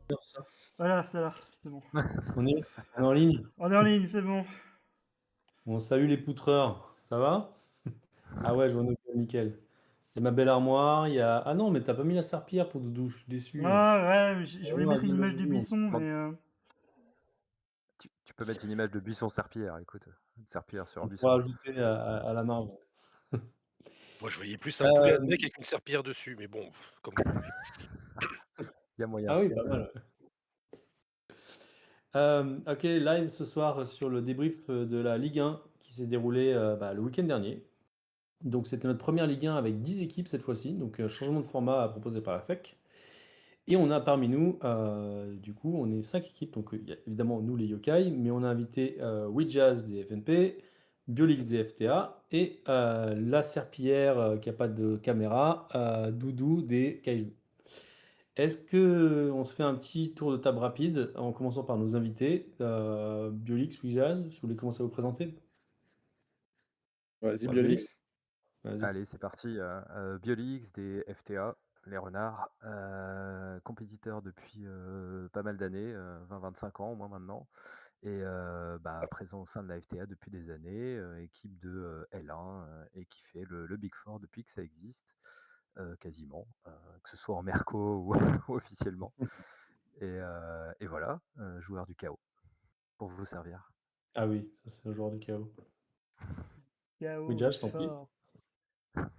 C'est ça. Voilà, ça là, c'est bon. On est on est en ligne? On est en ligne, c'est bon. Bon, salut les poutreurs, ça va? Ah ouais, je vois nos nickel. Il y a ma belle armoire, il y a ah non, mais tu as pas mis la serpillière pour Doudou, je suis déçu. Ah ouais, je voulais Vraiment mettre une adieu image de Doudou, buisson, mais Tu peux mettre une image de buisson serpillière, écoute, une serpillière sur un on pourra buisson. ajouter à la marge. Moi, je voyais plus un poulet à Hem, mec avec une serpillière dessus, mais bon, comme vous voulez. Il y a moyen. ah oui, pas mal, ouais. OK, live ce soir sur le débrief, de la Ligue 1 qui s'est déroulé, le week-end dernier. Donc c'était notre première Ligue 1 avec 10 équipes cette fois-ci, donc changement de format proposé par la FEC. Et on a parmi nous, du coup, on est 5 équipes, donc il y a évidemment nous les yokai, mais on a invité, WeJazz des FNP, Biolix des FTA et la serpillière, qui a pas de caméra, Doudou des Kaiju. Est-ce qu'on se fait un petit tour de table rapide en commençant par nos invités? Biolix, WeJazz, si vous voulez commencer à vous présenter? Vas-y, Bah, Biolix, Biolix. vas-y. Allez, c'est parti, Biolix des FTA, les renards, compétiteurs depuis, pas mal d'années, 20-25 ans au moins maintenant et présent au sein de la FTA depuis des années, équipe de, L1, et qui fait le Big Four depuis que ça existe, quasiment, que ce soit en merco ou ou officiellement et voilà, joueur du chaos pour vous servir. Ah oui, ça c'est le joueur du chaos. KO est WeJazz, je t'en prie. fort.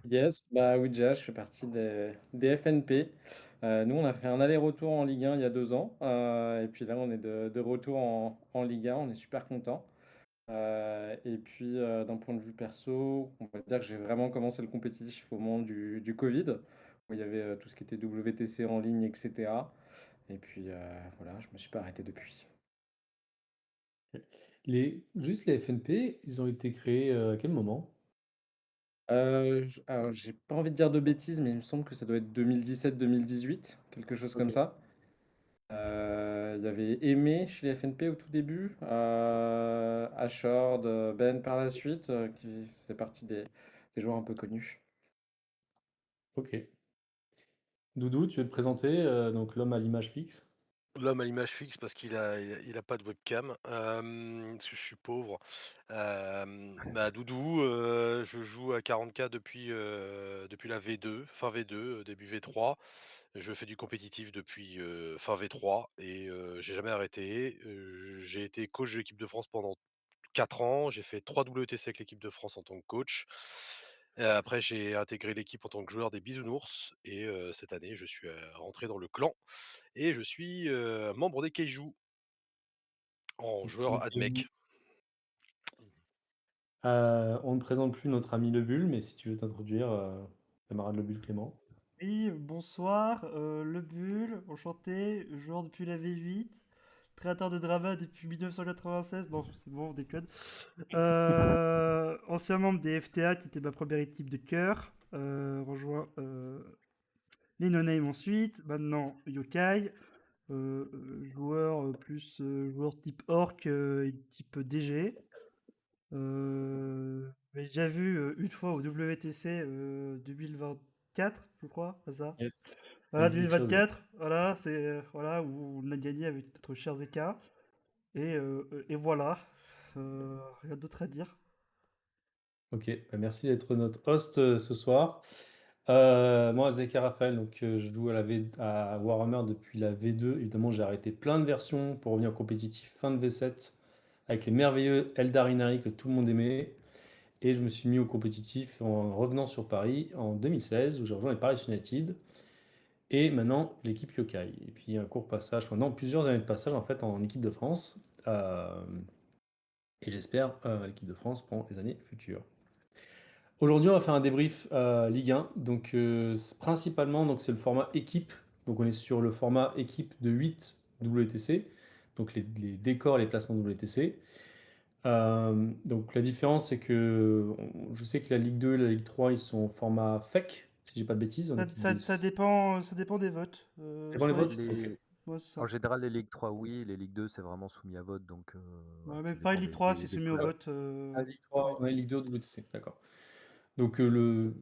Yes, bah Ouija, je fais partie des FNP. Nous, on a fait un aller-retour en Ligue 1 il y a 2 ans. Et puis là, on est de retour en Ligue 1. On est super content. Et puis, d'un point de vue perso, on va dire que j'ai vraiment commencé le compétitif au moment du Covid, où il y avait tout ce qui était WTC en ligne, etc. Et puis, voilà, je me suis pas arrêté depuis. Les FNP, ils ont été créés, à quel moment? Alors, j'ai pas envie de dire de bêtises, mais il me semble que ça doit être 2017-2018, quelque chose comme OK. ça. Il y avait Aimé chez les FNP au tout début, Ashord, Ben par la suite, qui faisait partie des joueurs un peu connus. OK. Doudou, tu veux te présenter, donc l'homme à l'image fixe? L'homme à l'image fixe parce qu'il a pas de webcam, parce que je suis pauvre. Doudou, je joue à 40K depuis la V2, fin V2, début V3. Je fais du compétitif depuis, fin V3 et j'ai jamais arrêté. J'ai été coach de l'équipe de France pendant 4 ans. J'ai fait 3 WTC avec l'équipe de France en tant que coach. Après j'ai intégré l'équipe en tant que joueur des Bisounours et cette année je suis, rentré dans le clan et je suis, membre des Kaiju en Donc joueur ADMEC. on ne présente plus notre ami Le Bull, mais si tu veux t'introduire, camarade Le Bull Clément. Oui, bonsoir, Le Bull, enchanté, joueur depuis la V8, créateur de drama depuis 1996. Non, c'est bon, on déconne. Ancien membre des FTA, qui était ma première équipe de cœur. Rejoint les No Name ensuite. Maintenant, Yokai. Joueur plus joueur type orc et type DG. J'ai déjà vu une fois au WTC 2024, je crois, c'est ça. Yes. Ça me Voilà, dit quelque chose, ouais. 2024, voilà, c'est voilà où on a gagné avec notre cher Zeka. Et voilà, rien d'autre à dire. OK, merci d'être notre host, ce soir. Moi, Zeka Raphaël, donc je joue à Warhammer depuis la V2. Évidemment, j'ai arrêté plein de versions pour revenir compétitif fin de V7 avec les merveilleux Eldarinari que tout le monde aimait. Et je me suis mis au compétitif en revenant sur Paris en 2016 où j'ai rejoint les Paris United et maintenant l'équipe Yokai. Et puis un court passage, enfin non, plusieurs années de passage en fait en équipe de France. Et j'espère l'équipe de France pour les années futures. Aujourd'hui, on va faire un débrief Ligue 1. Donc principalement, donc c'est le format équipe. Donc on est sur le format équipe de 8 WTC. Donc les décors, les placements WTC. Donc la différence, c'est que je sais que la Ligue 2 et la Ligue 3, ils sont en format FEC, si j'ai pas de bêtises, en équipe de... Ça dépend des votes. C'est bon les Sur les... votes? Ok. Les Ouais, c'est En ça. général, les Ligue 3, oui, les Ligue 2, c'est vraiment soumis à vote, donc Ouais, voilà, mais ça pareil, dépend Ligue des 3, c'est des soumis au clubs. vote. La Ligue Oui. 3, ouais, Ligue 2, WTC, d'accord. Donc le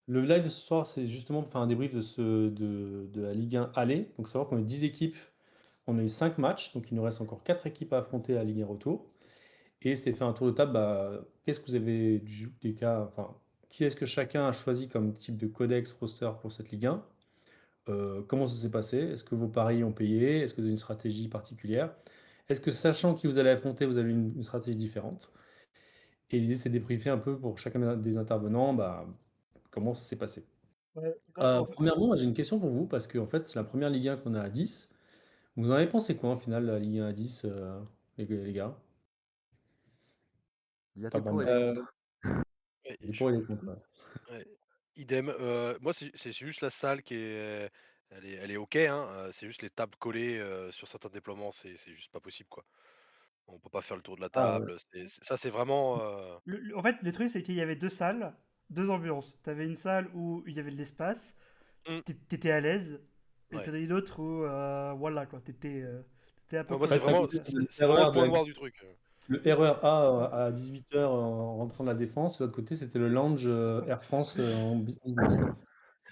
live de ce soir, c'est justement pour faire un débrief de la Ligue 1 aller. Donc savoir qu'on est 10 équipes On a eu 5 matchs, donc il nous reste encore 4 équipes à affronter à la Ligue 1 retour. Et c'était fait un tour de table, qu'est-ce que vous avez des cas, enfin, qui est-ce que chacun a choisi comme type de codex roster pour cette Ligue 1? Comment ça s'est passé? Est-ce que vos paris ont payé? Est-ce que vous avez une stratégie particulière? Est-ce que sachant qui vous allez affronter, vous avez une stratégie différente? Et l'idée, c'est de débriefer un peu pour chacun des intervenants, comment ça s'est passé. Ouais, en fait, Premièrement, moi, j'ai une question pour vous, parce que en fait, c'est la première Ligue 1 qu'on a à 10. Vous en avez pensé quoi, en finale, la Ligue 1 à 10, les gars? Il y a Pas des par pour et moi. des Euh, contre. Ouais, Les pour et les contre, ouais. ouais. Idem. Moi, c'est juste la salle qui est, elle est OK, hein. C'est juste les tables collées sur certains déploiements, c'est juste pas possible, quoi. On peut pas faire le tour de la Ah ouais. table. Ça, c'est vraiment. En fait, le truc, c'est qu'il y avait deux salles, deux ambiances. T'avais une salle où il y avait de l'espace, Hmm, t'étais à l'aise, et ouais. t'avais une autre où, voilà, quoi, t'étais un peu Moi, Ouais, t'as claustrophobe. c'est vraiment le l'erreur point noir du truc. le RER A à 18h en rentrant de la Défense, et l'autre côté, c'était le lounge Air France en business, quoi.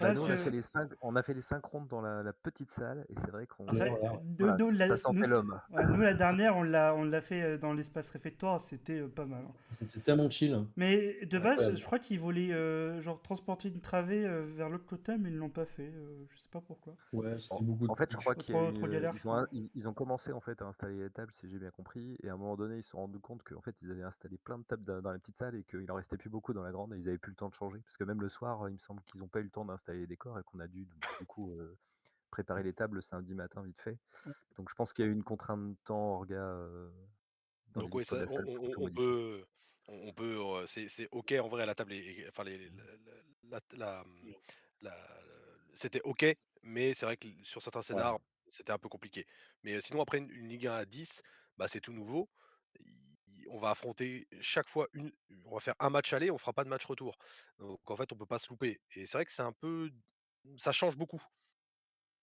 Ouais, Bah, parce nous, que, on a fait les 5 rondes dans la petite salle et c'est vrai qu'on Le c'est vrai, RER. voilà, ça sentait l'homme. ouais, nous, la dernière, on l'a fait dans l'espace réfectoire, c'était pas mal, hein. C'était tellement chill, Mais de Ouais. base, incroyable. je crois qu'ils voulaient genre transporter une travée vers l'autre côté, mais ils l'ont pas fait. Je sais pas pourquoi. Ouais, En c'était beaucoup de en fait, je crois trucs. qu'il y a Trop eu, galère, je crois. ils ont commencé en fait à installer les tables, si j'ai bien compris, et à un moment donné, ils se sont rendus compte qu'en fait, ils avaient installé plein de tables dans la petite salle et qu'il en restait plus beaucoup dans la grande et ils avaient plus le temps de changer. Parce que même le soir, il me semble qu'ils n'ont pas eu le temps d'installer les décors et qu'on a dû du coup préparer les tables le samedi matin vite fait. Donc je pense qu'il y a eu une contrainte de temps orga dans les Donc oui, dispos de ça, la salle pour tout modifier. c'est OK en vrai, la table enfin la- c'était OK, mais c'est vrai que sur certains ouais. scénars, c'était un peu compliqué. Mais sinon après une Ligue 1 à 10, bah, c'est tout nouveau. On va affronter chaque fois on va faire un match aller, on fera pas de match retour. Donc en fait, on peut pas se louper. Et c'est vrai que ça change beaucoup.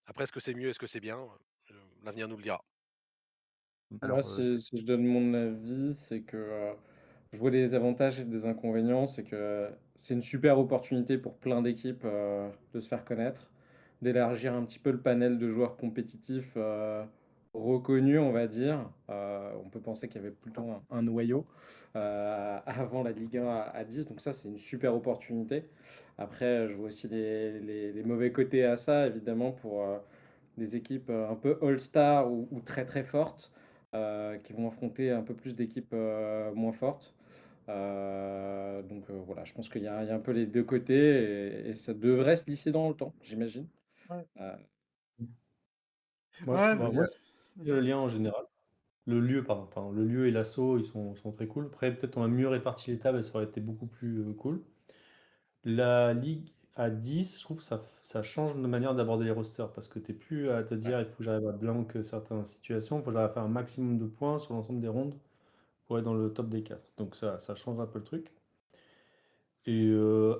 Après, est-ce que c'est mieux, est-ce que c'est bien? L'avenir nous le dira. Moi, Alors, si je donne mon avis, c'est que je vois des avantages et des inconvénients. C'est que c'est une super opportunité pour plein d'équipes de se faire connaître, d'élargir un petit peu le panel de joueurs compétitifs reconnus, on va dire. On peut penser qu'il y avait plutôt un noyau avant la Ligue 1 à 10, donc ça, c'est une super opportunité. Après, je vois aussi les mauvais côtés à ça, évidemment, pour des équipes un peu all-star ou très très fortes qui vont affronter un peu plus d'équipes moins fortes. Donc voilà, je pense qu'il y a un peu les deux côtés et ça devrait se lisser dans le temps, j'imagine. Ouais. Euh, Moi, Ouais, oui, moi, le lien en général. Le lieu, pardon. Le lieu et l'assaut, ils sont très cool. Après, peut-être on a mieux réparti les tables, et ça aurait été beaucoup plus cool. La Ligue à 10, je trouve que ça change de manière d'aborder les rosters, parce que tu n'es plus à te ouais. dire il faut que j'arrive à blank certaines situations, il faut que j'arrive à faire un maximum de points sur l'ensemble des rondes pour être dans le top des 4. Donc ça change un peu le truc. Et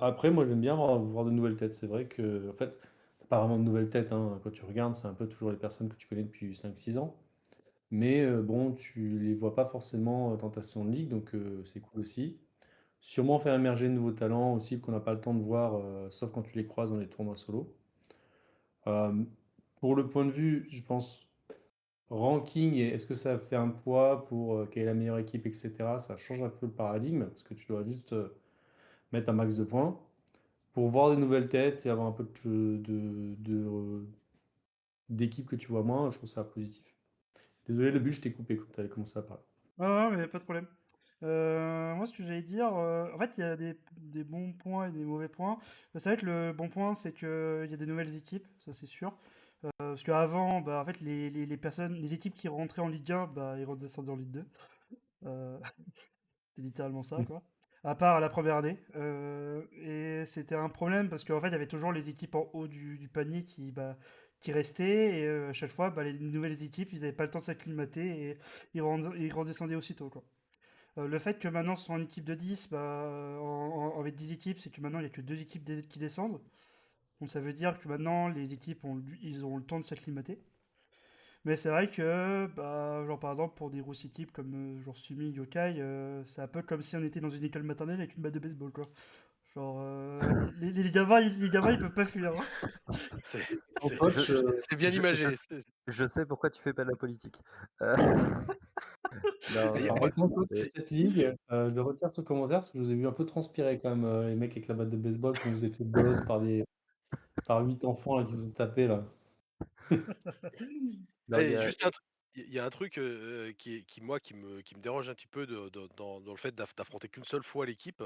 après, moi j'aime bien voir de nouvelles têtes. C'est vrai que, en fait, t'as pas vraiment de nouvelles têtes, hein. Quand tu regardes, c'est un peu toujours les personnes que tu connais depuis 5 6 ans. Mais bon, tu les vois pas forcément dans ta saison de ligue, donc c'est cool aussi. Sûrement faire émerger de nouveaux talents aussi qu'on n'a pas le temps de voir, sauf quand tu les croises dans les tournois solo. Euh, pour le point de vue, je pense, ranking, et est-ce que ça fait un poids pour quelle est la meilleure équipe, etc. Ça change un peu le paradigme, parce que tu dois juste mettre un max de points. Pour voir des nouvelles têtes et avoir un peu d'équipes que tu vois moins, je trouve ça positif. Désolé, le but, je t'ai coupé quand tu avais commencé à parler. Ouais, mais pas de problème. Moi, ce que j'allais dire, en fait, il y a des bons points et des mauvais points. C'est vrai que le bon point, c'est qu'il y a des nouvelles équipes, ça c'est sûr. Parce qu'avant, bah, en fait, les équipes qui rentraient en Ligue 1, bah, ils redescendaient en Ligue 2. Euh, C'est littéralement ça, quoi. À part la première année. Et c'était un problème parce qu'en fait, il y avait toujours les équipes en haut du panier qui restaient. Et à chaque fois, bah, les nouvelles équipes, ils n'avaient pas le temps de s'acclimater et ils redescendaient aussitôt, quoi. Le fait que maintenant ce soit en équipe de 10, bah, avec 10 équipes, c'est que maintenant il n'y a que deux équipes qui descendent. Donc ça veut dire que maintenant les équipes ils ont le temps de s'acclimater. Mais c'est vrai que, bah, genre par exemple, pour des grosses équipes comme genre Sumi, Yokai, c'est un peu comme si on était dans une école maternelle avec une batte de baseball, quoi. Genre, les gamins, ils peuvent pas fuir, hein. C'est Ton c'est coach, c'est bien imagé. Je sais pourquoi tu fais pas de la politique. Euh, non, Et non, alors moi, étant coach de mais cette ligue, je retire ce commentaire parce que je vous ai vu un peu transpirer quand même, les mecs avec la batte de baseball quand vous vous êtes fait bolos par 8 enfants là qui vous ont tapé là. non, et juste il y a un truc, qui me dérange un petit peu dans le fait d'affronter qu'une seule fois l'équipe,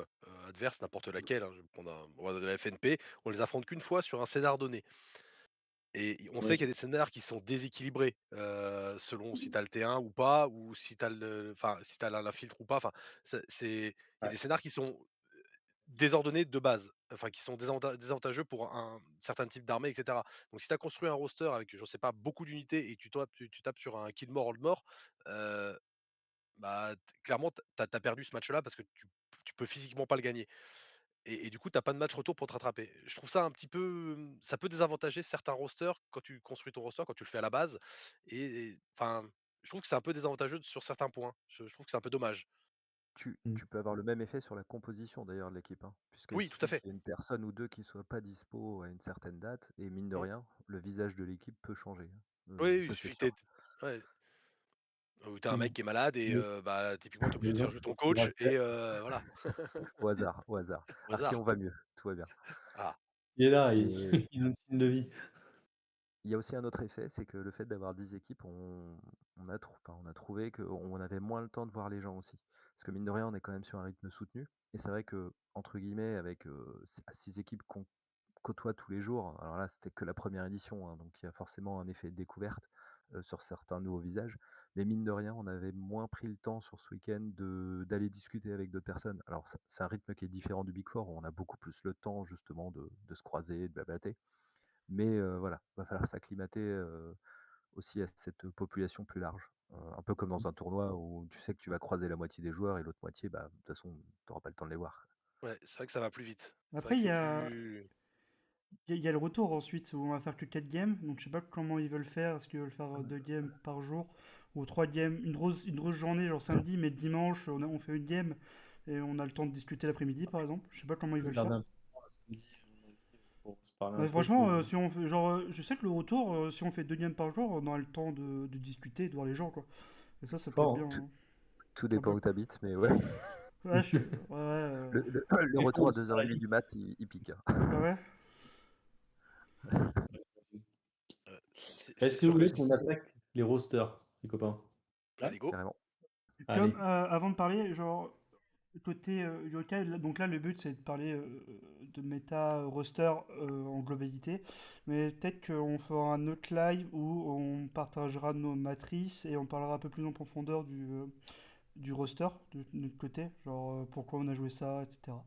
adverse, n'importe laquelle, hein. Je vais prendre on va de la FNP, on les affronte qu'une fois sur un scénar donné. Et on sait Oui. qu'il y a des scénars qui sont déséquilibrés, selon si tu as le T1 ou pas, ou si tu as si tu l'infiltre ou pas. Enfin, il y a Ouais. des scénars qui sont désordonnés de base, enfin qui sont désavantageux pour un certain type d'armée, et cetera. Donc si tu as construit un roster avec, je sais pas, beaucoup d'unités et que tu tapes sur un kill mort, hold mort, heu, bah, clairement tu as perdu ce match-là parce que tu peux physiquement pas le gagner. Et du coup, tu as pas de match retour pour te rattraper. Je trouve ça un petit peu, ça peut désavantager certains rosters quand tu construis ton roster, quand tu le fais à la base enfin, je trouve que c'est un peu désavantageux sur certains points. Je trouve que c'est un peu dommage. Mmh. tu peux avoir le même effet sur la composition d'ailleurs de l'équipe, hein, puisqu'il Oui, tout à suffit fait. qu'il y ait une personne ou deux qui soient pas dispo à une certaine date, et mine de Mmh. rien, le visage de l'équipe peut changer, hein. Oui, oui, il Ça c'est suffit sûr. ouais, ou tu as un Mmh. mec qui est malade et Mais bah, typiquement, tu es il y a obligé de des faire gens jouer qui ton font coach et voilà, Au hasard, au hasard. au Archeon hasard. va mieux, tout va bien. Ah, il est là, Mais il donne signe de vie. il y a aussi un autre effet, c'est que le fait d'avoir 10 équipes, on a trouvé qu'on avait moins le temps de voir les gens aussi. Parce que mine de rien, on est quand même sur un rythme soutenu. Et c'est vrai que, entre guillemets, avec 6 équipes qu'on côtoie tous les jours, alors là, c'était que la première édition, hein, donc il y a forcément un effet de découverte sur certains nouveaux visages. Mais mine de rien, on avait moins pris le temps sur ce week-end d'aller discuter avec d'autres personnes. Alors, c'est un rythme qui est différent du Big Four, où on a beaucoup plus le temps, justement, de se croiser, de blablater. Mais voilà, va falloir s'acclimater aussi à cette population plus large. Un peu comme dans un tournoi où tu sais que tu vas croiser la moitié des joueurs et l'autre moitié, bah, de toute façon, tu n'auras pas le temps de les voir. ouais, c'est vrai que ça va plus vite. C'est vrai Après, que c'est plus il y a le retour ensuite où on va faire que 4 games, donc je sais pas comment ils veulent faire. Est-ce qu'ils veulent faire 2 games par jour ou 3 games, une grosse journée, genre samedi, mais le dimanche, on fait une game et on a le temps de discuter l'après-midi par exemple. Je sais pas comment ils On peut veulent faire. garder un peu de temps le samedi, à mon avis, pour se parler un Mais peu franchement, que si on fait, genre, je sais que le retour, si on fait 2 games par jour, on a le temps de discuter, de voir les gens, quoi. Et ça peut être fort, bien, hein. Tout, hein. tout Ah dépend bah, où tu habites, mais ouais. ouais, ouais, Le Et retour pour à 2h30 du mat, il pique, hein. ah ouais. c'est Est-ce que vous sûr que voulez qu'on attaque les rosters, les copains? allez go. Carrément. Comme Allez. avant de parler, genre côté yokai, donc là le but c'est de parler de méta roster en globalité, mais peut-être qu'on fera un autre live où on partagera nos matrices et on parlera un peu plus en profondeur du roster de notre côté, genre pourquoi on a joué ça, etc.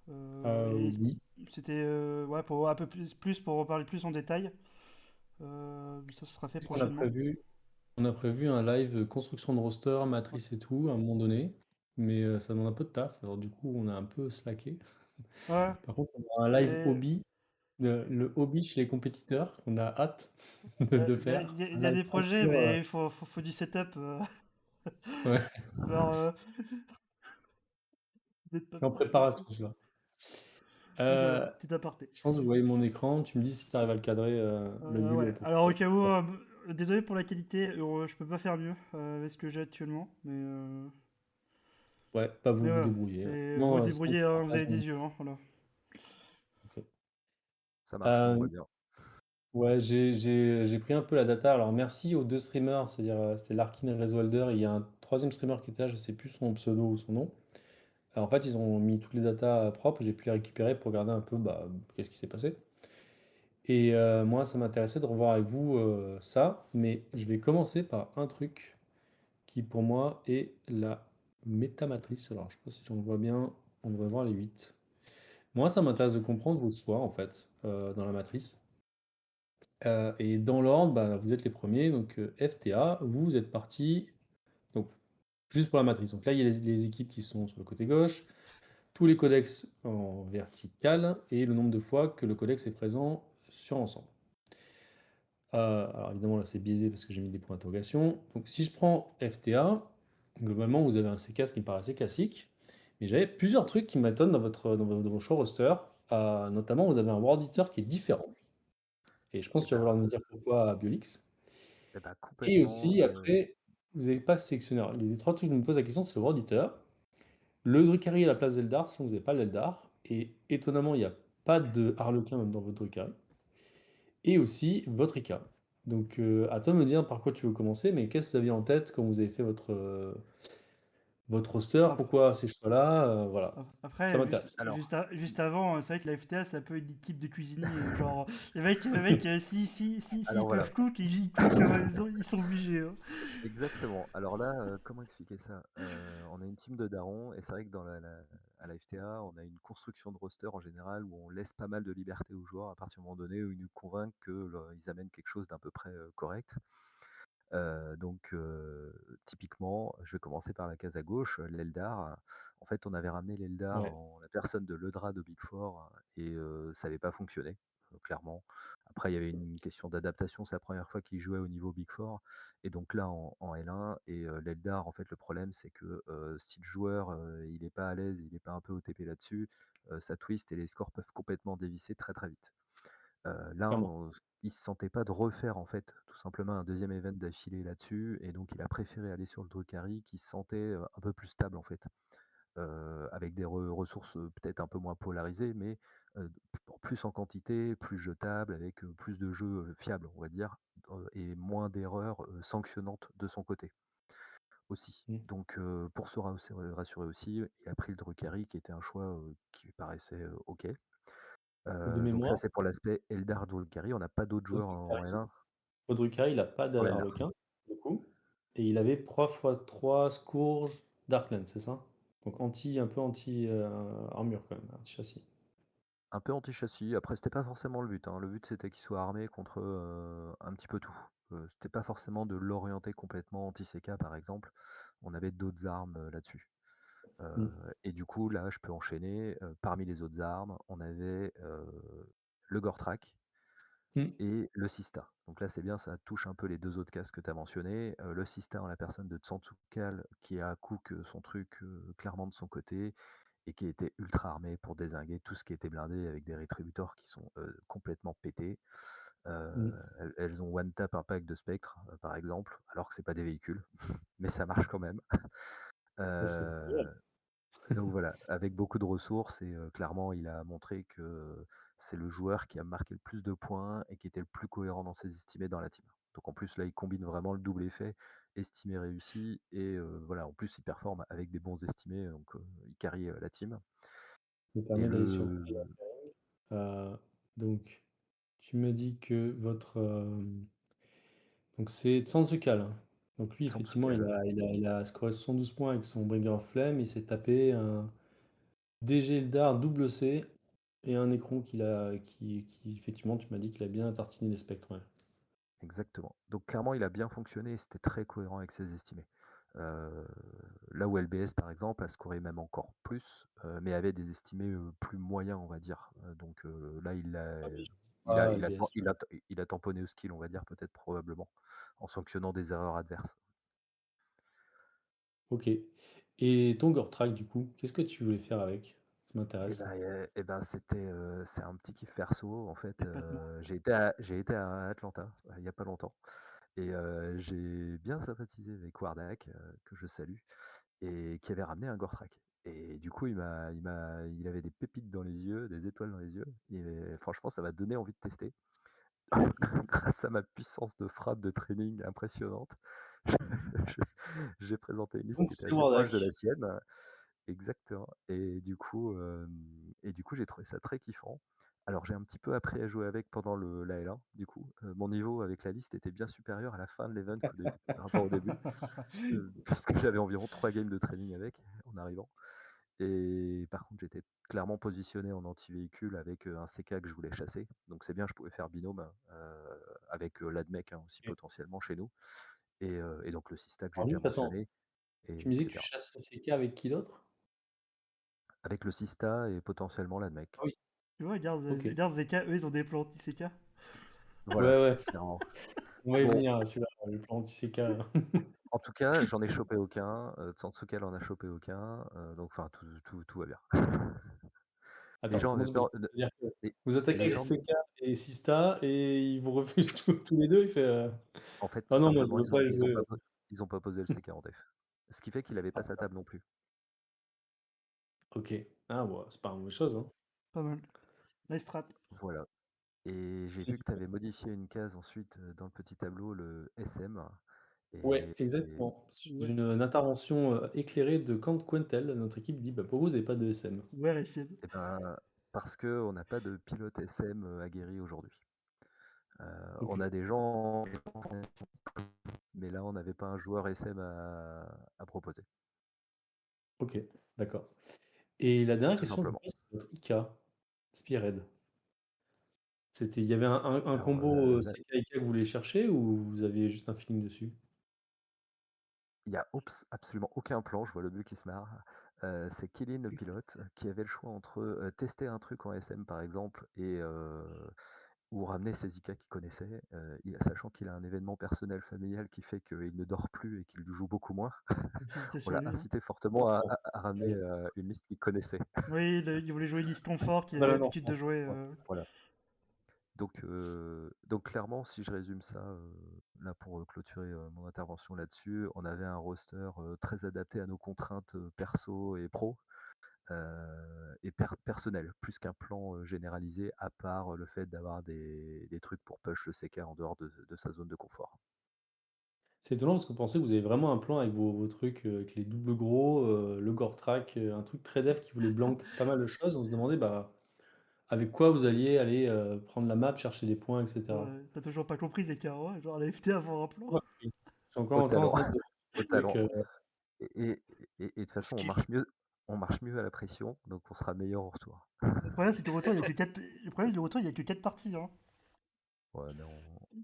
Et Oui. c'était ouais pour un peu plus pour reparler plus en détail. Ça sera fait Tu sais qu'on a prochainement. prévu, on a prévu un live construction de roster, Ouais. matrice et tout, à un moment donné, mais ça demande un peu de taf, alors du coup, on a un peu slacké. Ouais, Par contre, on a un live mais hobby, le hobby chez les compétiteurs, qu'on a hâte de faire. Un il y a live des projets, pur, mais faut du setup. ouais, Genre, peut-être pas- c'est en préparation, celui-là. donc voilà, Euh, petit aparté. je pense que vous voyez mon écran, tu me dis si tu arrives à le cadrer, le nul, Ouais, pour alors au que... cas où, désolé pour la qualité, je peux pas faire mieux avec ce que j'ai actuellement, Ouais, pas vous mais vous voilà, débrouillez, hein. c'est vous Sinon, vous sinon, débrouillez, tu hein, vous avez partages des yeux, hein, voilà. ok. Ça marche, on Euh, voit bien. Ouais, j'ai pris un peu la data. Alors merci aux deux streamers, c'est-à-dire c'était Larkin et Reswalder. Il y a un troisième streamer qui était là, je sais plus son pseudo ou son nom. Alors, en fait, ils ont mis toutes les datas propres, j'ai pu les récupérer pour regarder un peu bah, qu'est-ce qui s'est passé. Et moi, ça m'intéressait de revoir avec vous ça, mais je vais commencer par un truc qui pour moi est la métamatrice. Alors, je sais pas si on le voit bien, on devrait voir les 8. Moi, ça m'intéresse de comprendre vos choix en fait dans la matrice. Et dans l'ordre, bah, vous êtes les premiers, donc FTA, vous êtes partis, donc juste pour la matrice. Donc là, il y a les équipes qui sont sur le côté gauche, tous les codex en vertical et le nombre de fois que le codex est présent sur l'ensemble. Alors évidemment, là, c'est biaisé parce que j'ai mis des points d'interrogation. Donc si je prends FTA, globalement, vous avez un CK, ce qui me paraît assez classique. Mais j'avais plusieurs trucs qui m'étonnent dans vos choix roster. Notamment, vous avez un World Eater qui est différent. Et je pense Et que tu vas ben, vouloir nous dire pourquoi à Biolix. Et complètement. aussi, après, vous n'avez pas sélectionneur. Les trois trucs que je me pose la question, c'est le World Eater, le Drukhari à la place d'Eldar, sinon vous n'avez pas l'Eldar. Et étonnamment, il n'y a pas de Harlequin même dans votre Drukhari. Et aussi votre IK. Donc, à toi de me dire par quoi tu veux commencer, mais qu'est-ce que vous aviez en tête quand vous avez fait votre roster? Ap- Pourquoi ces choix-là? Voilà, ça Après, m'intéresse. Alors, juste avant, c'est vrai que la FTA, c'est un peu une équipe de cuisiniers. Genre, les mecs, s'ils alors voilà, peuvent cook, ils cook comme ils sont obligés, hein. exactement. Alors là, comment expliquer ça? On a une team de darons et c'est vrai que à la FTA, on a une construction de roster en général où on laisse pas mal de liberté aux joueurs à partir du moment donné où ils nous convainquent qu'ils amènent quelque chose d'à peu près correct. Donc, typiquement, je vais commencer par la case à gauche, l'Eldar. En fait, on avait ramené l'Eldar Ouais. en la personne de l'Eudra de Big Four et ça n'avait pas fonctionné, clairement. Après, il y avait une question d'adaptation, c'est la première fois qu'il jouait au niveau Big Four et donc là en L1 et l'Eldar, en fait, le problème, c'est que, si le joueur, il est pas à l'aise, il est pas un peu OTP là-dessus, ça twist et les scores peuvent complètement dévisser très, très vite. Là, Clairement. il se sentait pas de refaire en fait, tout simplement un deuxième event d'affilée là-dessus et donc il a préféré aller sur le Drukhari qui se sentait, un peu plus stable en fait. Avec des ressources, peut-être un peu moins polarisées mais, plus en quantité, plus jetable, avec, plus de jeux, fiables, on va dire, et moins d'erreurs, sanctionnantes de son côté, aussi. Mmh. Donc, pour se rassurer aussi, il a pris le Drukhari qui était un choix, qui lui paraissait, OK. De Donc ça, mémoire, c'est pour l'aspect Eldar Drukhari. On n'a pas d'autres joueurs en Audrey L1 Audrey, il a pas de pour l'Eldar. Harlequin, du coup, et il avait 3 x 3 Scourge Darkland, c'est ça? Donc un peu anti, armure quand même, anti-châssis. Un peu anti-châssis. Après, c'était pas forcément le but, hein. Le but, c'était qu'il soit armé contre un petit peu tout. C'était pas forcément de l'orienter complètement anti-CK, par exemple. On avait d'autres armes là-dessus. Mmh. Et du coup, là, je peux enchaîner. Parmi les autres armes, on avait le Gortrak Mmh. et le Sista. Donc là, c'est bien, ça touche un peu les deux autres casques que tu as mentionnés. Le Sista en la personne de Tsantsukal, qui a cook son truc clairement de son côté, et qui était ultra armé pour dézinguer tout ce qui était blindé avec des rétributors qui sont complètement pétés. Mmh. Elles ont one tap un pack de spectres, par exemple, alors que c'est pas des véhicules, mais ça marche quand même. Ça, c'est Euh, incroyable. donc voilà, avec beaucoup de ressources et clairement, il a montré que c'est le joueur qui a marqué le plus de points et qui était le plus cohérent dans ses estimés dans la team. Donc en plus, là, il combine vraiment le double effet, estimé réussi, et voilà, en plus, il performe avec des bons estimés, donc il carry la team. Ça me Et permet d'aller sur le donc tu me dis que donc c'est Tsantsukal, hein. Donc lui, effectivement, il Tsantsukal, a il a il a scoré 72 points avec son Bringer of Flame. Il s'est tapé un DG Eldar double C et un Necron qui effectivement, tu m'as dit qu'il a bien tartiné les spectres, ouais. exactement. Donc clairement, il a bien fonctionné et c'était très cohérent avec ses estimés. Euh, Là où LBS, par exemple, a scoré même encore plus, mais avait des estimés plus moyens, on va dire. Donc là, Ah mais je pas LBS. il a tamponné au skill, on va dire, peut-être probablement, en sanctionnant des erreurs adverses. OK, et ton Gortrak, du coup, qu'est-ce que tu voulais faire avec? Ça m'intéresse. C'est un petit kiff perso, en fait. Y a pas de mots. J'ai été à Atlanta il y a pas longtemps et j'ai bien sympathisé avec Wardak, que je salue, et qui avait ramené un Gortrak. Et du coup, il avait des pépites dans les yeux, des étoiles dans les yeux. Et franchement, ça m'a donné envie de tester. Grâce à ma puissance de frappe de training impressionnante, je- j'ai présenté une liste Donc qui était c'est assez proche de Wardak. la sienne. Exactement. Et du coup, j'ai trouvé ça très kiffant. Alors, j'ai un petit peu appris à jouer avec pendant la L1, du coup. Mon niveau avec la liste était bien supérieur à la fin de l'event par rapport au début, parce que j'avais environ 3 games de training avec en arrivant. Et par contre, j'étais clairement positionné en anti-véhicule avec un CK que je voulais chasser. Donc, c'est bien, je pouvais faire binôme avec l'ADMEC aussi OK. potentiellement chez nous. Et donc, le Sista que j'ai Alors déjà juste attends, mentionné, tu et me disais que tu etc. chasses le CK avec qui d'autre? Avec le Sista et potentiellement Ah l'ADMEC. oui, Tu vois, regarde, OK. regarde Zeka, eux, ils ont des plans anti-CK. Voilà, Ouais, ouais, clairement. on va y Bon, venir celui-là, le plan anti-CK. en tout cas, j'en ai chopé aucun, Tsantsukel en a chopé aucun, donc enfin tout va bien. Les Attends, gens comment c'est possible? ne C'est-à-dire que les vous attaquez les avec gens CK et Sista et ils vous refusent tous les 2? Il fait, en fait, «Ah tout non, moi je simplement, veux pas y jouer». ils ont pas posé le CK en def. Ce qui fait qu'il avait pas sa table non plus. OK. Ah ouais, c'est pas une mauvaise chose, hein. Pas mal. Nice strat. Voilà. Et j'ai Et vu du que tu coup avais modifié une case ensuite, dans le petit tableau, le SM ouais, et exactement. Sous Ouais. une intervention, éclairée de Kant Quentel, notre équipe dit: «Bah, pourquoi vous avez pas de SM?» Ouais, SM. et ben, parce qu'on n'a pas de pilote SM, aguerri aujourd'hui. On OK, a des gens, mais là, on n'avait pas un joueur SM à proposer, OK, d'accord. Et la dernière tout question que je me simplement. pose, c'est votre IK, Spearhead. Il y avait un Alors, combo, là, CK/IK que vous voulez chercher ou vous aviez juste un feeling dessus? il y a absolument aucun plan, je vois le but qui se marre. C'est Killin, le pilote, qui avait le choix entre, tester un truc en SM, par exemple, ou ramener ses IK qu'il connaissait, sachant qu'il a un événement personnel familial qui fait qu'il ne dort plus et qu'il joue beaucoup moins. On Félicitations à l'a lui, hein. incité fortement à Bon, ramener, allez, une liste qu'il connaissait. Oui, il voulait jouer une liste confort qu'il avait balle en l'habitude de enfance. jouer. Ouais. Voilà. Donc clairement, si je résume ça, là pour, clôturer, mon intervention là-dessus, on avait un roster, très adapté à nos contraintes, perso et pro, et personnelles, plus qu'un plan, généralisé, à part, le fait d'avoir des trucs pour push le CK en dehors de sa zone de confort. C'est étonnant parce qu'on pensait que vous avez vraiment un plan avec vos trucs, avec les doubles gros, le gore track, un truc très def qui voulait blank pas mal de choses. On se demandait, bah, avec quoi vous alliez aller, prendre la map, chercher des points et cetera. Ouais, tu toujours pas compris, c'est carrément, hein, genre la FT avant un plan. Ouais, oui. Je suis Au encore en talent, train de au avec, talent. Et de toute Ce façon, qui on marche mieux à la pression, donc on sera meilleur au retour. Le problème, c'est qu'au retour, il y a que 4. Le problème du retour, il y a que 4 parties, hein. Ouais, mais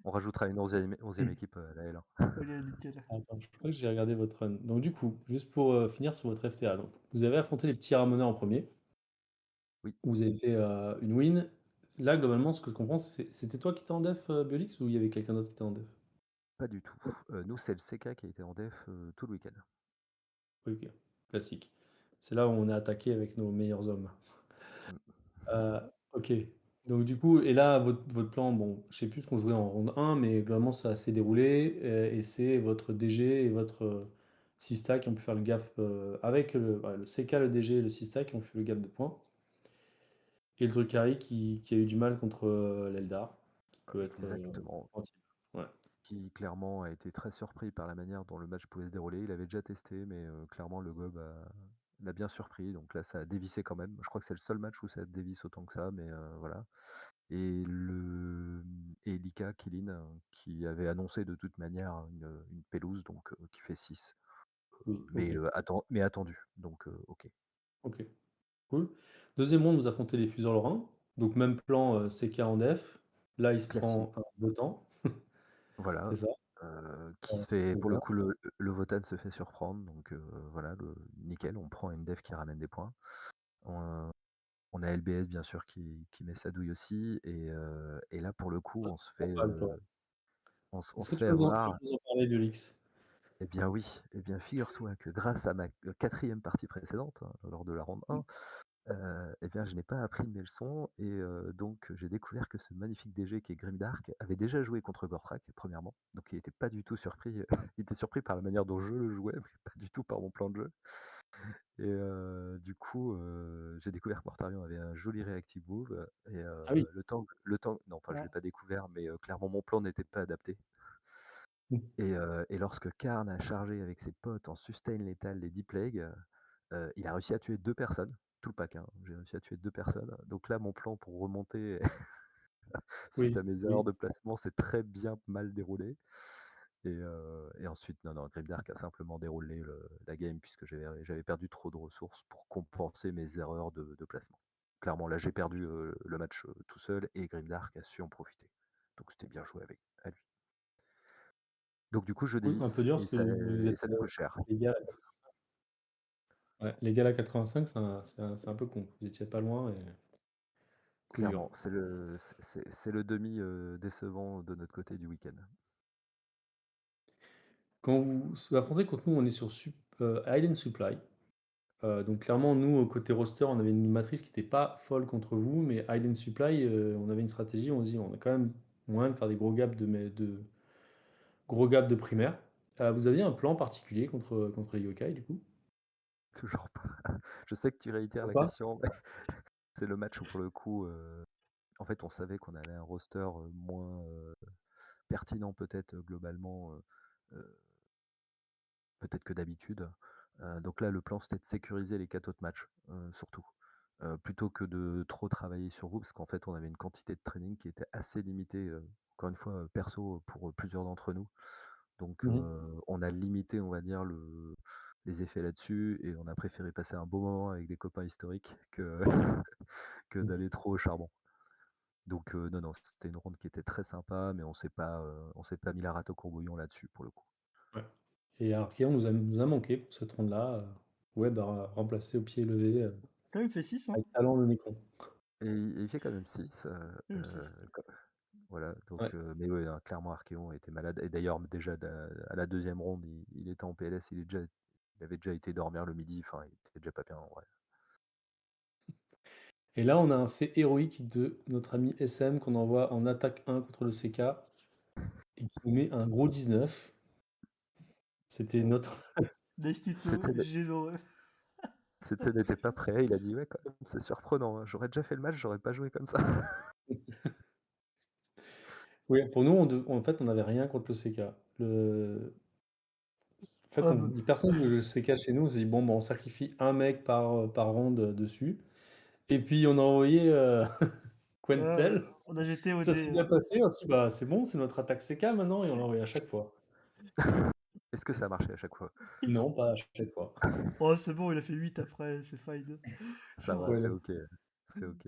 on rajoutera une 11e équipe, à la L1. Ok, nickel. attends, je crois que j'ai regardé votre run. Donc du coup, juste pour, finir sur votre FTA, donc vous avez affronté les petits ramoneurs en premier. Oui, Vous avez fait, une win. Là, globalement, ce que je comprends, c'était toi qui étais en def, Biolix, ou il y avait quelqu'un d'autre qui était en def? pas du tout. Nous, c'est le CK qui a été en def, tout le week-end. OK, classique. C'est là où on est attaqué avec nos meilleurs hommes. Mmh. OK. Donc du coup et là, votre plan, bon, je sais plus ce qu'on jouait en ronde 1, mais globalement, ça s'est déroulé, et c'est votre DG et votre, Sista qui ont pu faire le gap, avec le CK, le DG et le Sista qui ont fait le gap de points. Et le Drukhari qui a eu du mal contre, l'Eldar, qui peut être, Exactement. compréhensible. Ouais, Qui clairement a été très surpris par la manière dont le match pouvait se dérouler. Il avait déjà testé, mais clairement le gob l'a bien surpris. Donc là, ça a dévissé quand même. Je crois que c'est le seul match où ça dévisse autant que ça, mais voilà. Et Lika Killin, qui avait annoncé de toute manière une pelouse, donc qui fait 6, oui, OK, mais attendu. Donc ok. OK, cool. Deuxième round, vous affrontez les Fuseurs Lorrains, donc même plan, CK en def. Là, il se Classique. prend un beau temps, Voilà. c'est ça? Qui se Ça se fait, passe pour le bien. coup, le Votan se fait surprendre. Donc voilà, nickel, on prend une def qui ramène des points. On a LBS bien sûr qui met sa douille aussi et là pour le coup on Est-ce se que fait tu avoir. peux nous en parler, Biolix? Eh bien oui, eh bien figure-toi que grâce à ma 4e partie précédente, hein, lors de la ronde Mmh, 1, eh bien je n'ai pas appris mes leçons et donc j'ai découvert que ce magnifique DG qui est Grimdark avait déjà joué contre Gortrak premièrement, donc il était pas du tout surpris, il était surpris par la manière dont je le jouais, mais pas du tout par mon plan de jeu. Et du coup, j'ai découvert que Mortarion avait un joli reactive move et ah oui. le temps non, enfin, je Non. l'ai pas découvert, mais clairement mon plan n'était pas adapté Mmh, et lorsque Karn a chargé avec ses potes en sustain létal les 10 plagues, il a réussi à tuer 2 personnes, tout le pack, hein. J'ai réussi à tuer 2 personnes. Donc là, mon plan pour remonter suite oui, à mes erreurs oui. de placement s'est très bien mal déroulé et ensuite non, Grimdark a simplement déroulé la game puisque j'avais perdu trop de ressources pour compenser mes erreurs de placement. Clairement, là, j'ai perdu, le match, tout seul et Grimdark a su en profiter. Donc c'était bien joué à lui. Donc du coup, je Oui, un peu dévisse dur parce que vous êtes, et ça nous coûte cher. légal à 85, c'est un peu con. Vous étiez pas loin et coup dur. Clairement, c'est le demi, décevant de notre côté du week-end. Quand vous affrontez contre nous, on est sur Island Supply. Donc clairement, nous, côté roster, on avait une matrice qui était pas folle contre vous, mais Island Supply, on avait une stratégie, on se dit: «On a quand même moyen de faire des gros gaps de primaire». Vous aviez un plan particulier contre les yokai, du coup? Toujours pas. Je sais que tu réitères Ou la pas? question, mais c'est le match où pour le coup, en fait, on savait qu'on avait un roster, moins, pertinent peut-être, globalement, heu, peut-être que d'habitude. Donc là, le plan, c'était de sécuriser les 4 autres matchs, surtout. Plutôt que de trop travailler sur vous, parce qu'en fait, on avait une quantité de training qui était assez limitée, encore une fois, perso, pour, plusieurs d'entre nous. Donc, Mmh. on a limité, on va dire, les effets là-dessus et on a préféré passer un bon moment avec des copains historiques que que Mmh. d'aller trop au charbon. Donc, non, non, c'était une ronde qui était très sympa, mais on s'est pas mis la rate au courbouillon là-dessus, pour le coup. Ouais, et Archeon nous a manqué pour cette ronde-là. Webb a remplacé au pied levé, Quand même fait 6, hein. avec talent le Necron. Et il fait quand même 6, Quand même 6. voilà, Ouais. donc, mais ouais, hein, clairement Archéon était malade. Et d'ailleurs, déjà à la deuxième ronde, il était en PLS, il avait déjà été dormir le midi, enfin, il était déjà pas bien en vrai. Et là, on a un fait héroïque de notre ami SM qu'on envoie en attaque 1 contre le CK et qui nous met un gros 19. C'était notre. Nice tuto, C'était généreux. C'était n'était pas prêt, il a dit: «Ouais, quand même, c'est surprenant, hein, j'aurais déjà fait le match, j'aurais pas joué comme ça». Oui, pour nous, en fait, on n'avait rien contre le CK. En fait, Ah bah, personne ne joue le CK chez nous. On s'est dit, bon, bah, on sacrifie un mec par ronde dessus. Et puis, on a envoyé Quentel. on a jeté Ça OG. s'est bien passé. On s'est dit, bah, c'est bon, c'est notre attaque CK maintenant. Et on l'a envoyé à chaque fois. Est-ce que ça a marché à chaque fois? Non, pas à chaque fois. Oh, c'est bon, il a fait 8 après, c'est fine. Ça va, Ouais, c'est non. OK, c'est OK.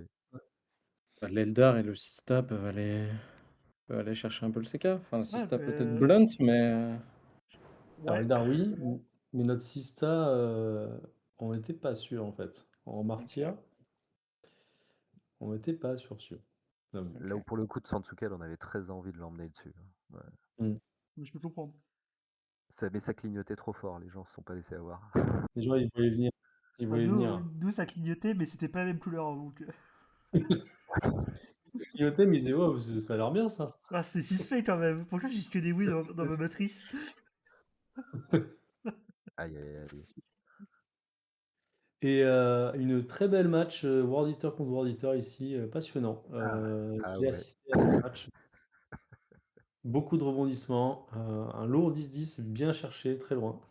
Bah, l'Eldar et le Sista peuvent aller chercher un peu le CK. Enfin, le Ouais, Sista peut-être blunt, mais Alors, ouais. Eldar, oui, mais notre Sista, on n'était pas sûr, en fait. En Martyr, on n'était pas sûr. Non, mais- Là où pour le coup de Sansukel, on avait très envie de l'emmener dessus, hein. Ouais. Hmm. Mais je peux comprendre. Mais ça clignotait trop fort, les gens se sont pas laissés avoir. Les gens, ils voulaient venir. Ils Bah, voulaient venir. nous, ça clignotait, mais c'était pas la même couleur, hein, donc. Ils clignotaient, mais ils disaient, oh, ça a l'air bien, ça. Ah, c'est suspect quand même. Pourquoi j'ai que des oui dans ma matrice? Aïe, aïe, aïe. Et une très belle match World Eater contre World Eater ici, passionnant. Ah J'ai ouais. assisté à ce match. Beaucoup de rebondissements, un lourd 10-10 bien cherché, très loin.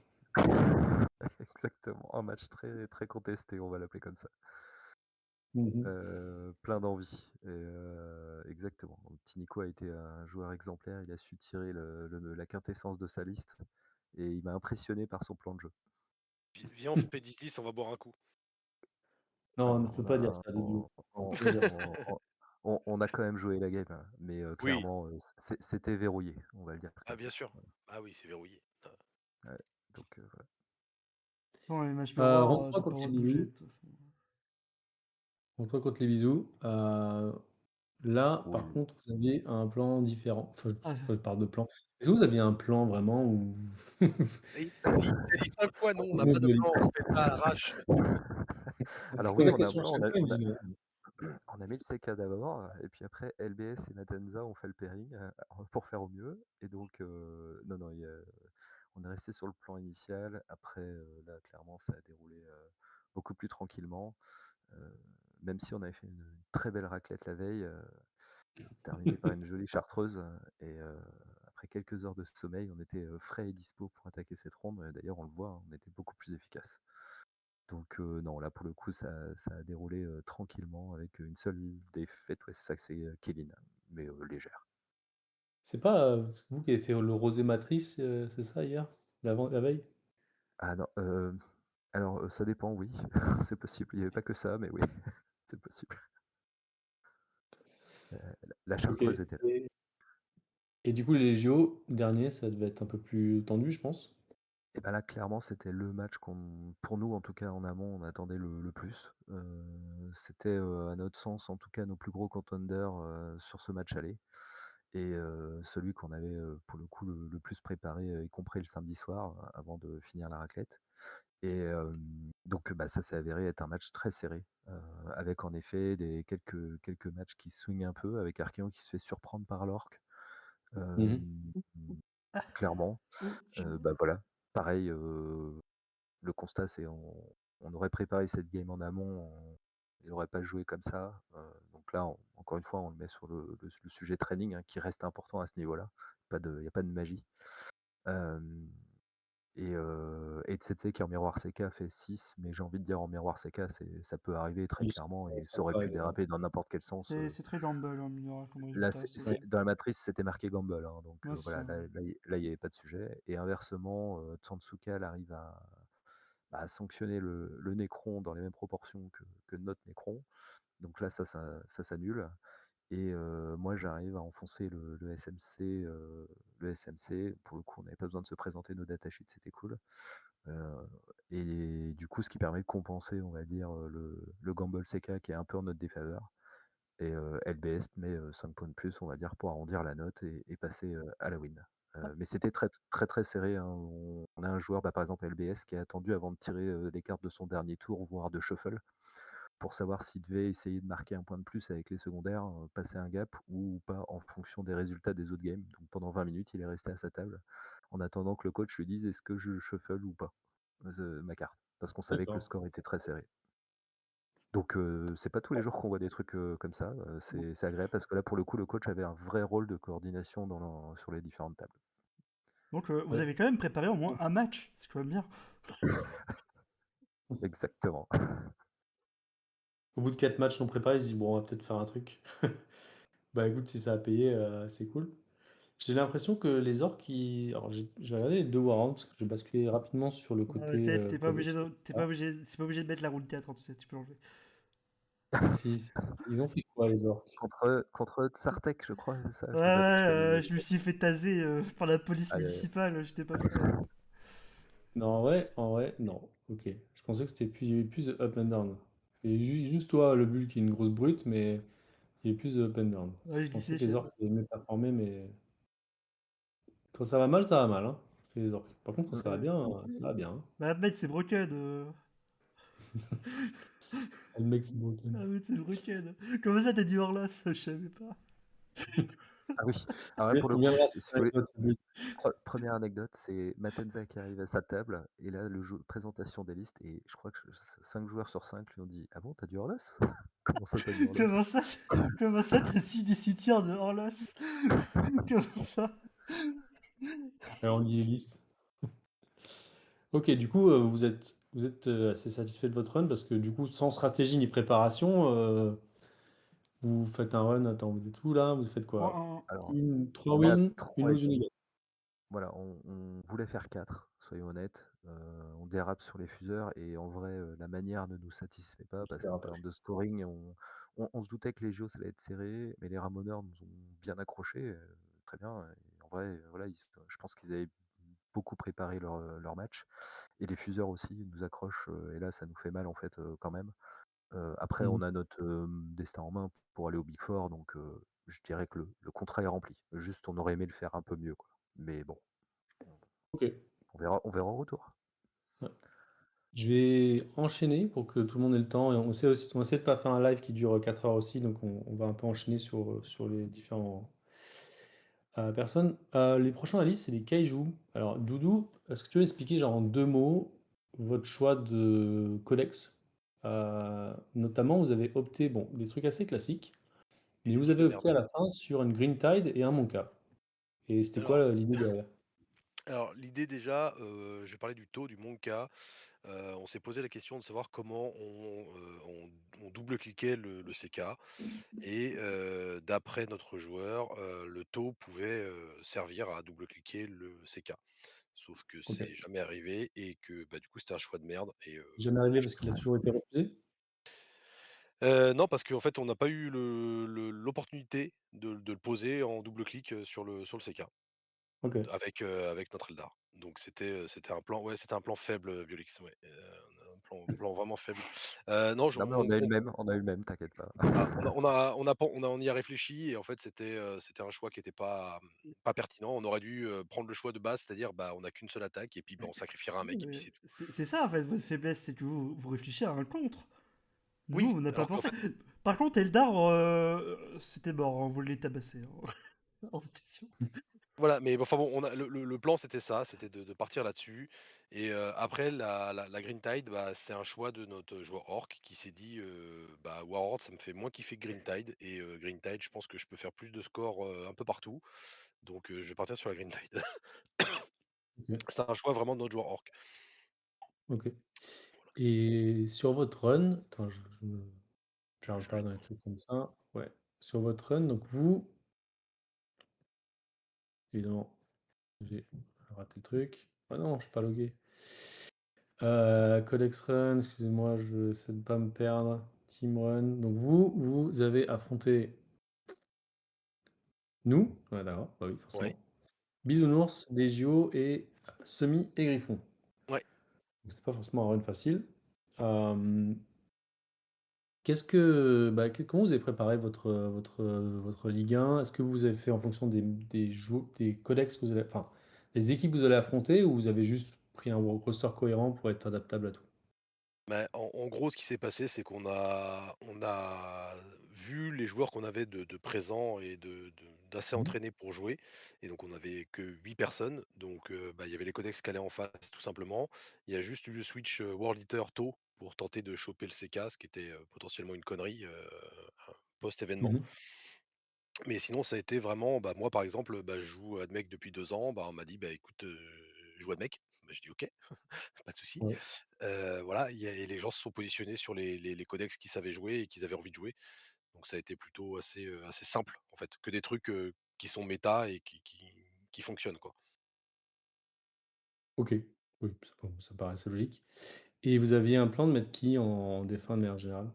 Exactement, un match très, très contesté, on va l'appeler comme ça. Mhm. Plein d'envie. Et exactement. Donc, petit Nico a été un joueur exemplaire. Il a su tirer la quintessence de sa liste. Et il m'a impressionné par son plan de jeu. Viens, on fait 10-10, on va boire un coup. Non, Ah on bah, ne peut pas dire ça, Doudou. On peut pas dire ça. on a quand même joué la game, hein, mais Oui, clairement, c'était verrouillé, on va le dire ah comme bien ça. sûr. Ah oui, c'est verrouillé. Ouais, donc, voilà. Bon, les matchs miroirs, Rentre-toi t'as pas le contre droit les de bouger, de bisous. toute façon. Rentre-toi contre les bisous. Là, par Oui. contre, vous aviez un plan différent. Enfin, Ah, je parle de plan. Est-ce que vous aviez un plan vraiment où Et il a dit 5 fois non, on n'a vous pas de plan, on fait ça à l'arrache. Je Alors pose oui, la on a un question à plan, chaque fois, il me dit non. on a mis le CK d'abord, et puis après LBS et Natenza ont fait le pairing pour faire au mieux. Et donc, non, non, on est resté sur le plan initial. Après, là, clairement, ça a déroulé beaucoup plus tranquillement. Euh, Même si on avait fait une très belle raclette la veille, terminée par une jolie chartreuse. Et après quelques heures de sommeil, on était frais et dispo pour attaquer cette ronde. D'ailleurs, on le voit, hein, on était beaucoup plus efficace. Donc non, là pour le coup, ça a déroulé tranquillement avec une seule défaite, ouais, c'est ça, c'est Killin, mais légère. C'est pas vous qui avez fait le rosé matrice, c'est ça hier? La veille? Ah non, alors ça dépend, oui, c'est possible. Il n'y avait pas que ça, mais oui, c'est possible. La Ok. chartreuse était là. Et du coup, les JO derniers, ça devait être un peu plus tendu, je pense. Et ben là, clairement, c'était le match pour nous, en tout cas en amont, on attendait le plus. c'était, à notre sens, en tout cas, nos plus gros contenders, sur ce match aller et celui qu'on avait, pour le coup, le plus préparé, y compris le samedi soir, avant de finir la raclette et donc bah, ça s'est avéré être un match très serré, avec en effet quelques matchs qui swingent un peu, avec Archéon qui se fait surprendre par l'Orc, hem, Ah, clairement. je- Bah, voilà, pareil, le constat c'est on aurait préparé cette game en amont, il aurait pas joué comme ça, donc là, encore une fois, on le met sur le sujet training, hein, qui reste important à ce niveau-là. Il y a pas de magie. Hem et Tsetse qui en miroir CK fait 6, mais j'ai envie de dire en miroir CK, ça peut arriver très Oui, clairement et ça ça aurait peut pu arriver, ouais. déraper dans n'importe quel sens, c'est très Gamble, hein, Minora, comme là, résultat. c'est Ouais. dans la matrice, c'était marqué gamble, hein, donc Moi, voilà, là, il y avait pas de sujet et inversement, Tsantsouka, elle arrive à sanctionner le Necron dans les mêmes proportions que notre Necron, donc là, ça s'annule et moi, j'arrive à enfoncer le SMC. Pour le coup, on n'avait pas besoin de se présenter nos datasheets, c'était cool, et du coup, ce qui permet de compenser, on va dire, le gamble CK qui est un peu en notre défaveur et LBS met 5 points de plus, on va dire, pour arrondir la note et passer, à la win. Mais c'était très, très, très serré, hein. On a un joueur, bah, par exemple LBS, qui a attendu avant de tirer, les cartes de son dernier tour, voire de shuffle, pour savoir s'il devait essayer de marquer un point de plus avec les secondaires, passer un gap ou pas en fonction des résultats des autres games. Donc pendant 20 minutes, il est resté à sa table en attendant que le coach lui dise: «Est-ce que je shuffle ou pas, ma carte?» Parce qu'on savait que le D'accord. score était très serré. Donc c'est pas tous les jours qu'on voit des trucs, comme ça, c'est agréable parce que là, pour le coup, le coach avait un vrai rôle de coordination sur les différentes tables. Donc, vous Ouais. avez quand même préparé au moins un match, c'est quand même bien. Exactement. Au bout de 4 matchs non préparés, ils se disent: «Bon, on va peut-être faire un truc». Bah, écoute, si ça a payé, c'est cool. J'ai l'impression que les orques, ils alors j'ai regardé les 2 Warhounds parce que je basculé rapidement sur le Ouais, côté, t'es pas obligé codex et de, t'es pas cetera. obligé, c'est pas obligé de mettre la roule 4, hein, tu sais, tu peux l'enlever. Si, si. Ils ont fait quoi les orques? Contre Tsartek, je crois, c'est ça? Ouais, Je t'avais ouais, je me suis fait taser par la police allez, municipale, j'étais pas prêt. Non, en vrai, non. OK. Je pensais que c'était plus il y avait plus de up and down. Et juste toi, le bull qui est une grosse brute, mais il y a plus de up and down. Ouais, Je je pensais glissais, que les orques allaient mieux performer, mais quand ça va mal, hein, chez les orques. Par contre, quand mmh, ça va bien, ça va bien, hein. Bah, mec, c'est broken. Ah, le mec, c'est broken. Ah, mec, c'est broken. Comment ça, t'as dit Orlas? Je savais pas. ah oui, alors là, pour le On coup, viendra sur si vous voulez, l'anecdote bull. première anecdote, c'est Matenza qui arrive à sa table et là, présentation des listes et je crois que 5 joueurs sur 5 lui ont dit: «Ah bon, tu as du Horlos? Comment ça, tu as du Horlos?» Comment ça, comment ça, t'as 6 des cimetières de Orlas? Comment ça? Alors, on lit les listes. OK, du coup, vous êtes, assez satisfait de votre run parce que du coup, sans stratégie ni préparation, vous faites un run, attends, vous êtes où là? Vous faites quoi? Alors, Une 3 on est à wins, 1 3 et lose, 1 demi. égal. Voilà, on voulait faire 4, soyons honnêtes. On dérape sur les fuseurs et en vrai, la manière ne nous satisfait pas parce qu'en termes de scoring, on se doutait que les JO, ça allait être serré, mais les Ramoneurs nous ont bien accrochés, très bien et en vrai, voilà, je pense qu'ils avaient beaucoup préparé leur match et les fuseurs aussi nous accrochent, et là, ça nous fait mal en fait, quand même. Après Mmh. on a notre, destin en main pour aller au Big Four donc je dirais que le contrat est rempli. Juste on aurait aimé le faire un peu mieux, quoi. Mais bon. OK. On verra au retour. Ouais. Je vais enchaîner pour que tout le monde ait le temps et on essaie de pas faire un live qui dure, 4 heures aussi, donc on va un peu enchaîner sur les différents, personnes. Les prochains dans la liste, c'est les kaijus. Alors Doudou, est-ce que tu veux expliquer genre en 2 mots votre choix de codex? Notamment vous avez opté, bon, des trucs assez classiques, Et mais des vous trucs avez de merde. opté à la fin sur une Green Tide et un Monka. Et c'était quoi, Alors l'idée derrière? alors l'idée déjà, je vais parler du taux du Monka. On s'est posé la question de savoir comment on double-cliquait le CK et d'après notre joueur, le taux pouvait, servir à double-cliquer le CK. Sauf que OK. c'est jamais arrivé et que, bah, du coup, c'était un choix de merde et Jamais arrivé parce qu'il a toujours été refusé? non, parce qu'en fait, on n'a pas eu l'opportunité de le poser en double clic, sur le CK, OK. avec notre Eldar. Donc c'était un plan, ouais, c'était un plan faible, Biolix, ouais, un plan vraiment faible. Non, Non, mais on a eu le même, t'inquiète pas. on y a réfléchi et en fait, c'était un choix qui était pas pertinent. On aurait dû, prendre le choix de base, c'est-à-dire, bah, on n'a qu'une seule attaque et puis, bah, on sacrifiera un Oui, mec et puis mais c'est tout. c'est ça en fait, votre faiblesse, c'est que vous réfléchissez à un contre. Nous, Oui, on n'a pas alors qu'en pensé. fait Par contre, Eldar, c'était mort, on voulait les tabasser, hein. Hors de question. voilà, mais enfin bon, on a le plan c'était ça, c'était de partir là-dessus et après la Green Tide, bah, c'est un choix de notre joueur orc qui s'est dit, bah, Warhorse ça me fait moins kiffer que Green Tide et Green Tide je pense que je peux faire plus de scores, un peu partout, donc je vais partir sur la Green Tide. OK, C'est un choix vraiment de notre joueur orc. OK. Et sur votre run, attends, je me parle Je pas lui dans les trucs comme ça. Ouais, sur votre run, donc vous, évidemment, j'ai raté le truc. Ah non, je suis pas logué. Codex Run, excusez-moi, je essaie de pas me perdre. Team Run. Donc vous avez affronté nous, ouais, d'accord, bah oui, ouais, forcément. Bisounours, Légio et Semi et Griffon. ouais. Donc c'est pas forcément un run facile. Euh, Qu'est-ce que, bah, comment vous avez préparé votre Ligue 1? Est-ce que vous avez fait en fonction des codex que vous allez, enfin, des équipes que vous allez affronter, ou vous avez juste pris un roster cohérent pour être adaptable à tout? Bah, en gros, ce qui s'est passé, c'est qu'on a vu les joueurs qu'on avait de présents et d'assez Mhm. entraînés pour jouer et donc on n'avait que 8 personnes donc bah, il y avait les codex qui allaient en face tout simplement. Il y a juste eu le switch, World Eater tôt pour tenter de choper le CK, ce qui était, potentiellement une connerie, post-événement. Mhm. Mais sinon ça a été vraiment, bah, moi par exemple, bah, je joue à Admech depuis 2 ans, bah, on m'a dit: «Bah, écoute, joue à Admech». Bah, j'ai dit: «OK, pas de souci». Ouais. Voilà, il y a et les gens se sont positionnés sur les codex qu'ils savaient jouer et qu'ils avaient envie de jouer. Donc ça a été plutôt assez simple, en fait, que des trucs, qui sont méta et qui fonctionnent, quoi. Ok. Oui, ça paraissait logique. Et vous aviez un plan de mettre qui en défense de manière générale?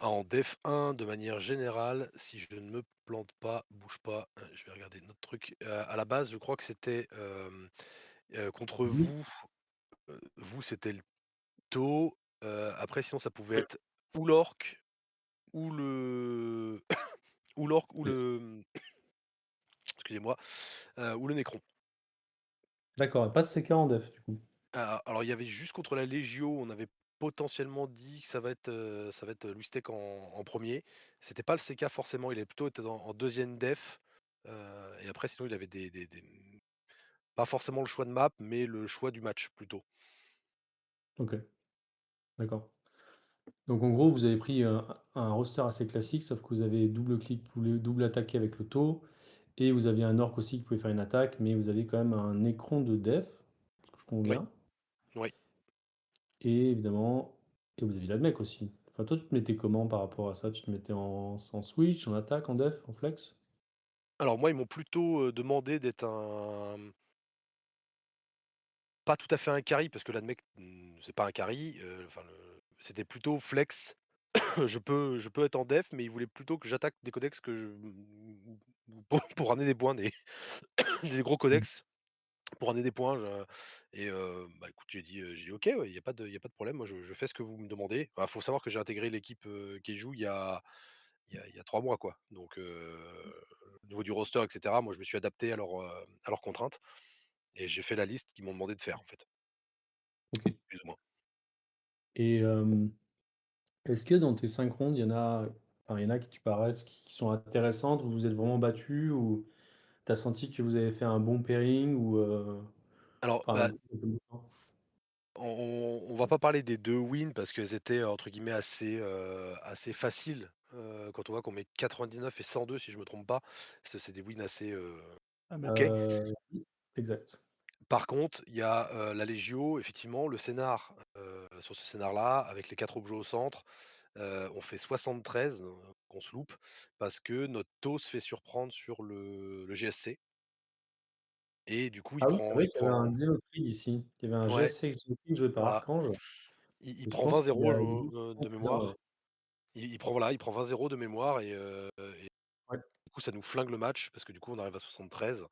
En def 1, de manière générale, si je ne me plante pas, bouge pas, je vais regarder notre truc. À la base, je crois que c'était, contre Mhm. vous, vous, c'était le tau, après sinon ça pouvait Ouais. être ou l'orc ou le ou l'orc ou Yes. excusez-moi, ou le nécron. D'accord, et pas de CK en def, du coup. Alors il y avait juste contre la Légio, on avait potentiellement dit que ça va être Louis Steak en 1er. C'était pas le CK forcément, il est plutôt été en 2e def, et après sinon il avait pas forcément le choix de map, mais le choix du match plutôt. Ok, d'accord. Donc en gros, vous avez pris un roster assez classique, sauf que vous avez double clic, vous voulez double attaquer avec le taux, et vous aviez un orc aussi qui pouvait faire une attaque, mais vous avez quand même un écran de def, ce que je Oui, conviens, oui. et évidemment, et vous aviez la mec aussi. Enfin, toi, tu te mettais comment par rapport à ça? Tu te mettais en switch, en attaque, en def, en flex? Alors moi, ils m'ont plutôt, demandé d'être pas tout à fait un carry parce que l'admec, c'est pas un carry, enfin c'était plutôt flex. Je peux être en def, mais ils voulaient plutôt que j'attaque des codex que pour ramener des points, des gros Mm. codex. Pour ramener des points, et bah, écoute, j'ai dit: «OK, ouais, il y a pas de problème, moi je fais ce que vous me demandez». Bah, faut savoir que j'ai intégré l'équipe, qui joue il y a 3 mois, quoi. Donc au niveau du roster et cetera, moi je me suis adapté à leurs contraintes et j'ai fait la liste qu'ils m'ont demandé de faire, en fait, Ok. plus ou moins. Et est-ce que dans tes 5 rondes, il y en a, enfin, il y en a qui te paraissent qui sont intéressantes, où vous êtes vraiment battus, ou tu as senti que vous avez fait un bon pairing, ou Alors, enfin, bah, un peu de temps? on va pas parler des 2 wins parce qu'elles étaient, entre guillemets, assez faciles, quand on voit qu'on met 99 et 102 si je me trompe pas. C'est des wins assez, Ah, mais OK. Oui, exact. Par contre, il y a, la Légio, effectivement, le scénar, sur ce scénar-là, avec les 4 objets au centre, on fait 73, qu'on se loupe, parce que notre taux se fait surprendre sur le GSC et du coup, il Ah oui, c'est prend vrai il qu'il y avait un prend Xenocrid ici. Il y avait un ouais, GSC Xenocrid joué par voilà, Archange, il et je prend pense qu'il 20-0 a il est de bien, ouais. mémoire. Il prend 20-0 de mémoire et Ouais. du coup, ça nous flingue le match parce que du coup, on arrive à 73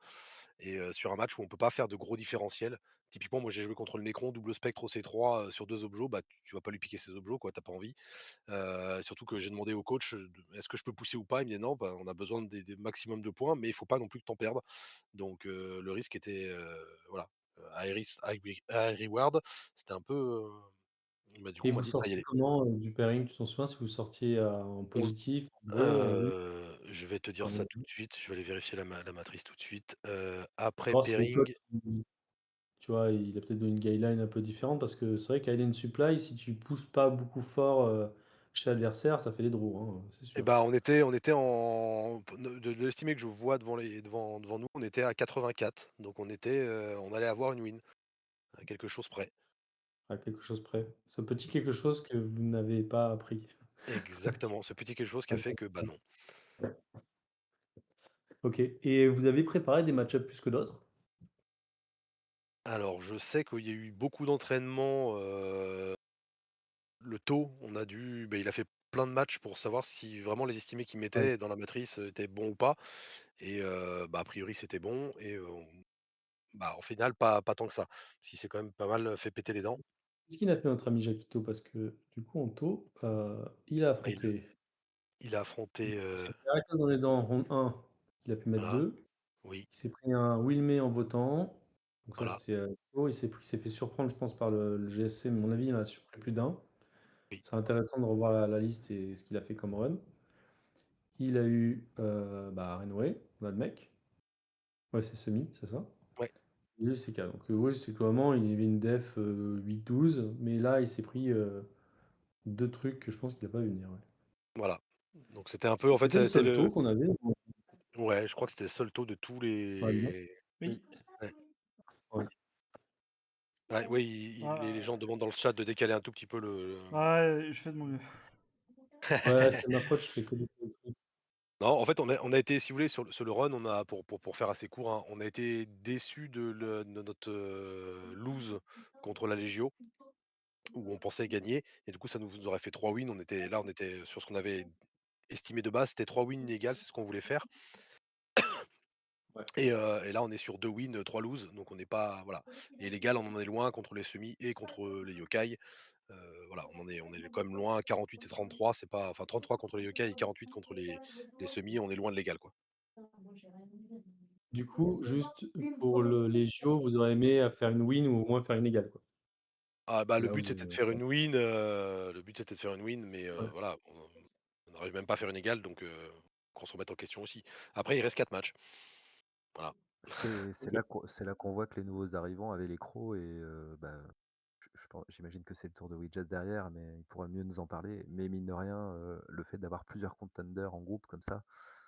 et sur un match où on peut pas faire de gros différentiels. Typiquement, moi j'ai joué contre le Necron, double spectre au C3, sur 2 objets, bah, tu vas pas lui piquer ses objets quoi, tu pas envie. Surtout que j'ai demandé au coach, «Est-ce que je peux pousser ou pas?» Il me dit: «Non, bah, on a besoin des maximum de points, mais il faut pas non plus que tu en perdes». Donc le risque était, voilà, high reward, c'était un peu, bah, du coup Et on m'a vous dit: «Tu y sortiez aller». comment, du pairing? Tu t'en souviens si vous sortiez, en On s positif, en bleu, en rouge, Je vais te dire en ça tout de suite, je vais aller vérifier la matrice tout de suite. Après voir si le code, pairing, tu vois, il a peut-être donné une guideline un peu différente parce que c'est vrai qu'Island Supply, si tu pousses pas beaucoup fort, chez l'adversaire, ça fait des draws, hein, c'est et sûr. ben, on était en de l'estimé que je vois devant nous, on était à 84, donc on allait avoir une win, à quelque chose près. À quelque chose près. Ce petit quelque chose que vous n'avez pas appris. Exactement, ce petit quelque chose qui a Ouais, fait que, bah, non. OK, et vous avez préparé des match-ups plus que d'autres? Alors je sais qu'il y a eu beaucoup d'entraînements, le taux, il a fait plein de matchs pour savoir si vraiment les estimés qu'il Ouais. mettait dans la matrice, étaient bons ou pas et bah, a priori c'était bon et bah, au final pas tant que ça. Si c'est quand même pas mal fait péter les dents. Qu'est-ce qu'il a fait notre ami Jakito? Parce que du coup en taupe, il a Ah affronté il a du affronté, coup, il s'est fait arrêter dans les dents en round 1, il a pu mettre voilà, 2. oui, Il s'est pris un Wilmé en votant, donc ça voilà, c'est, chaud. Il s'est fait surprendre je pense par le GSC, mais à mon avis il en a surpris plus d'un. oui, C'est intéressant de revoir la liste et ce qu'il a fait comme run. Il a eu, bah, Renway, notre mec. Ouais, c'est semi, c'est ça? ouais, Et lui c'est K. Donc oui, c'est vraiment il avait une def, 8-12, mais là il s'est pris, 2 trucs que je pense qu'il a pas vu venir, ouais. voilà. Donc c'était un peu en fait C'était ça a le été seul taux le qu'on avait. ouais, je crois que c'était le seul taux de tous Ouais, non? les Oui. ouais, Ouais. ouais, oui, les gens Ah, demandent dans le chat de décaler un tout petit peu le ouais, je fais de mon mieux. Ouais, c'est ma faute, je fais que des trucs. Non, en fait, on a été, si vous voulez, sur le run, on a pour faire assez court, hein, on a été déçus de notre, lose contre la Légio, où on pensait gagner et du coup, ça nous aurait fait 3 wins. On était sur ce qu'on avait estimé de base, c'était 3 wins égales, c'est ce qu'on voulait faire Ouais. et là, on est sur 2 wins, 3 loses, donc on n'est pas voilà et l'égal, on en est loin contre les semis et contre, les yokai. Voilà, on est quand même loin, 48 et 33, c'est pas enfin 33 contre les yokai et 48 contre les semis, on est loin de l'égal, quoi. Du coup, juste pour les JO, vous aurez aimé faire une win ou au moins faire une égale, quoi? Ah bah, Là, vous avez le but c'était de faire une win, mais ouais. voilà, on n'arrive même pas à faire une égale, donc qu'on se remette en question aussi. Après, il reste 4 matchs. Voilà. C'est OK. là qu'on voit que les nouveaux arrivants avaient les crocs et bah, j'imagine que c'est le tour de Widget derrière, mais il pourra mieux nous en parler. Mais mine de rien, le fait d'avoir plusieurs contenders en groupe comme ça,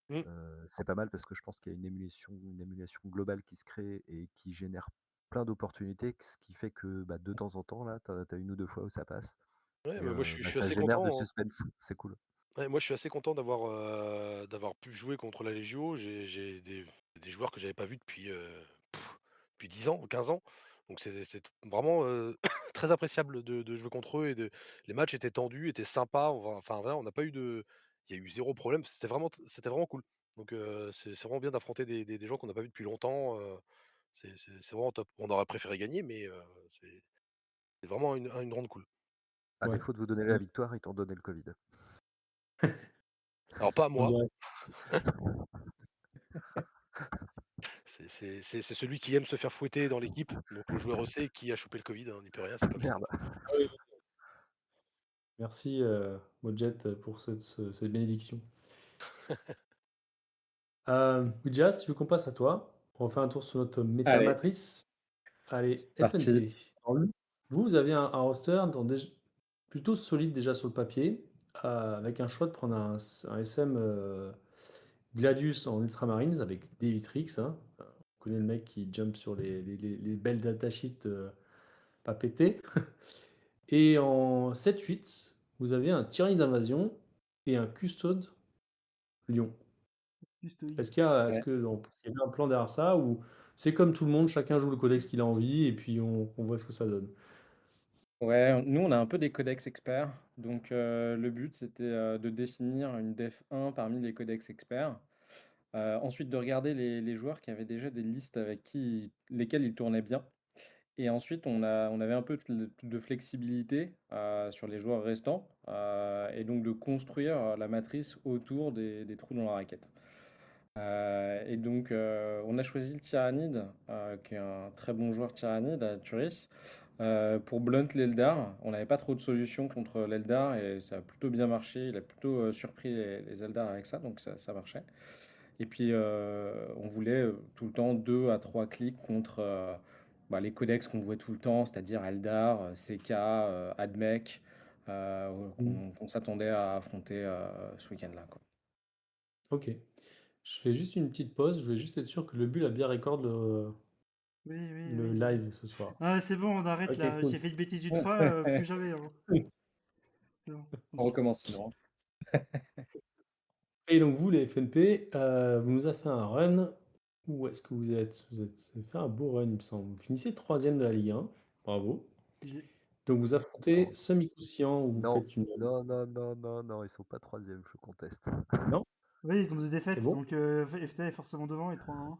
Mmh. c'est pas mal parce que je pense qu'il y a une émulation globale qui se crée et qui génère plein d'opportunités, ce qui fait que, bah, de temps en temps là, tu as 1 ou 2 fois où ça passe Ouais, et bah, moi je suis je bah, suis ça assez génère de content, hein. suspense, c'est cool. Ouais, moi je suis assez content d'avoir pu jouer contre la Legio. J'ai des joueurs que j'avais pas vus depuis 10 ans, 15 ans. Donc c'est vraiment, très appréciable de jouer contre eux les matchs étaient tendus, étaient sympas, enfin voilà, on n'a pas eu de il y a eu zéro problème, c'était vraiment cool. Donc c'est vraiment bien d'affronter des gens qu'on n'a pas vus depuis longtemps, c'est vraiment top. On aurait préféré gagner, mais c'est vraiment une ronde cool. À Ouais. défaut de vous donner la Mmh. victoire, ils t'ont donné le Covid. Alors pas à On moi, dirait c'est celui qui aime se faire fouetter dans l'équipe, donc le joueur sait qui a chopé le Covid, hein, on n'y peut rien, c'est comme ça. Merde. ah oui, merci, Modjet, pour cette bénédiction. Widja, si tu veux qu'on passe à toi, on va faire un tour sur notre Allez, méta-matrice. Allez, c'est parti. FNP. Alors, vous avez un roster plutôt solide déjà sur le papier, avec un choix de prendre un SM, Gladius en Ultramarines avec Devitrix, hein. On connaît le mec qui jump sur les belles datasheets, pas pétées. Et en 7-8, vous avez un tyrannie d'invasion et un custode lion. Juste oui. Est-ce Ouais. que il y a un plan derrière ça ou c'est comme tout le monde, chacun joue le codex qu'il a envie et puis on voit ce que ça donne? Ouais, nous, on a un peu des codex experts. Donc, le but, c'était de définir une def 1 parmi les codex experts. Ensuite de regarder les joueurs qui avaient déjà des listes avec lesquels ils tournaient bien. Et ensuite, on avait un peu de flexibilité sur les joueurs restants, et donc de construire la matrice autour des trous dans la raquette. Et donc, on a choisi le Tyrannide, qui est un très bon joueur Tyrannide à Turis, pour blunt l'Eldar. On n'avait pas trop de solutions contre l'Eldar et ça a plutôt bien marché. Il a plutôt surpris les Eldar avec ça, donc ça marchait. Et puis, on voulait tout le temps 2 à 3 clics contre les codex qu'on voit tout le temps, c'est-à-dire Eldar, CK, Admech, Mm. qu'on s'attendait à affronter ce week-end-là, quoi. Ok. Je fais juste une petite pause. Je voulais juste être sûr que le Bull a bien record Oui, oui, le oui. live ce soir. Ah, c'est bon, on arrête Ok, là. cool. J'ai fait une bêtise une fois, plus jamais, hein. C'est bon. On recommence sinon. Et donc vous, les FNP, vous nous avez fait un run. Où est-ce que vous êtes? Vous avez fait un beau run, il me semble. Vous finissez troisième de la Ligue 1. Bravo. J'ai- Donc vous affrontez Non, Semi-Coussian où vous non, faites une... non, non, non, non, non, ils sont pas troisième, je conteste. Non? Oui, ils ont des C'est défaites, bon? donc FTA est forcément devant et 3-1.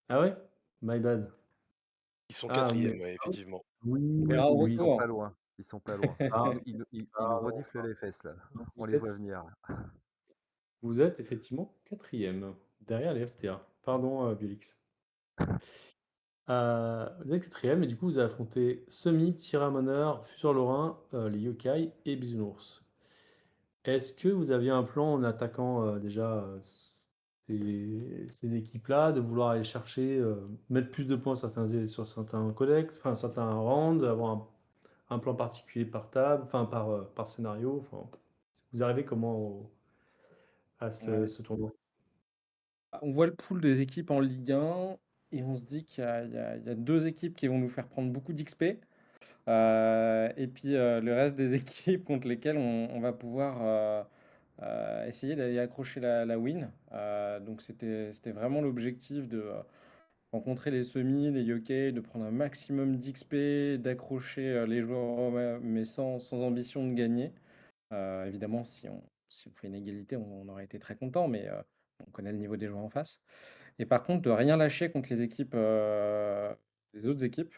Ah ouais? My bad. Ils sont Ah, quatrième, mais... ouais, effectivement. Oui, Mais en oui, Ils sont retour. pas loin. Ils sont pas loin. pardon, Ils nous pardon, reniflent les fesses là. On Vous les voit êtes, venir. vous êtes effectivement quatrième, derrière les FTA. Pardon, Biolix. Vous êtes quatrième, et du coup, vous avez affronté Semi, Tiramoneur, Fuseur Lorrain, les Yokai et Bisounours. Est-ce que vous aviez un plan en attaquant déjà ces équipes-là, de vouloir aller chercher, mettre plus de points sur certains codex, enfin certains rounds, avoir un plan particulier par table, enfin par scénario, enfin, vous arrivez comment à Ouais. ce tournoi? On voit le pool des équipes en Ligue 1 et on se dit qu'il y a 2 équipes qui vont nous faire prendre beaucoup d'XP. Et puis le reste des équipes contre lesquelles on va pouvoir essayer d'aller accrocher la win. Donc c'était vraiment l'objectif de rencontrer les semis, les yokais, de prendre un maximum d'XP, d'accrocher les joueurs, mais sans ambition de gagner. Évidemment, si on fait une égalité, on aurait été très content, mais on connaît le niveau des joueurs en face. Et par contre, de rien lâcher contre les équipes, les autres équipes.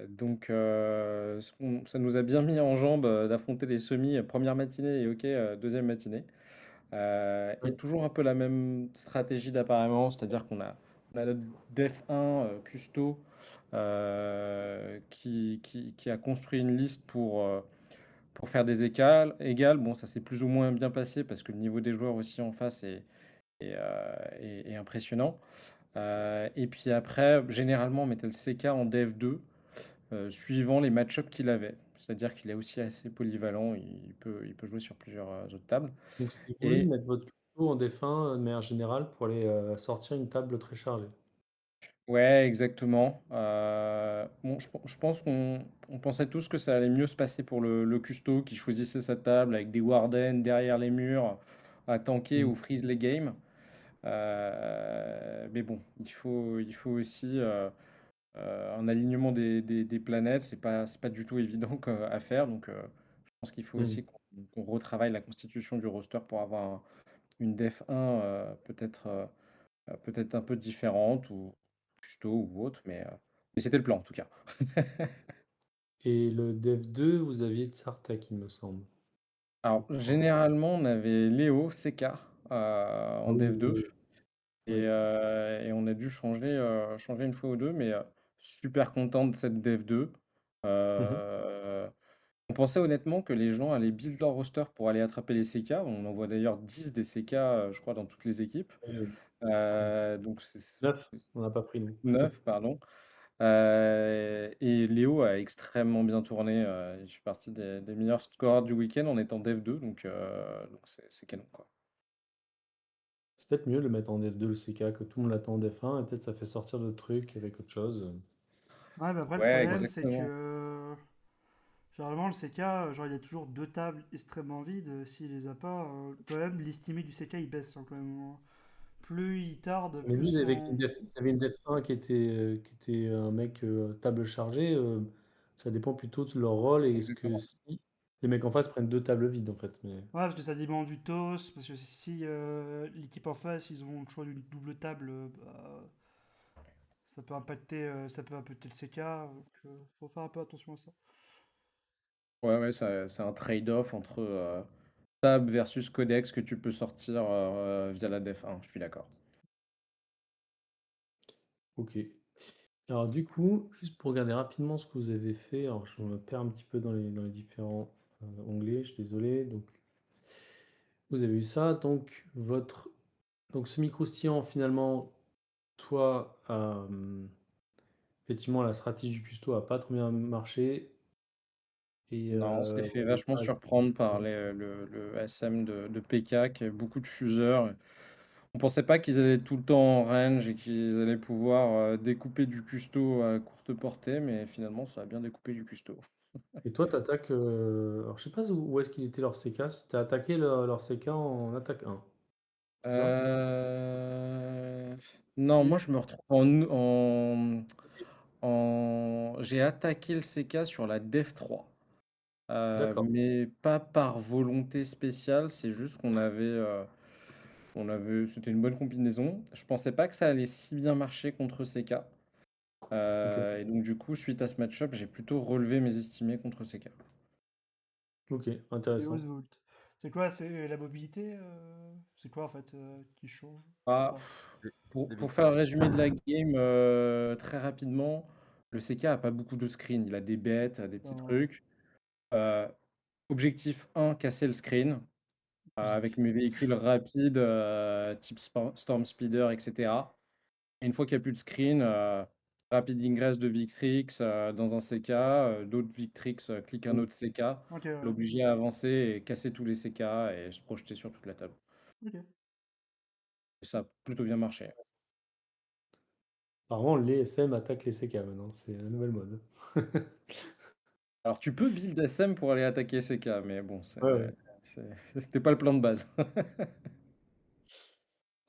Donc, ça nous a bien mis en jambe d'affronter les semis première matinée et hockey deuxième matinée. Et Ouais. toujours un peu la même stratégie d'apparemment, c'est-à-dire on a notre Def 1 Custo qui a construit une liste pour faire des égales. Bon, ça s'est plus ou moins bien passé parce que le niveau des joueurs aussi en face est impressionnant. Et puis après, généralement, on mettait le CK en DF2, suivant les match-ups qu'il avait. C'est-à-dire qu'il est aussi assez polyvalent, il peut jouer sur plusieurs autres tables. Donc c'est voulu de Et mettre votre custo en défunt de manière générale pour aller sortir une table très chargée. ouais, exactement. Bon, je pense qu'on pensait tous que ça allait mieux se passer pour le custo qui choisissait sa table avec des Warden derrière les murs à tanker Mm. ou freeze les games. Mais bon, il faut aussi un alignement des planètes. C'est pas du tout évident à faire. Donc, je pense qu'il faut Mm. aussi qu'on retravaille la constitution du roster pour avoir une def 1 peut-être un peu différente ou custo ou autre. Mais c'était le plan en tout cas. Et le Dev 2, vous aviez Tsartek, il me semble, je Alors, crois. généralement, on avait Léo, CK Ah en oui, dev oui, 2. oui. Oui. Et on a dû changer une fois ou deux, mais super content de cette Dev 2. Mhm. Euh, on pensait honnêtement que les gens allaient build leur roster pour aller attraper les CK. On en voit d'ailleurs 10 des CK, je crois, dans toutes les équipes. Donc c'est 9, on n'a pas pris nous. 9, pardon. Et Léo a extrêmement bien tourné. Il fait partie des meilleurs scoreurs du week-end en étant Dev 2, donc c'est canon, quoi. C'est peut-être mieux de le mettre en Dev 2 le CK, que tout le monde l'attend en Def 1, et peut-être ça fait sortir d'autres trucs avec autre chose. Ouais, bah après, le Ouais, problème, c'est que exactement. généralement, le CK, genre, il y a toujours deux tables extrêmement vides. S'il les a pas, quand même, l'estimé du CK il baisse, hein, quand même, hein. Plus il tarde, Mais plus vous, son. vous avez une Def 1 qui était un mec table chargée, ça dépend plutôt de leur rôle et est-ce que Exactement. si Les mecs en face prennent 2 tables vides, en fait, mais Ouais, parce que ça dépend du toss, parce que si l'équipe en face, ils ont le choix d'une double table, bah, ça peut impacter le CK, donc faut faire un peu attention à ça. Ouais, ouais, c'est un trade-off entre tab versus codex que tu peux sortir via la def 1, je suis d'accord. OK. Alors du coup, juste pour regarder rapidement ce que vous avez fait, alors je me perds un petit peu dans les différents, onglets, je suis désolé. Donc vous avez eu ça, donc semi-croustillant finalement, toi, effectivement la stratégie du custo a pas trop bien marché et Non, on s'est on fait va dire vachement ça. surprendre par le SM de PK qui a beaucoup de fuseurs. On pensait pas qu'ils allaient tout le temps en range et qu'ils allaient pouvoir découper du custo à courte portée, mais finalement ça a bien découpé du custo. Et toi tu attaques, alors je sais pas où est-ce qu'il était leur CK, si tu as attaqué leur CK en attaque 1, c'est ça? Euh, Non, Et moi je me retrouve j'ai attaqué le CK sur la Def 3. D'accord, Mais pas par volonté spéciale, c'est juste c'était une bonne combinaison. Je pensais pas que ça allait si bien marcher contre CK. OK, Et donc du coup, suite à ce match-up, j'ai plutôt relevé mes estimés contre CK. OK, et intéressant. Oswald. C'est quoi? C'est la mobilité? C'est quoi en fait qui change? Ah, Enfin, Les, les pour big faire le tricks. résumé de la game très rapidement, le CK a pas beaucoup de screen. Il a des bêtes, des petits enfin, trucs. Euh, Objectif 1, casser le screen avec vite. mes véhicules rapides, type Storm Speeder, etc. Et une fois qu'il n'y a plus de screen, rapide ingress de Victrix dans un CK, d'autres Victrix cliquent un Mmh. autre CK, Ok, ouais. l'obliger à avancer et casser tous les CK et se projeter sur toute la table. Ok. Et ça a plutôt bien marché. Apparemment, les SM attaquent les CK maintenant, c'est la nouvelle mode. Alors tu peux build SM pour aller attaquer CK, mais bon, Ouais, ouais. c'était pas le plan de base.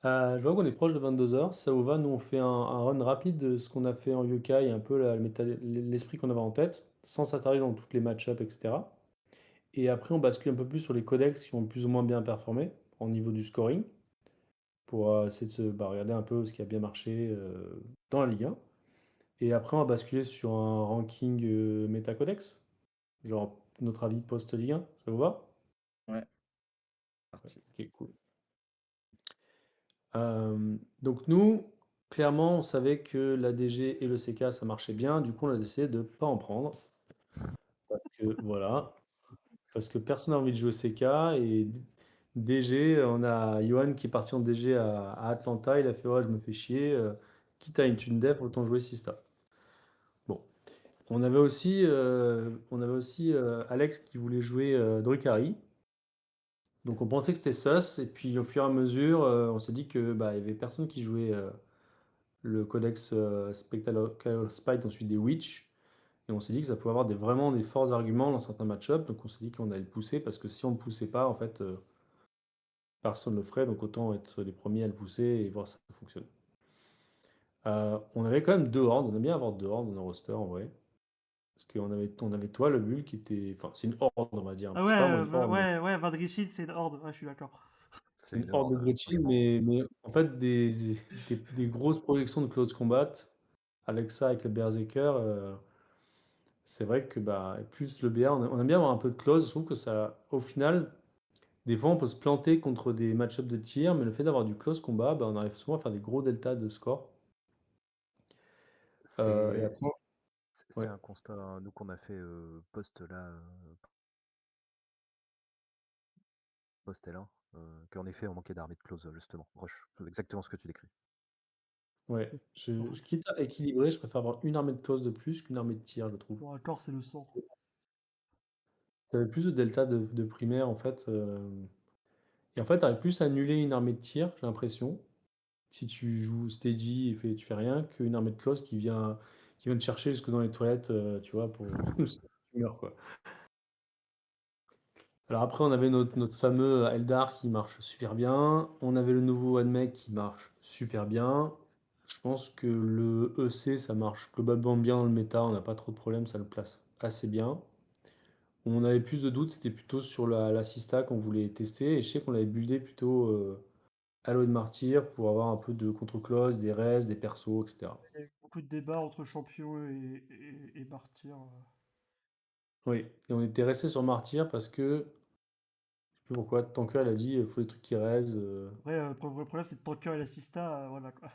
Je vois qu'on est proche de 22 heures. Si ça vous va, nous on fait un run rapide de ce qu'on a fait en yokai, un peu l'esprit qu'on avait en tête, sans s'attarder dans toutes les match-ups, etc. Et après, on bascule un peu plus sur les codex qui ont plus ou moins bien performé au niveau du scoring, pour essayer de regarder un peu ce qui a bien marché dans la Ligue 1. Et après, on va basculer sur un ranking méta-codex, genre notre avis post-Ligue 1. Ça vous va? Ouais, Ouais, parti. ok, cool. Donc nous, clairement, on savait que l'ADG et le CK, ça marchait bien. Du coup, on a décidé de ne pas en prendre. Voilà, parce que personne n'a envie de jouer CK. Et DG, on a Johan qui est parti en DG à Atlanta. Il a fait, ouais, je me fais chier. Quitte à une thune def, autant jouer Sista. Bon, on avait aussi Alex qui voulait jouer Drukhari. Donc on pensait que c'était sus. Et puis au fur et à mesure, on s'est dit que bah, il y avait personne qui jouait le codex Spectral Spite, ensuite des Witch. Et on s'est dit que ça pouvait avoir vraiment des forts arguments dans certains match-ups. Donc on s'est dit qu'on allait le pousser parce que si on ne le poussait pas, en fait, personne ne le ferait. Donc autant être les premiers à le pousser et voir si ça fonctionne. On avait quand même deux hordes. On aime bien avoir deux hordes dans nos rosters en vrai. Parce on avait toi, le bull, qui était. Enfin, c'est une horde, on va dire. Ah ouais, C'est pas vraiment une bah, horde, mais ouais, ouais, Vandrichid, c'est une horde. Ouais, je suis d'accord. c'est C'est une une horde de horde, Gretchen, franchement. mais en fait, des grosses projections de Close Combat. Avec ça, avec le Berserker. C'est vrai que bah, plus le BA, on aime bien avoir un peu de close. Je trouve que ça, au final, des fois on peut se planter contre des match-ups de tir, mais le fait d'avoir du close combat, bah, on arrive souvent à faire des gros deltas de score. Et C'est après, c'est ouais, un constat, hein, nous, qu'on a fait post là, post L1, qu'en effet, on manquait d'armée de close, justement. Rush, exactement ce que tu décris. ouais. Quitte à équilibrer, je préfère avoir une armée de close de plus qu'une armée de tir, je trouve. Bon, accord, c'est le sang. Ça avait plus de delta de primaire, en fait. Et en fait, tu arrives plus à annuler une armée de tir, j'ai l'impression, si tu joues steady et tu fais rien, qu'une armée de close qui vient te chercher jusque dans les toilettes, tu vois, pour si tu meurs, quoi. Alors après, on avait notre fameux Eldar qui marche super bien. On avait le nouveau Admech qui marche super bien. Je pense que le EC, ça marche globalement bien dans le méta. On n'a pas trop de problèmes, ça le place assez bien. On avait plus de doutes, c'était plutôt sur la Sista qu'on voulait tester. Et je sais qu'on l'avait buildé plutôt Halo de Martyr pour avoir un peu de contre-clause, des res, des persos, etc. Il y a eu beaucoup de débats entre champions et martyrs. Oui, et on était resté sur Martyr parce que, je sais plus pourquoi, Tanker il a dit il faut des trucs qui res. Après, le problème, c'est que Tanker et l'assista, voilà quoi.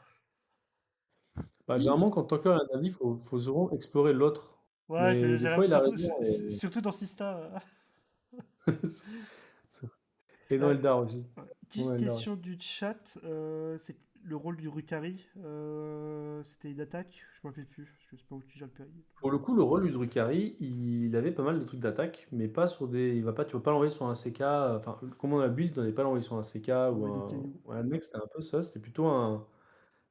Bah, généralement, quand Tanker a un avis, faut souvent explorer l'autre. Ouais, Mais des fois, il a surtout, raison. surtout dans Sista. Et dans Euh, Eldar aussi. ouais. Dans Petite Eldar aussi. question du chat, c'est le rôle du Rukari, c'était une attaque? Je me rappelle plus, je sais pas où tu gères le péril. Pour le coup, le rôle du Drukhari, il avait pas mal de trucs d'attaque, mais pas sur des. Tu vas pas l'envoyer sur un CK. Enfin, comment on a build, on n'allait pas l'envoyer sur un CK ou Ouais, des un. cailloux. Ouais, un mec, c'était un peu ça. C'était plutôt un.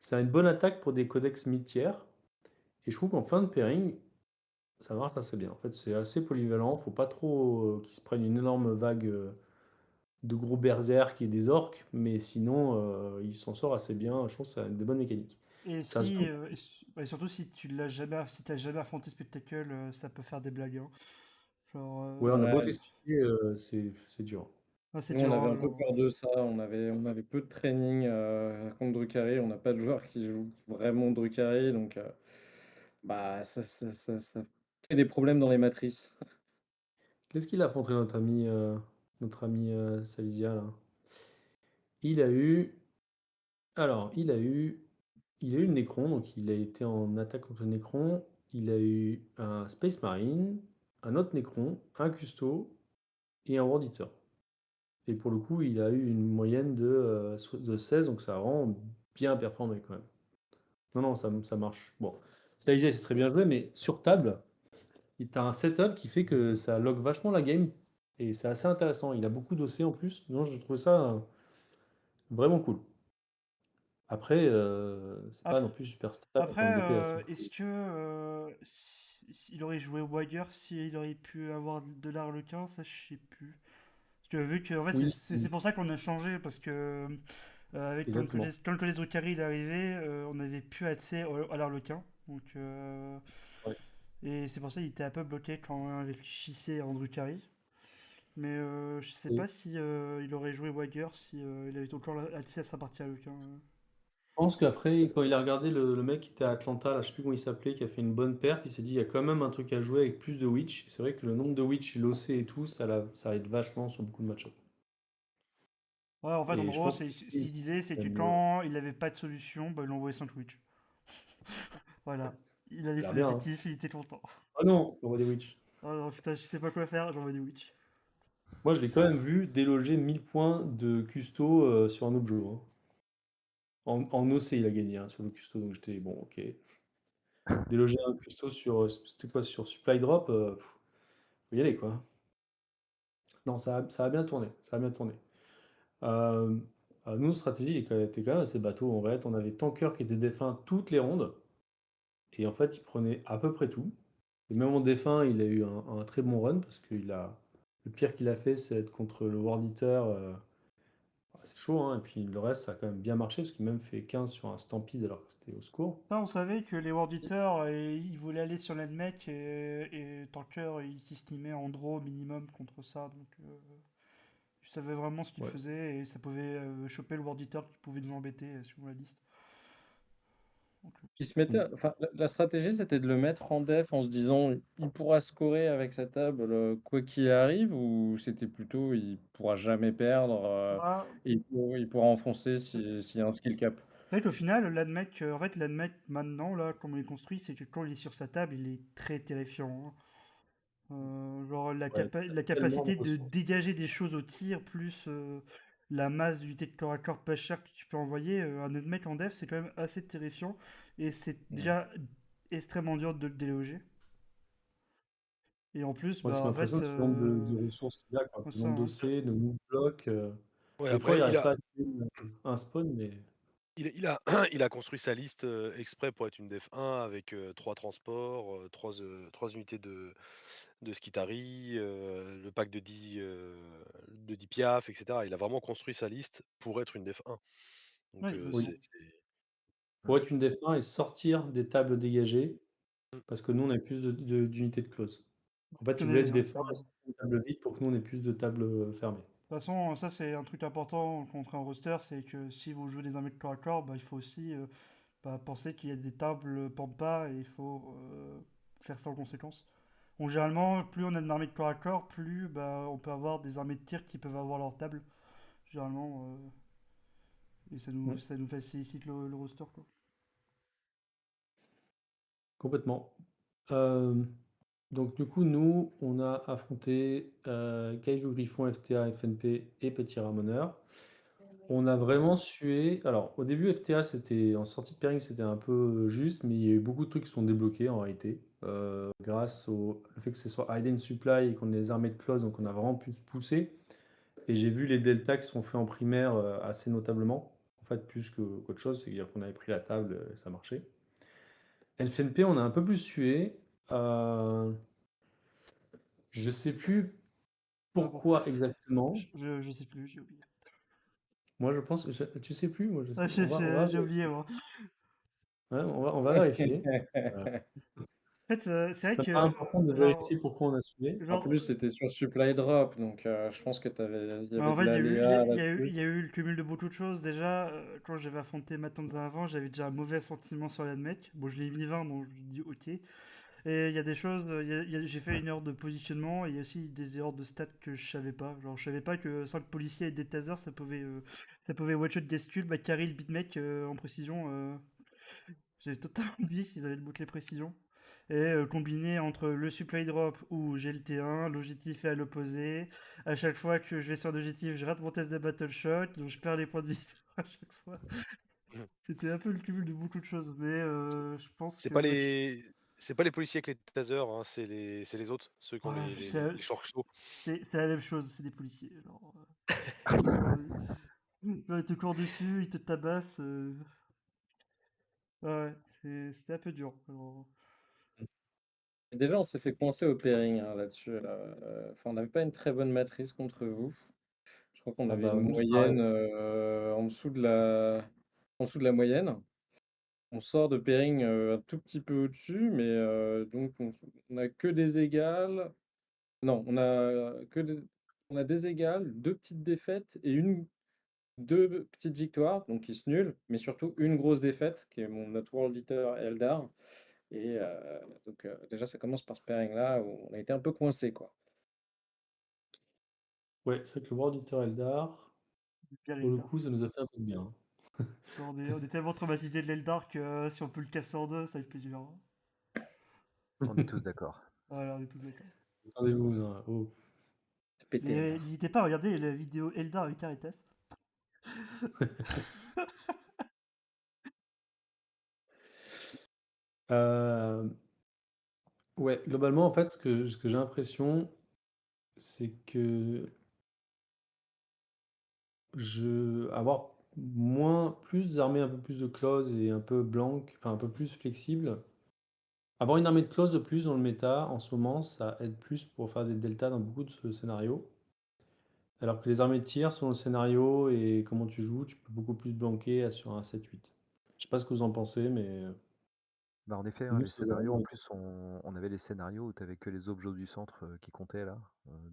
C'est une bonne attaque pour des codex mid-tiers. Et je trouve qu'en fin de pairing, ça marche assez bien. En fait, c'est assez polyvalent. Faut pas trop qu'ils se prennent une énorme vague de gros berserk et des orques, mais sinon, il s'en sort assez bien. Je trouve que ça a des bonnes mécaniques. Et Ça se si, trouve. ouais, surtout si tu l'as jamais, si t'as jamais affronté Spectacle, ça peut faire des blagues, hein. Genre, Ouais, on a beau Ouais, t'expliquer, c'est dur. c'est nous on dur, avait hein, un peu genre. peur de ça, on avait peu de training contre Drukhari, on n'a pas de joueurs qui jouent vraiment Drukhari, donc bah ça crée des problèmes dans les matrices. Qu'est-ce qu'il a affronté notre ami Salisia là? Il a eu. Alors, il a eu le Necron, donc il a été en attaque contre le Necron. Il a eu un Space Marine, un autre Necron, un Custo et un World Eater. Et pour le coup, il a eu une moyenne de 16, donc ça a vraiment bien performé quand même. Non, non, ça marche. Bon, Salisia, c'est très bien joué, mais sur table, tu as un setup qui fait que ça log vachement la game. Et c'est assez intéressant. Il a beaucoup d'OC en plus. Non, je trouve ça vraiment cool. Après, c'est pas non Après, plus super stable en termes DPS. est-ce que s'il aurait joué Wagger, s'il aurait pu avoir de l'Arlequin, ça je sais plus. Parce que vu que en fait Oui, c'est pour ça qu'on a changé parce que avec exactement. quand le Codex Drukhari il est arrivé, on n'avait plus accès à l'Arlequin. Donc Ouais. et c'est pour ça qu'il était un peu bloqué quand on réfléchissait en Drukhari. Mais je sais Et pas si il aurait joué Wagger si il avait encore accès à sa partie Arlequin. je pense qu'après, quand il a regardé le mec qui était à Atlanta, là, je sais plus comment il s'appelait, qui a fait une bonne perf, il s'est dit il y a quand même un truc à jouer avec plus de Witch. C'est vrai que le nombre de Witch, l'OC et tout, ça aide vachement sur beaucoup de match-up. Ouais, en fait, en Et je gros, pense que ce qu'il disait, c'est que même, quand il n'avait pas de solution, bah, il envoyait sandwich. Voilà. Il allait ça a son l'air bien. Hein. objectif, il était content. Ah non, on voit des Witch. Oh non, putain, je sais pas quoi faire, j'envoie des witch. Moi, je l'ai quand même vu déloger 1000 points de custo sur un autre jeu. Hein. En OC, il a gagné hein, sur le custo, donc j'étais bon, ok. Déloger un custo sur, c'était quoi, sur Supply Drop, faut y aller quoi. Non, ça a bien tourné, ça a bien tourné. Euh, nous, notre stratégie était quand même assez bateau. En vrai, on avait Tanker qui était défunt toutes les rondes, et en fait, il prenait à peu près tout. Et même en défunt, il a eu un très bon run, parce que le pire qu'il a fait, c'est être contre le World Eater. C'est chaud, hein. Et puis le reste, ça a quand même bien marché, parce qu'il a même fait 15 sur un Stampede alors que c'était au secours. Ça, on savait que les World Eaters, ils voulaient aller sur l'Admech et Tanker, il s'estimait en draw minimum contre ça. Donc, je savais vraiment ce qu'il Ouais. faisait et ça pouvait choper le World Eater qui pouvait nous embêter sur la liste. Donc, Qui se mettait, enfin, la stratégie c'était de le mettre en def en se disant il pourra scorer avec sa table quoi qu'il arrive, ou c'était plutôt il pourra jamais perdre bah, et il pourra enfoncer c'est s'il y a un skill cap. c'est vrai qu'au final, l'Admech, en fait, l'Admech maintenant, là, comment il est construit, c'est que quand il est sur sa table, il est très terrifiant, hein. Genre Ouais, la tellement de capacité de ressources. dégager des choses au tir, plus la masse d'unités de corps à corps pas chères que tu peux envoyer, un autre mec en dev, c'est quand même assez terrifiant. Et c'est Ouais. déjà extrêmement dur de le déloger. Et en plus, Moi, ce bah qui en fait, m'impressionne, c'est le nombre de ressources qu'il a, quoi. c'est Le ça, nombre hein. d'OC, de move block. Ouais, Des fois, il après, n'arrive pas à tuer un spawn, mais il a, il a construit sa liste exprès pour être une def 1 avec 3 transports, 3 unités de Skitari, le pack de 10 piaf, etc. Il a vraiment construit sa liste pour être une def 1. Donc Oui, bah, oui. Mmh. Pour être une Def 1 et sortir des tables dégagées, parce que nous, on a plus d'unités de close. En fait, tu il en voulait avais être dit, ouais, Def 1 et une table vide pour que nous on ait plus de tables fermées. De toute façon, ça c'est un truc important quand on fait un roster, c'est que si vous jouez des armées de corps à corps, bah, il faut aussi penser qu'il y a des tables Pampa et il faut faire ça en conséquence. Donc généralement, plus on a une armée de corps à corps, plus bah, on peut avoir des armées de tir qui peuvent avoir leur table. Généralement, et Mm. ça nous facilite le roster, quoi. Complètement. Donc du coup, nous, on a affronté Kaiju Griffon, FTA, FNP et Petit Ramoneur. On a vraiment sué. Alors, au début, FTA, c'était en sortie de pairing, c'était un peu juste, mais il y a eu beaucoup de trucs qui sont débloqués en réalité, grâce au le fait que ce soit Hide and Supply et qu'on ait les armées de close, donc on a vraiment pu se pousser. Et j'ai vu les deltas qui sont faits en primaire assez notablement, en fait, plus qu'autre chose, c'est-à-dire qu'on avait pris la table et ça marchait. FNP, on a un peu plus sué. Je sais plus pourquoi exactement. Je sais plus, j'ai oublié. Moi, je pense, tu sais plus, moi je sais. J'ai oublié, moi. Ouais, on va vérifier. Voilà. En fait, c'est vrai Ça me paraît que, important de genre, vérifier pourquoi on a sué. En genre, plus, c'était sur Supply Drop, donc je pense que il y bah, avait en de fait, l'aléa là-dessus. il y a eu le cumul de beaucoup de choses. Déjà, quand j'avais affronté Matanza avant, j'avais déjà un mauvais sentiment sur la mec. Bon, je l'ai mis 20, donc je lui dis ok. Et il y a des choses, j'ai fait une erreur de positionnement et il y a aussi des erreurs de stats que je savais pas. Genre, je savais pas que 5 policiers et des tasers, ça pouvait one-shot des skulls, bah, carry le beatmake en précision. J'ai totalement oublié qu'ils avaient le bouclier précision. Et combiné entre le supply drop où j'ai le T1, l'objectif est à l'opposé. À chaque fois que je vais sur l'objectif, je rate mon test de battle shot, donc je perds les points de vie à chaque fois. Mhm. C'était un peu le cumul de beaucoup de choses, mais je pense C'est que pas les policiers avec les tasers, hein, c'est les autres, ceux qui ont voilà, les short chauds. c'est la même chose, c'est des policiers. Genre, ils te courent dessus, ils te tabassent. Ouais, c'est un peu dur. Alors, Et déjà, on s'est fait coincer au pairing hein, là-dessus. Enfin, on n'avait pas une très bonne matrice contre vous. Je crois qu'on Ah avait bah, une nous, c'est pareil. moyenne en dessous de la moyenne. On sort de pairing un tout petit peu au-dessus, mais donc on a que des égales. Non, on a des égales, deux petites défaites et deux petites victoires, donc qui se nul, mais surtout une grosse défaite, qui est notre World Eater Eldar. Et donc déjà, ça commence par ce pairing-là où on a été un peu coincé, quoi. Ouais, c'est vrai que le World Eater Eldar, bien pour le l'Eldar. coup, ça nous a fait un peu de bien. On est tellement traumatisé de l'Eldar que si on peut le casser en deux, ça fait plaisir, hein. On est tous d'accord. Voilà, on est tous d'accord. Attendez-vous, non, oh. C'est pété, Mais là. n'hésitez pas à regarder la vidéo Eldar avec Caritas. Euh, ouais, globalement, en fait, ce que j'ai l'impression, c'est que avoir plus d'armées un peu plus de close et un peu blanc, enfin un peu plus flexible. Avoir une armée de close de plus dans le méta, en ce moment, ça aide plus pour faire des deltas dans beaucoup de scénarios. Alors que les armées de tir, selon le scénario et comment tu joues, tu peux beaucoup plus blanquer sur un 7-8. Je sais pas ce que vous en pensez, mais Bah, en effet, hein, nous, les c'est scénarios, en vraiment. plus, on avait les scénarios où tu avais que les objets du centre qui comptaient là,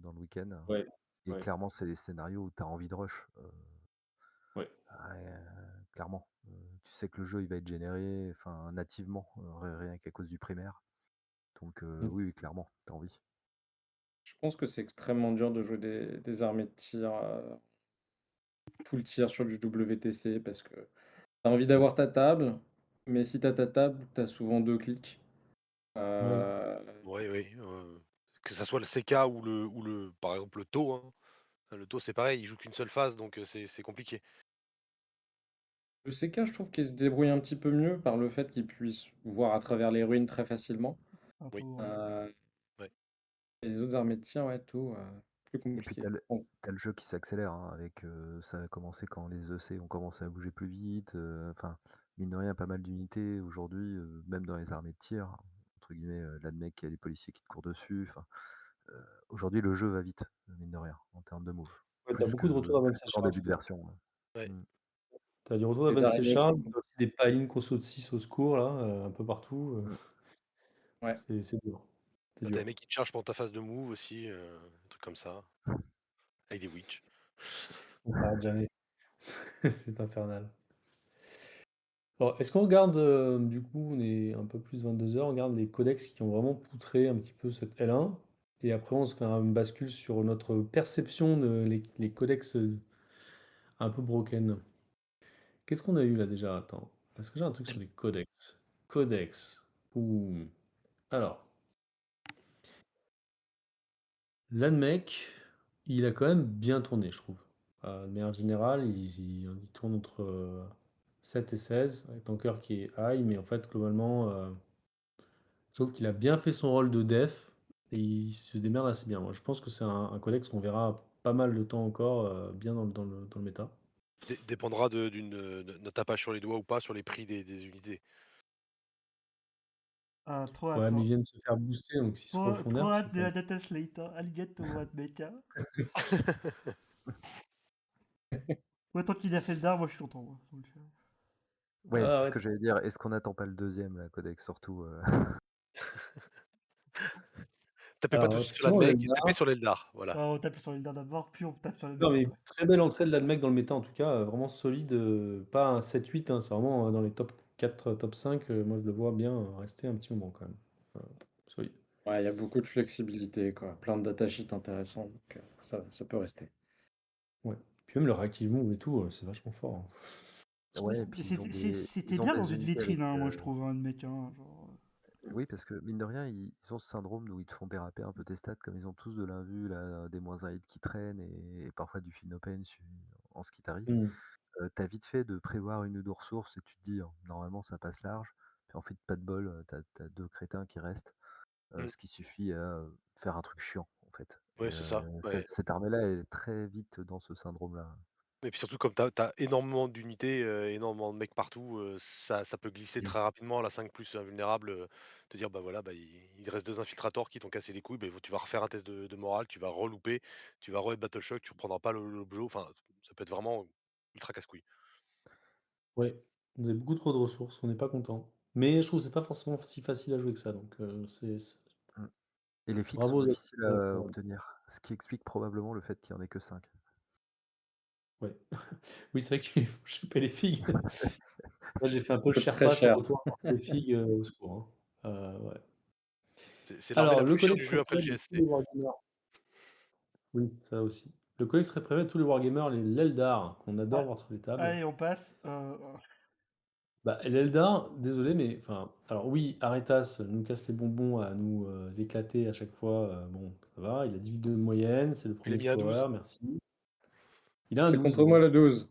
dans le week-end. Ouais, Et ouais, clairement, c'est des scénarios où tu as envie de rush. ouais. Ouais, clairement. Tu sais que le jeu il va être généré enfin, nativement, rien qu'à cause du primaire. Donc Mm. oui, oui, clairement, tu as envie. Je pense que c'est extrêmement dur de jouer des armées de tir, full tir sur du WTC parce que tu as envie d'avoir ta table, mais si tu as ta table, tu as souvent deux clics. Ouais. Euh, Oui, oui. Que ça soit le CK par exemple, le taux, hein. Le taux, c'est pareil, il joue qu'une seule phase, donc c'est compliqué. le CK, je trouve qu'il se débrouille un petit peu mieux par le fait qu'il puisse voir à travers les ruines très facilement. Un peu, Oui, ouais. Euh, ouais. et les autres armées de tir, ouais, tout, plus Et puis compliqué. tu as le, Bon, t'as le jeu qui s'accélère, hein, avec ça a commencé quand les EC ont commencé à bouger plus vite. Enfin, mine de rien, pas mal d'unités aujourd'hui, même dans les armées de tir, entre guillemets, là de mec, il y a les policiers qui te courent dessus. Enfin, aujourd'hui, le jeu va vite, mine de rien, en termes de move. Ouais, t'as Plus beaucoup de retours que, d'Avan plus qu'en Sechard. début de version. Ouais. Ouais. Mm. T'as du retour les d'Avan araignées Sechard, qui... t'as aussi des palines qu'on saute 6 au secours, là, un peu partout. Ouais. C'est dur. C'était T'as dur. les mecs qui te chargent pour ta phase de move aussi, un truc comme ça, avec des witch. Ça s'arrête jamais. C'est infernal. Bon, est-ce qu'on regarde, du coup, on est un peu plus 22 heures, on regarde les codex qui ont vraiment poutré un petit peu cette L1, et après on se fait un bascule sur notre perception de les codex un peu broken. Qu'est-ce qu'on a eu là déjà? Attends, est-ce que j'ai un truc sur les codex? Codex. Ouh. Alors, l'ANMEC, il a quand même bien tourné, je trouve. De manière générale, il tourne entre 7 et 16, avec ton cœur qui est high, mais en fait, globalement, je trouve qu'il a bien fait son rôle de def et il se démerde assez bien. Moi, je pense que c'est un codex qu'on verra pas mal de temps encore bien dans le méta. Dépendra d'un tapage sur les doigts ou pas sur les prix des unités. Ah, trop Ouais, hâte, mais ils hein. viennent se faire booster, donc s'ils se refont Trop nerf, hâte c'est de pas... la data slate, hein. Alligator, what mecha. Ouais, tant qu'il a fait le dard, moi je suis content, moi. Donc, Ouais, Ah, c'est ce ouais. que j'allais dire. Est-ce qu'on n'attend pas le deuxième, la codex, surtout Tapez pas tout de Alors, suite sur la effectivement, mec, tapez l'Eldar. sur l'Eldar, voilà. on tape sur le dard d'abord, puis on tape sur le Non, mec mais après. très belle entrée de l'Admec dans le méta, en tout cas, vraiment solide. Pas un 7-8, hein, c'est vraiment dans les top 4, top 5. Moi, je le vois bien rester un petit moment quand même. Euh, Solide. Ouais, il y a beaucoup de flexibilité, quoi. Plein de datasheets intéressants, donc ça peut rester. Ouais. Puis même le reactive move et tout, c'est vachement fort, hein. Ouais, et puis C'était ils ont bien dans des une unités avec. vitrine, hein, moi je trouve, un mec. Hein, genre, Oui, parce que mine de rien, ils ont ce syndrome où ils te font déraper un peu tes stats, comme ils ont tous de l'invu, là, des moins 1 hit qui traînent et parfois du fin open en ce qui t'arrive. Hmm. T'as vite fait de prévoir une ou deux ressources et tu te dis, normalement ça passe large. Puis en fait, pas de bol, t'as deux crétins qui restent, Mm. ce qui suffit à faire un truc chiant, en fait. Ouais, c'est ça. Ouais. Cette armée-là, elle est très vite dans ce syndrome-là. Et puis surtout comme tu as énormément d'unités, énormément de mecs partout, ça peut glisser Mm. très rapidement à la 5+ invulnérable, te dire: «Bah, voilà, bah, il reste 2 infiltrators qui t'ont cassé les couilles, beh, tu vas refaire un test de morale, tu vas relouper, tu vas re-être battle shock, tu reprendras pas l'objet». Enfin, ça peut être vraiment ultra casse-couille. Ouais, vous avez beaucoup trop de ressources, on n'est pas content. Mais je trouve que c'est pas forcément si facile à jouer que ça, donc Mm. Et les fixes sont bravo aux difficiles acteurs à pour- obtenir, ce qui explique probablement le fait qu'il n'y en ait que 5. Ouais. Oui, c'est vrai qu'il faut choper les figues. Moi, j'ai fait un peu le Ça coûte très Sherpa sur cher. retour pour les figues, au secours, hein. Ouais. C'est l'armée Alors, la le plus chère codex du jeu après préféré le de tous GST. les wargamers. Oui, ça aussi. Le codex préféré de tous les wargamers, l'Eldar, qu'on adore ah, voir sur les tables. allez, on passe. Bah, l'Eldar, désolé, mais enfin, alors oui, Aretas nous casse les bonbons à nous éclater à chaque fois. Bon, ça va, il a 18 de moyenne, c'est le Il a premier mis un 12. scorer, merci. Il a un C'est 12, contre moi bon, le 12.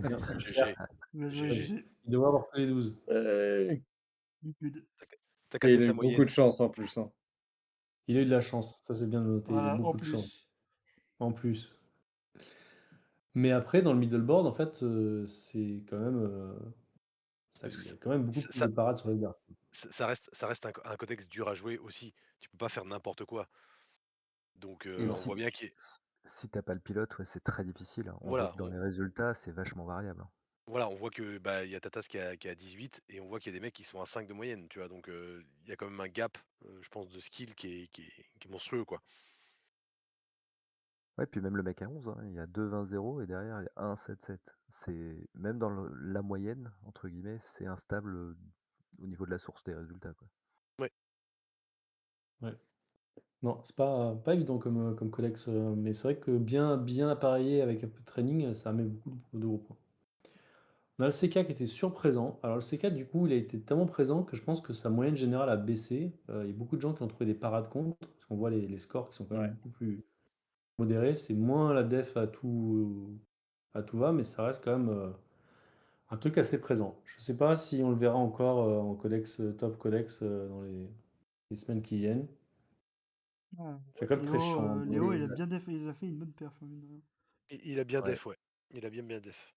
merci, cher. GG, Bien joué, GG. GG. Il devrait avoir que les 12. Ouais. Liquide. Tu Et cassé il a sa eu beaucoup moyenne. de chance en plus, hein. Il a eu de la chance, ça c'est bien de noter, il a eu Voilà, en beaucoup de chance, plus. en plus. Mais après, dans le middleboard, en fait, c'est quand même, Parce que il y a quand même beaucoup ça plus ça de parades sur l'Eldar. ça reste un codex dur à jouer aussi. Tu peux pas faire n'importe quoi. Donc Et on voit bien qu'il si t'as pas le pilote, ouais, c'est très difficile, hein. On voit voilà, que dans les résultats, c'est vachement variable, hein. voilà, on voit que, bah, il y a Tatas qui a 18 et on voit qu'il y a des mecs qui sont à 5 de moyenne, tu vois? Donc il y a quand même un gap, je pense de skill qui est monstrueux, quoi. Ouais, puis même le mec à 11, hein, il y a 2-20-0 et derrière il y a 1-7-7. C'est même dans la moyenne, entre guillemets, c'est instable au niveau de la source des résultats, quoi. Ouais. Ouais. Non, c'est pas évident comme codex, mais c'est vrai que bien appareillé avec un peu de training, ça met beaucoup de gros points. On a le CK qui était surprésent. Alors le C4 du coup, il a été tellement présent que je pense que sa moyenne générale a baissé. Il y a beaucoup de gens qui ont trouvé des parades contre, parce qu'on voit les scores qui sont quand même Ouais. beaucoup plus modérés. C'est moins la def à tout va, mais ça reste quand même, un truc assez présent. Je sais pas si on le verra encore, en codex, top codex, dans les semaines qui viennent. Ah, C'est quand même très Léo, chiant, hein, Léo, il a fait une bonne perf, hein, mine de rien. Il a bien Ouais. def, ouais. Il a bien def.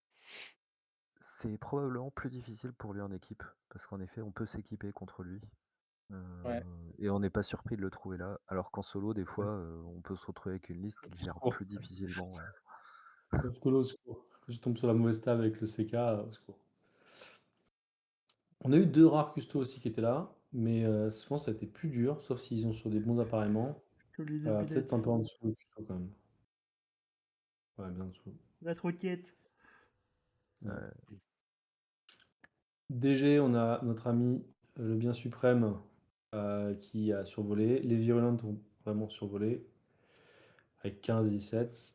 C'est probablement plus difficile pour lui en équipe, parce qu'en effet, on peut s'équiper contre lui. Ouais. Et on n'est pas surpris de le trouver là, alors qu'en solo, des fois, Ouais. on peut se retrouver avec une liste qu'il Au gère secours, plus difficilement. au secours. Quand je tombe sur la mauvaise table avec le CK, au secours. On a eu 2 rares custos aussi qui étaient là, mais je pense que ça a été plus dur, sauf s'ils ont sur des bons appareillements. Comme les Peut-être un peu en dessous le tuto quand même. Ouais, bien en dessous. La troquette. Ouais. Ouais. DG, on a notre ami le bien suprême qui a survolé. Les virulentes ont vraiment survolé avec 15 et 17.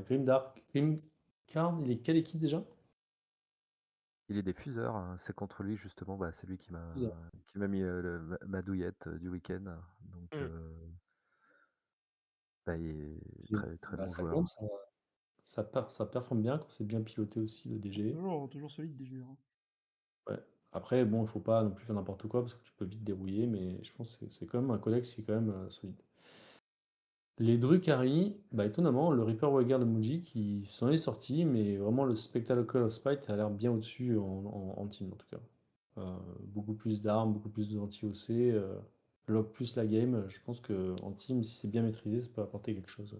Grimdark, il est quelle équipe déjà? Il est des fuseurs, hein, c'est contre lui justement, bah, c'est lui qui m'a mis ma douillette du week-end. Donc, Mmh. bah, il est Et, très, très bah, bon ça joueur. compte, ça performe bien quand c'est bien piloté aussi le DG. Toujours solide, des joueurs. Ouais. Après, bon, il faut pas non plus faire n'importe quoi parce que tu peux vite dérouiller, mais je pense que c'est quand même un codex qui est quand même solide. Les Drukhari, bah étonnamment, le Reaper Wager de Muji qui s'en est sorti, mais vraiment le Spectacle of Spite a l'air bien au-dessus en team en tout cas. Beaucoup plus d'armes, beaucoup plus de anti-OC, lock plus la game. Je pense que en team, si c'est bien maîtrisé, ça peut apporter quelque chose.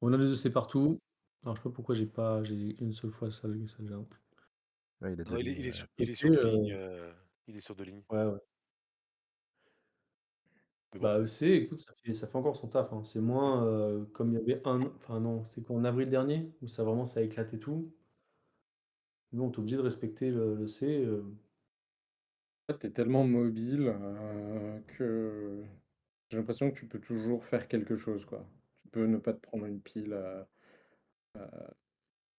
On a des EC partout. Alors je sais pas pourquoi j'ai une seule fois ça, ça vient. Ouais, il a deux Non, lignes. il est EC, sur 2 lignes, il est sur 2 lignes. ouais, ouais. Mais bon, Bah EC, écoute, ça fait encore son taf, hein. C'est moins comme il y avait enfin non, c'était quoi en avril dernier, où ça a éclaté tout. Nous, on est obligé de respecter le C. En fait, tu es tellement mobile que j'ai l'impression que tu peux toujours faire quelque chose, quoi. Tu peux ne pas te prendre une pile euh,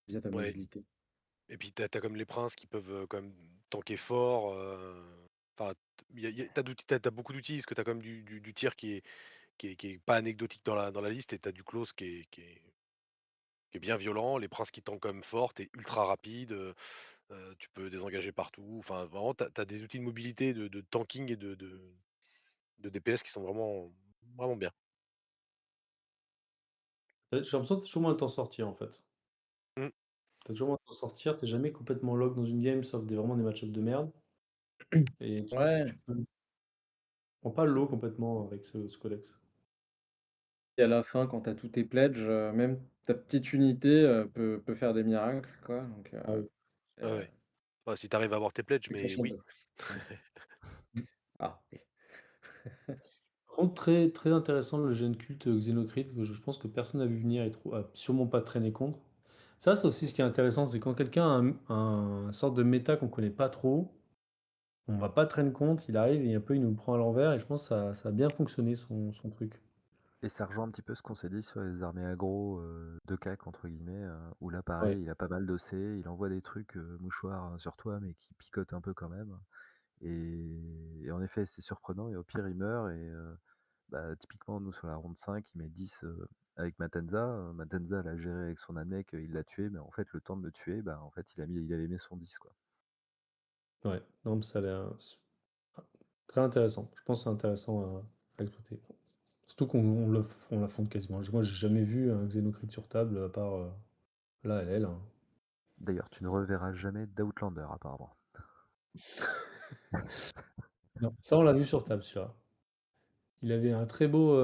via ta ouais. mobilité. Et puis t'as as comme les princes qui peuvent, quand même tanker fort, enfin, tu beaucoup d'outils, parce que t'as quand même du tir qui est pas anecdotique dans la liste, et t'as du close qui est bien violent, les princes qui tankent quand même fort, tu ultra rapide, tu peux désengager partout, enfin vraiment tu as des outils de mobilité, de tanking et de DPS qui sont vraiment, vraiment bien. J'ai l'impression que tu as toujours moyen de t'en sortir en fait. Mmh. Tu as toujours moyen de t'en sortir, tu jamais complètement lock dans une game, sauf vraiment des match-ups de merde. Et Ouais, tu prends pas l'eau complètement avec ce codex. et à la fin, quand tu as tous tes pledges, même ta petite unité peut faire des miracles, quoi. Donc, Ah oui. Ouais, ouais. Ouais, si tu arrives à avoir tes pledges, une mais façon oui. de. Ouais. Ah, oui. Par contre, très, très intéressant le gène culte Xénocrite, que je pense que personne n'a vu venir et a sûrement pas traîné contre. Ça, c'est aussi ce qui est intéressant, c'est quand quelqu'un a un sorte de méta qu'on connaît pas trop, on va pas traîner contre, il arrive et un peu il nous prend à l'envers, et je pense que ça a bien fonctionné son truc. Et ça rejoint un petit peu ce qu'on s'est dit sur les armées aggro de CAC, entre guillemets, où là, Ouais, pareil, il a pas mal d'OC, il envoie des trucs mouchoirs sur toi, mais qui picotent un peu quand même. Et en effet, c'est surprenant, et au pire, il meurt. Et bah, typiquement, nous, sur la ronde 5, il met 10 avec Matanza. Matanza l'a géré avec son année, il l'a tué, mais en fait, le temps de le tuer, bah, en fait, il avait mis son 10, quoi. ouais, non, mais ça a l'air très intéressant. Je pense que c'est intéressant à exploiter. Surtout on l'affronte quasiment. Moi, j'ai jamais vu un Xénocrite sur table, à part là, elle, hein. D'ailleurs, tu ne reverras jamais d'Outlander, apparemment. Non, ça, on l'a vu sur table, celui-là. Il avait un très beau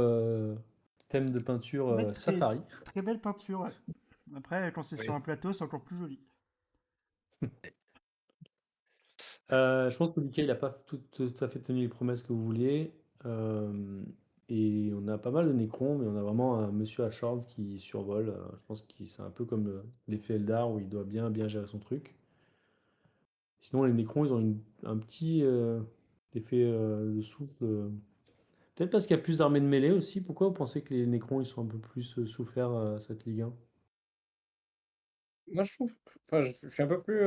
thème de peinture Ouais, safari. très belle peinture, ouais. Après, quand c'est sur Oui. un plateau, c'est encore plus joli. Je pense que Mickey, il n'a pas tout à fait tenu les promesses que vous vouliez. Euh, et on a pas mal de Necrons, mais on a vraiment un monsieur à short qui survole. Je pense que c'est un peu comme l'effet Eldar où il doit bien, bien gérer son truc. Sinon, les Necrons, ils ont un petit effet de souffle. Peut-être parce qu'il y a plus d'armées de mêlée aussi. Pourquoi vous pensez que les Necrons, ils sont un peu plus souffleurs cette Ligue 1? Moi, je trouve. Enfin, je suis un peu plus.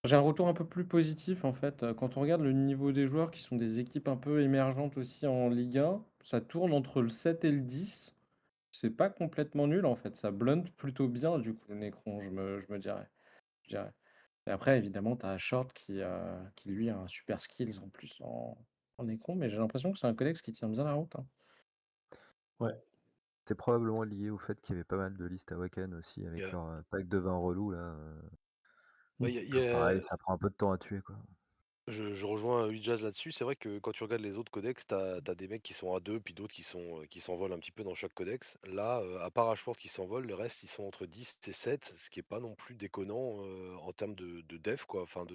J'ai un retour un peu plus positif en fait. Quand on regarde le niveau des joueurs qui sont des équipes un peu émergentes aussi en Ligue 1, ça tourne entre le 7 et le 10. C'est pas complètement nul en fait. Ça blunte plutôt bien du coup, le Necron, je me dirais. Je dirais. Et après, évidemment, tu as Short qui lui a un super skills en plus en Necron, mais j'ai l'impression que c'est un codex qui tient bien la route, hein. Ouais. C'est probablement lié au fait qu'il y avait pas mal de listes à Wacken aussi, Il y avec a leur pack de vin relou, là. ouais, il y a il y Toujours a pareil, ça prend un peu de temps à tuer, quoi. Je rejoins Jazz là-dessus. C'est vrai que quand tu regardes les autres codex, t'as as des mecs qui sont à 2 puis d'autres qui s'envolent un petit peu dans chaque codex. Là, à part Ashworth qui s'envole, le reste, ils sont entre 10 et 7, ce qui est pas non plus déconnant, en termes de def, quoi. Enfin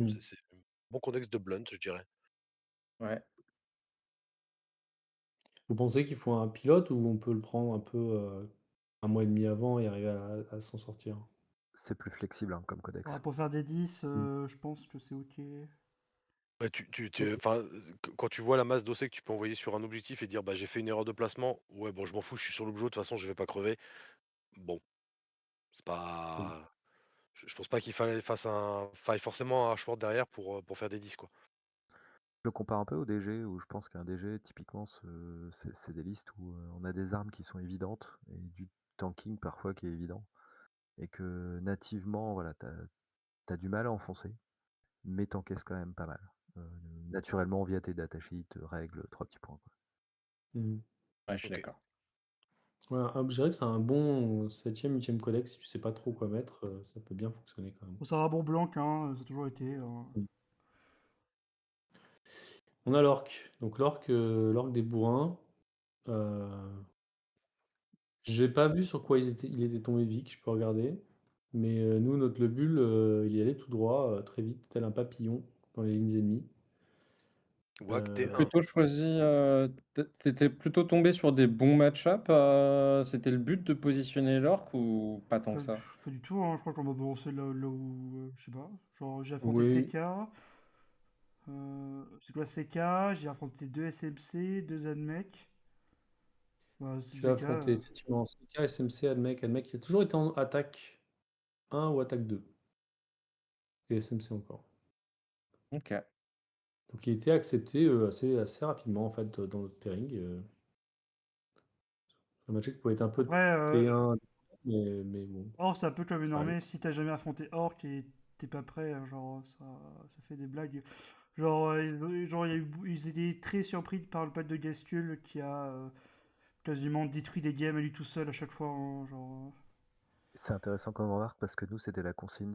Mm. c'est un bon codex de blunt, je dirais. Ouais. Vous pensez qu'il faut un pilote ou on peut le prendre un peu un mois et demi avant et arriver à s'en sortir? C'est plus flexible hein, comme Alors, codex. pour faire des 10, Mm. je pense que c'est ok. Ouais, enfin, quand tu vois la masse d'OC que tu peux envoyer sur un objectif et dire: «Bah, j'ai fait une erreur de placement, ouais, bon, je m'en fous, je suis sur l'objet, de toute façon, je vais pas crever». Bon, c'est Mm. pas je pense pas faille forcément un Ashworth derrière pour faire des 10, quoi. Je le compare un peu au DG, où je pense qu'un DG, typiquement, c'est des listes où on a des armes qui sont évidentes et du tanking parfois qui est évident. Et que nativement, voilà, t'as du mal à enfoncer, mais t'encaisses quand même pas mal. Euh, naturellement, via tes datasheets, règles, 3 petits points, quoi. Mm. Ouais, je suis OK. d'accord. Ouais, je dirais que c'est un bon 7e, 8e codex. Si tu sais pas trop quoi mettre, ça peut bien fonctionner quand même. Bon, ça a un bon blanc, hein, ça a toujours été. Mm. On a l'orc. Donc l'orc des bourrins. Euh, J'ai pas vu sur quoi il était tombé Vic, je peux regarder. Mais nous, notre lobule, il y allait tout droit, très vite, tel un papillon dans les lignes ennemies. WAC Euh, T1. Plutôt choisi, t'étais plutôt tombé sur des bons match-up. C'était le but de positionner l'orc ou pas tant que Pas, ça? pas du tout, hein, je crois qu'on m'a balancé là où. Je sais pas. Genre, j'ai affronté oui, CK. C'est quoi CK? J'ai affronté deux SMC, deux AdMech. Bah, tu as CK. affronté effectivement CK, SMC, Admec. Admec, il a toujours été en attaque 1 ou attaque 2. Et SMC encore. Ok. Donc il était accepté assez rapidement en fait dans notre pairing. Un match qui pouvait être un peu Après, T1, mais bon. Or, c'est un peu comme une Ouais. armée. Si t'as jamais affronté Orc et t'es pas prêt, genre, ça fait des blagues. Genre, ils étaient très surpris par le pack de Gaskull qui a quasiment détruit des games à lui tout seul à chaque fois, hein, genre. C'est intéressant comme remarque parce que nous, c'était la consigne,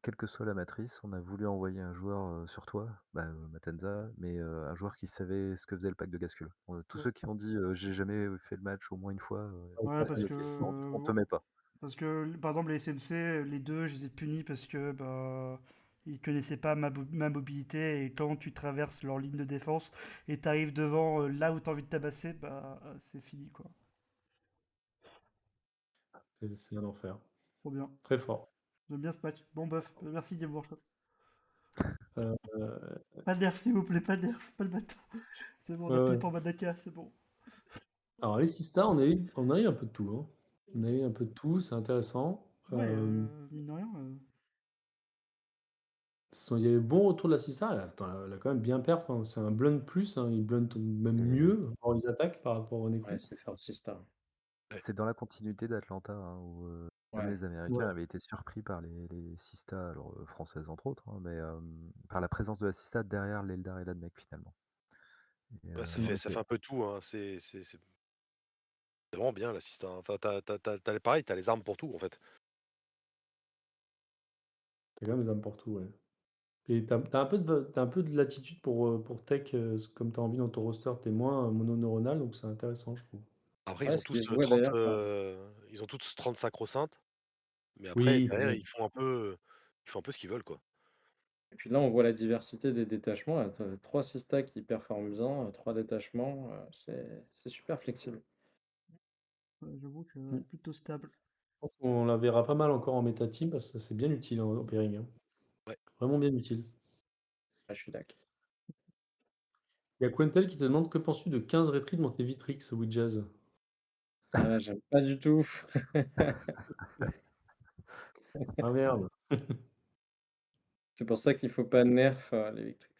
quelle que soit la matrice, on a voulu envoyer un joueur sur toi, Matenza, mais un joueur qui savait ce que faisait le pack de Gascule. Tous Ouais, ceux qui ont dit j'ai jamais fait le match au moins une fois, ouais, parce que, on te met pas. par exemple, les SMC, les deux, je les ai punis parce que, bah, ils connaissaient pas ma mobilité et quand tu traverses leur ligne de défense et t'arrives devant là où t'as envie de tabasser, bah, c'est fini, quoi. C'est un enfer. Trop bien. Très fort. J'aime bien ce patch. Bon buff. Merci Game Workshop. Euh, Pas de nerf, s'il vous plaît, pas de nerf, pas le bâton. C'est bon, on ouais, a payé ouais. pour Madaka, c'est bon. Alors les 6 stars, on a eu un peu de tout, hein. On a eu un peu de tout, c'est intéressant. Ouais, mine de rien. Il y a eu bon retour de la 6 stars. Elle a quand même bien perf, hein. C'est un blunt plus, hein. Il blunt même Mhm. mieux dans les attaques par rapport au Ouais, Necron. c'est Fancy Star. Ouais. C'est dans la continuité d'Atlanta, hein, où même Ouais. les Américains Ouais. avaient été surpris par les Sista, alors françaises entre autres, hein, mais par la présence de la Sista derrière l'Eldar et l'Admec finalement. Et, Bah, Mm. ouais, ça fait un peu tout, hein. C'est vraiment bien l'assistant. Enfin, pareil, t'as les armes pour tout, en fait. T'as quand même des armes pour tout, ouais. Et t'as un peu de latitude pour tech, comme t'as envie dans ton roster, t'es moins mononeuronal, donc c'est intéressant, je trouve. Après, Ouais, ce qui se voit d'ailleurs. ils ont tous 30 sacro-saintes, mais après, Oui, derrière, Mhm. ils font un peu ce qu'ils veulent, quoi. Et puis là, on voit la diversité des détachements. Là, t'as 3 6 qui performent bien, 3 détachements. C'est super flexible. Ouais, j'avoue que mm. plutôt stable. Je pense qu'on la verra pas mal encore en méta team parce que c'est bien utile en pairing, hein. Ouais. Vraiment bien utile. Ah, je suis d'accord. Il y a Quentel qui te demande que penses-tu de 15 rétries dans tes Vitrix Widjazz? Ah, j'aime pas du tout. Ah merde. C'est pour ça qu'il faut pas nerf les Victrix.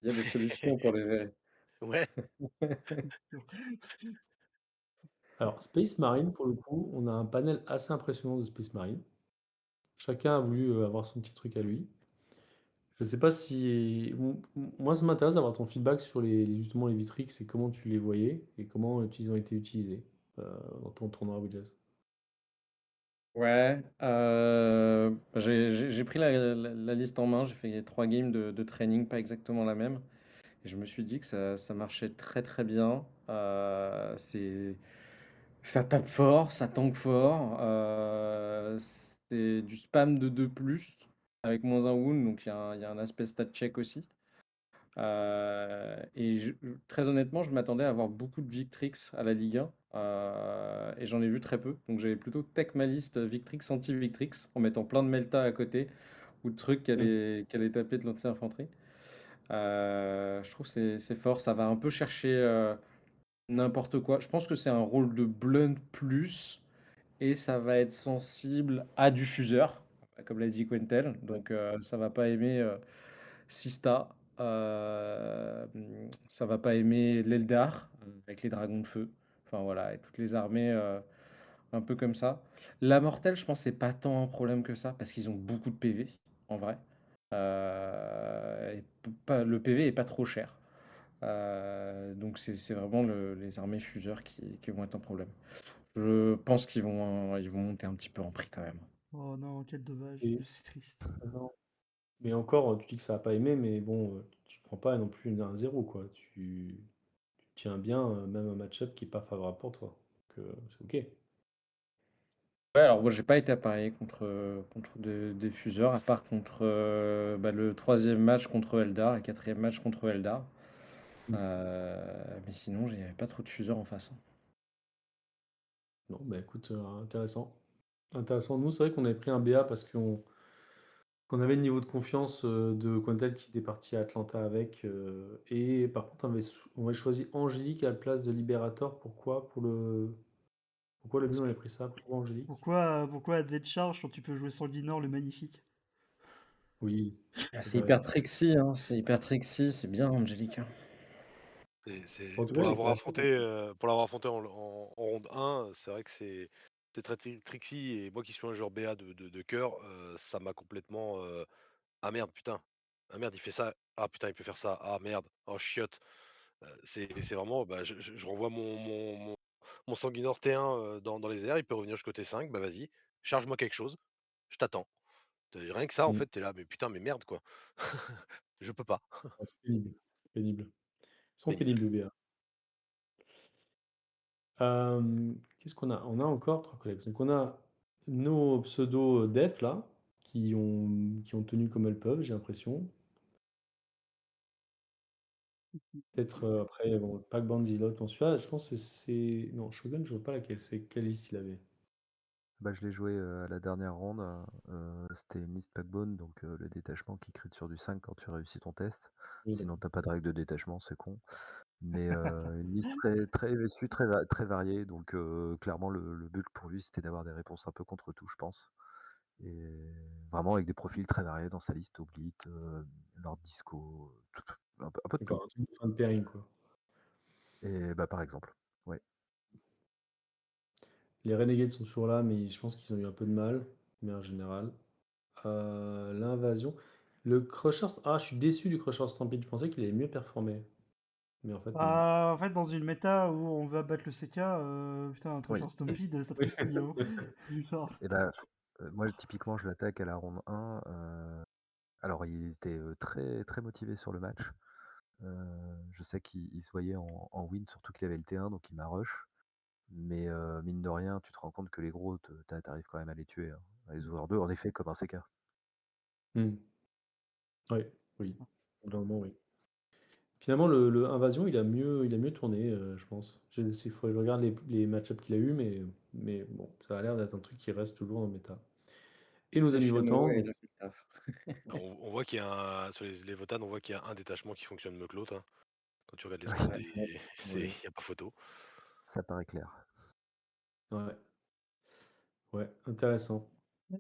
Il y a des solutions pour les gérer. Ouais. Alors, Space Marine, pour le coup, on a un panel assez impressionnant de Space Marine. Chacun a voulu avoir son petit truc à lui. Je sais pas si. Moi, ça m'intéresse d'avoir ton feedback sur justement les Vitrix et comment tu les voyais et comment ils ont été utilisés euh, dans ton tournoi Widjazz. Ouais, j'ai pris la liste en main, j'ai fait 3 games de training, pas exactement la même. Et je me suis dit que ça marchait très très bien. Ça tape fort, ça tank fort. C'est du spam de 2+, avec -1 wound, donc il y a un aspect stat check aussi. Et très honnêtement, je m'attendais à avoir beaucoup de Victrix à la Ligue 1, et j'en ai vu très peu. Donc j'avais plutôt tech ma liste Victrix anti-Victrix en mettant plein de Melta à côté ou de trucs Mm. qui allaient taper de l'anti-infanterie. Je trouve que c'est fort, ça va un peu chercher n'importe quoi. Je pense que c'est un rôle de blunt plus et ça va être sensible à du fuseur, comme l'a dit Quentel. Donc ça va pas aimer Sista, ça va pas aimer l'Eldar avec les dragons de feu. Enfin voilà, et toutes les armées un peu comme ça. La mortelle, je pense, c'est pas tant un problème que ça parce qu'ils ont beaucoup de PV en vrai. Le PV est pas trop cher. Donc c'est vraiment les armées fuseurs qui vont être un problème. Je pense ils vont monter un petit peu en prix quand même. Oh non, quel dommage, Et c'est triste. non. Mais encore, tu dis que ça a pas aimé, mais bon, tu prends pas non plus un 0 quoi. Tu tiens bien, même un match-up qui est pas favorable pour toi. Donc, c'est ok. Ouais, alors moi j'ai pas été appareillé contre des fuseurs, à part contre le troisième match contre Eldar et quatrième match contre Eldar. Mm. Mais sinon, j'avais pas trop de fuseurs en face, hein. Non, bah écoute, intéressant. Intéressant. Nous, c'est vrai qu'on avait pris un BA parce qu'on avait le niveau de confiance de Quantel qui était parti à Atlanta avec. Et par contre, on avait choisi Angélique à la place de Liberator. Pourquoi? Pourquoi le but on avait pris ça? Pourquoi Angélique? Pourquoi Advent Charge quand tu peux jouer Sanguinor le magnifique? Oui, Ah, c'est c'est vrai. hyper Trixie, hein, c'est hyper Trixie, c'est bien Angelica. En tout cas, Pour elle est l'avoir intéressante. affronté en ronde 1, c'est vrai que c'est très tricksy. Et moi qui suis un joueur BA de cœur, ça m'a complètement. Ah merde, putain. Ah merde, il fait ça. Ah putain, il peut faire ça. Ah merde. Oh chiotte. C'est vraiment. Bah, je renvoie mon sanguinor T1 dans les airs. Il peut revenir jusqu'au T5. Bah vas-y. Charge-moi quelque chose. Je t'attends. Rien que ça, en Mm. fait, t'es là. Mais putain, mais merde, quoi. Je peux pas. Ouais, c'est pénible. Pénible. Ils sont Pénible. pénibles, les BA. Qu'est-ce qu'on a? On a encore 3 collègues. Donc on a nos pseudo-def là, qui ont tenu comme elles peuvent, j'ai l'impression. Peut-être après, bon, Pac Bandilot, bon, celui-là, je pense que c'est. Non, Shogun, je vois pas laquelle. C'est quelle liste il avait? Bah, je l'ai joué à la dernière ronde. C'était une liste Packbone, donc le détachement qui crit sur du 5 quand tu réussis ton test. Oui, Sinon, d'accord. t'as pas de règle de détachement, c'est con. Mais une liste très variée. Donc clairement, le but pour lui, c'était d'avoir des réponses un peu contre tout, je pense. Et vraiment avec des profils très variés dans sa liste, Oblite, Lord Disco, un peu de tout. D'accord, un truc de fin de pairing, quoi. Et bah par exemple, ouais. Les Renegades sont toujours là, mais je pense qu'ils ont eu un peu de mal, mais en général. L'invasion. Le Crusher. Ah, je suis déçu du Crusher Stampede. Je pensais qu'il allait mieux performer. Mais en fait, non. Bah, en fait, dans une méta où on veut abattre le CK, putain, un Oui. Treasure Stampede, ça te Oui. croustille, hein. Genre. Et bah moi typiquement je l'attaque à la ronde 1. Alors il était très motivé sur le match. Je sais qu'il se voyait en win, surtout qu'il avait le T1, donc il m'a rush. Mais mine de rien, tu te rends compte que les gros, t'arrives quand même à les tuer, hein. Les ouverts 2, en effet, comme un CK. Hmm. Ouais, oui. Globalement, oui. Finalement, le Invasion, il a mieux tourné, je pense. Il faut que je regarde les match-ups qu'il a eu, mais bon, ça a l'air d'être un truc qui reste toujours dans le méta. Et nos C'est amis chez moi votants, et donc, il a fait le taf. On voit qu'il y a sur les Votan, on voit qu'il y a un détachement qui fonctionne mieux que l'autre, hein. Quand tu regardes les Oui, stats, Ouais, il y a pas photo. ça paraît clair. ouais, ouais, intéressant.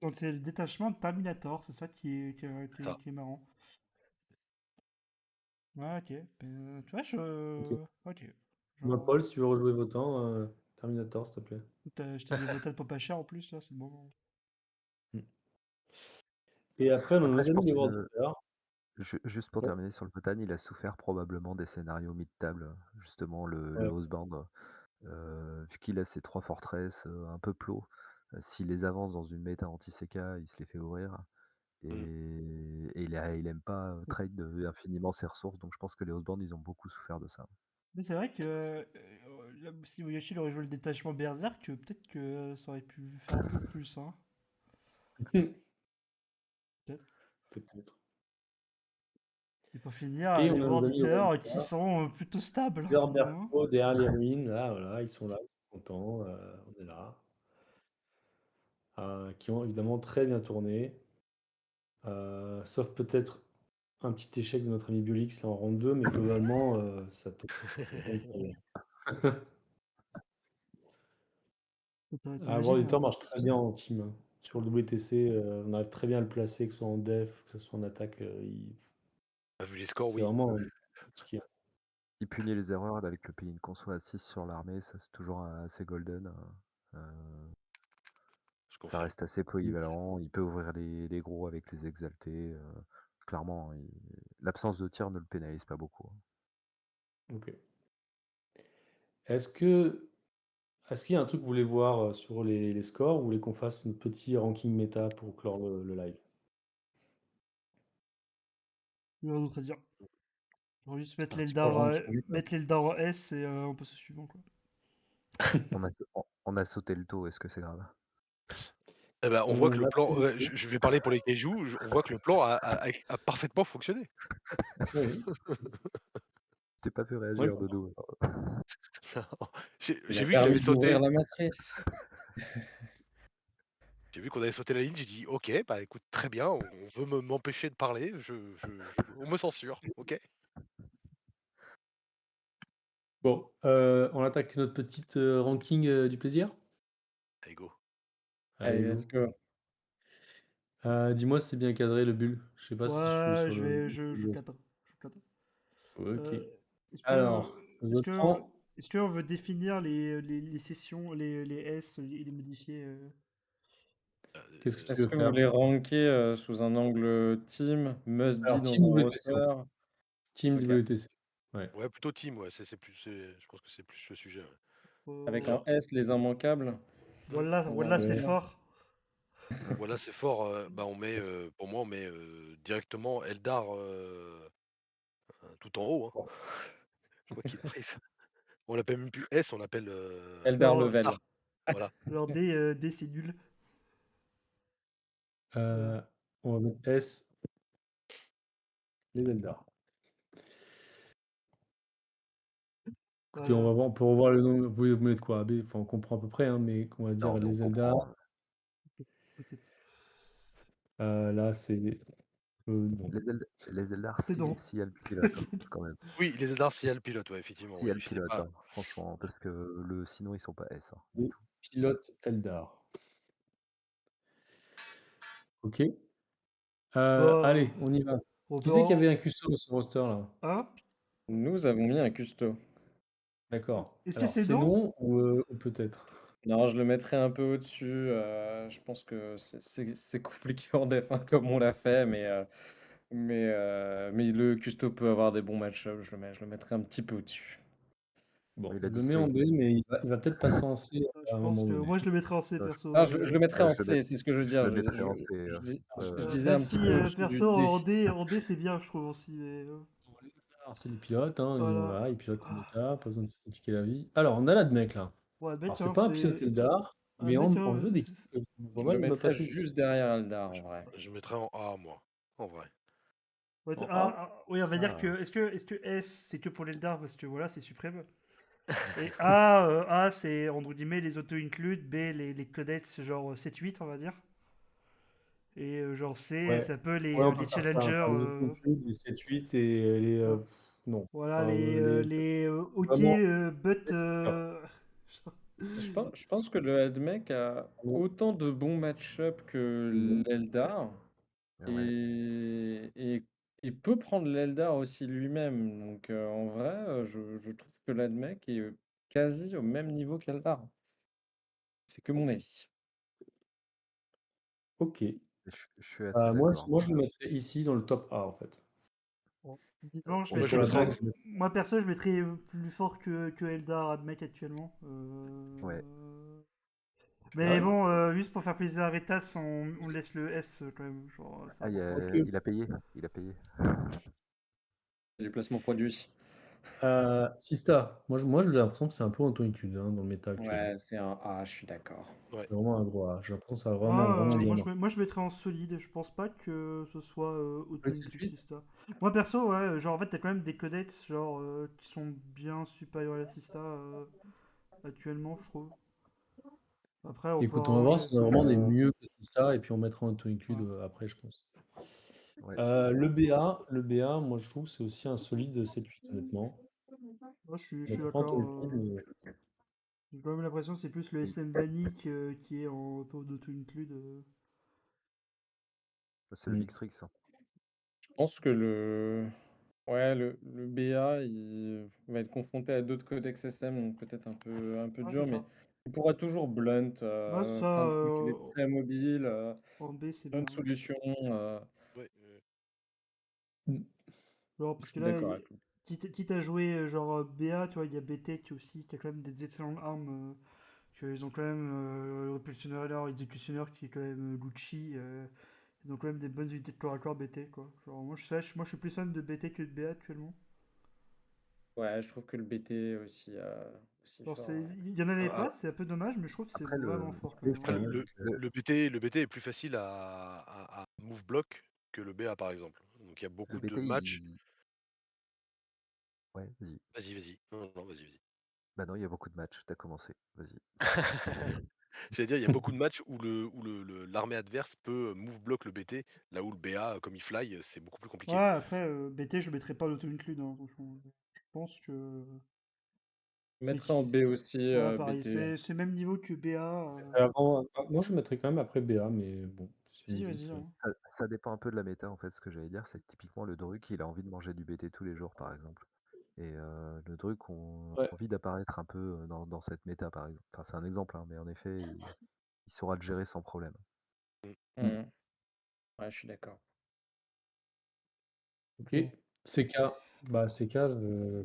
Donc c'est le détachement de Terminator, c'est ça C'est ça. qui est marrant. Ouais, ok. Tu vois, Ok. Ok. Moi, Genre, Paul, si tu veux rejouer votant, Terminator, s'il te plaît. je t'ai des votes pour pas cher en plus, là, c'est bon. Hmm. Et après, Après, nos je amis pense les que, Warriors. juste pour Ouais, terminer sur le Votan, il a souffert probablement des scénarios mid-table, justement le ouais. Houseband, vu qu'il a ses 3 forteresses un peu plots. s'il les avance dans une méta anti-CK, il se les fait ouvrir. Et il aime pas trade infiniment ses ressources, donc je pense que les Houseborn, ils ont beaucoup souffert de ça. Mais c'est vrai que là, si Yoshi aurait joué le détachement Berserk, peut-être que ça aurait pu faire un peu plus. Hein. Peut-être. Peut-être. Et pour finir, Et les on a nos World amis Eaters qui Orisa, sont plutôt stables. finalement. Berberco, derrière les ruines, là, voilà, ils sont là, ils sont contents, on est là. Qui ont évidemment très bien tourné. Sauf peut-être un petit échec de notre ami Biolix là en round 2, mais globalement, ça tourne très bien. Ça aurait été World logique, Eater hein. marche très bien en team, hein. Sur le WTC, on arrive très bien à le placer, que ce soit en def, que ce soit en attaque. Vu les scores, C'est oui. vraiment skill. Il punit les erreurs là, avec le ping qu'on soit à 6 sur l'armée, ça c'est toujours assez golden. Je Ça confirme. reste assez polyvalent, il peut ouvrir les gros avec les exaltés. Clairement, l'absence de tir ne le pénalise pas beaucoup. Ok. Est-ce qu'il y a un truc que vous voulez voir sur les scores ou vous voulez qu'on fasse un petit ranking méta pour clore le live? Il y a rien d'autre à dire. On va juste Parti pour le ranking méta. mettre l'Eldar en S et on passe au suivant. Quoi. On a sauté le taux, est-ce que c'est grave? Eh ben, on voit que le a plan, fait le je vais parler pour les Kaiju, on voit que le plan a parfaitement fonctionné. oui. T'es pas fait Moi, réagir, Dodo. J'ai Il a vu qu'il permis avait d'ouvrir sauté. la matrice. J'ai vu qu'on avait sauté la ligne, j'ai dit ok, bah écoute, très bien, on veut m'empêcher de parler, on me censure, ok. Bon, on attaque notre petite ranking du plaisir. Allez go. Allez, Allez, let's go. dis-moi si c'est bien cadré le bulle. Je sais pas si je suis Ouais, sur le. je cadre. Je cadre. Ok. Est-ce Alors, que, je prends. est-ce qu'on veut définir les sessions, les S et les modifier Qu'est-ce que tu Est-ce veux que vous faire? voulez ranker sous un angle team, must be Alors, dans Team un WTC. roster? Team Ok. WTC. Ouais. Ouais, plutôt team, ouais, je pense que c'est plus le sujet. Avec euh, en S les immanquables. Voilà, Les voilà c'est incontournables. fort. Voilà, c'est fort. Bah on met, pour moi, on met directement Eldar tout en haut. Hein. Je vois qu'il arrive. On l'appelle même plus S, on l'appelle Eldar Non, level. Eldar. Voilà. alors D c'est nul. On va mettre S. Les Eldar. Écoutez, Voilà. on peut revoir le nom. Vous mettez quoi? AB, enfin, on comprend à peu près, hein, mais on va dire Non, mais on les Eldar. comprend. Ok. Là, c'est. Non. Les Eldar, C'est non. si elle pilote, hein, C'est non. quand même. Oui, les Eldar, si elle pilote, ouais, effectivement. Si Oui, elle je sais pilote, pas. hein, franchement, parce que sinon ils sont pas S. Hein, du Les tout. pilotes Eldar. Ok. Allez, on y va. On Qui peut c'est qui en- avait un custo dans ce roster là? Hein Nous avons mis un custo. D'accord. Est-ce que Alors, c'est c'est non non ou peut-être? Non, je le mettrais un peu au-dessus. Je pense que c'est compliqué en def, hein, comme on l'a fait, mais le custo peut avoir des bons match-ups. Je le mettrais un petit peu au-dessus. Bon, Il a je dit le mets en C. B, mais il va peut-être passer en C Je à un pense moment que donné. moi je le mettrais en C Non, perso. Ah, je le mettrais en je le C, c'est ce que je veux je dire. le mettrais en C. Je Ouais. disais Même un petit si peu au-dessous du perso D. En D c'est bien je trouve aussi. Mais, Alors, c'est les pilotes, hein, voilà. voilà, ils pilotent le méta, pas besoin de se compliquer la vie. Alors, on a là de mec là. Ouais, Alors, mec, c'est hein, pas un pilote c'est. Eldar, Un mais mec, en hein, jeu d'équipe, on voit Je le mal me mettrais passer une juste derrière Eldar, en vrai. Je mettrais en A, moi, en vrai. Ouais, en A. oui, on va dire Ah. que. Est-ce que S c'est que pour l'Eldar parce que voilà, c'est suprême. Et A c'est entre guillemets les auto-include, B les codex genre 7-8 on va dire. Et genre C Ouais. c'est un peu Ouais, on peut les faire ça, hein. challengers. Enfin, les autres inclus, les 7-8 et les. Ouais. Non. Voilà Enfin, les OK vraiment. but. Je pense que le Headmech a autant de bons match-up que l'Eldar Ouais. et peut prendre l'Eldar aussi lui-même. Donc en vrai, je trouve que l'Headmech est quasi au même niveau qu'Eldar. C'est que mon avis. Ok. Je suis assez d'accord. Moi, je le mettrais ici dans le top A en fait. Non, je Mais Moi, je pour le la mettrais. mettrais. blague, je mettrais. Moi perso, je mettrais plus fort que Eldar Admech actuellement. Ouais. Mais Ouais. bon, juste pour faire plaisir à Ritas, on laisse le S quand même. Genre, c'est Ah, important. il a payé. Il a payé. Du placement produit. Sista, moi j'ai l'impression que c'est un peu Anthony Clude dans le méta actuel. Ouais, c'est un A, je suis d'accord. Ouais. C'est vraiment un gros A. J'ai l'impression que ça a Ah, vraiment bien moi, marché. moi je mettrais en solide. Je pense pas que ce soit autant Solide, c'est que lui. Sista. Moi perso, ouais, genre en fait, t'as quand même des codex genre, qui sont bien supérieurs à la Sista actuellement, je trouve. Après, on peut Écoute, on va voir arranger. si on a vraiment des mieux que Sista et puis on mettra Anthony Clude Ouais. après, je pense. Ouais. Le BA, moi je trouve que c'est aussi un solide 7-8, honnêtement. Moi, je suis Je mettrai pas d'accord. Anthony Clude, mais J'ai quand même l'impression que c'est plus le Et- SM Vanny qui est en taux d'auto-include. C'est le Mm. Mixtrix. Hein. Je pense que ouais, le BA, il va être confronté à d'autres codecs SM, donc peut-être un peu Ouais, c'est dur, mais ça. il pourra toujours blunt Ouais, c'est ça. plein de trucs. Il est très mobile, En B, c'est plein de bien. solutions. Ouais, Mm. Genre, Je parce que suis là, d'accord avec lui. quitte à jouer genre BA, tu vois, il y a BT qui aussi, qui a quand même des excellentes armes. Ils ont quand même le répulsionneur, leur exécutionneur qui est quand même Lucci. Ils ont quand même des bonnes unités de corps à corps BT, quoi. Genre, moi, je suis plus fan de BT que de BA actuellement. Ouais, je trouve que le BT aussi, aussi Genre, fort. Ouais. il y en avait ouais. pas, c'est un peu dommage, mais je trouve que c'est Après, vraiment fort quand Oui, même. Après, Hein. clairement. le BT est plus facile à move block que le BA par exemple. Donc il y a le beaucoup de BT, matchs. Ouais, vas-y. Vas-y. Non, non, vas-y. Bah non, il y a beaucoup de matchs. T'as commencé. Vas-y. J'allais dire, il y a beaucoup de matchs où l'armée adverse peut move block le BT, là où le BA, comme il fly, c'est beaucoup plus Ouais, compliqué. après, BT, je mettrais pas l'auto-include. Hein, franchement. Je pense que. Je Mais mettrais en B aussi, ouais, pareil, BT. c'est le même niveau que BA. Moi je mettrais quand même après BA, mais bon, c'est Vas-y, limite. vas-y. Hein. Ça dépend un peu de la méta, en fait. Ce que j'allais dire, c'est que typiquement, le Druk, il a envie de manger du BT tous les jours, par exemple. Et le Druk a Ouais. envie d'apparaître un peu dans cette méta, par exemple. Enfin, c'est un exemple, hein, mais en effet, il saura le gérer sans problème. Mm. Ouais, je suis d'accord. Ok. CK. Bah, CK,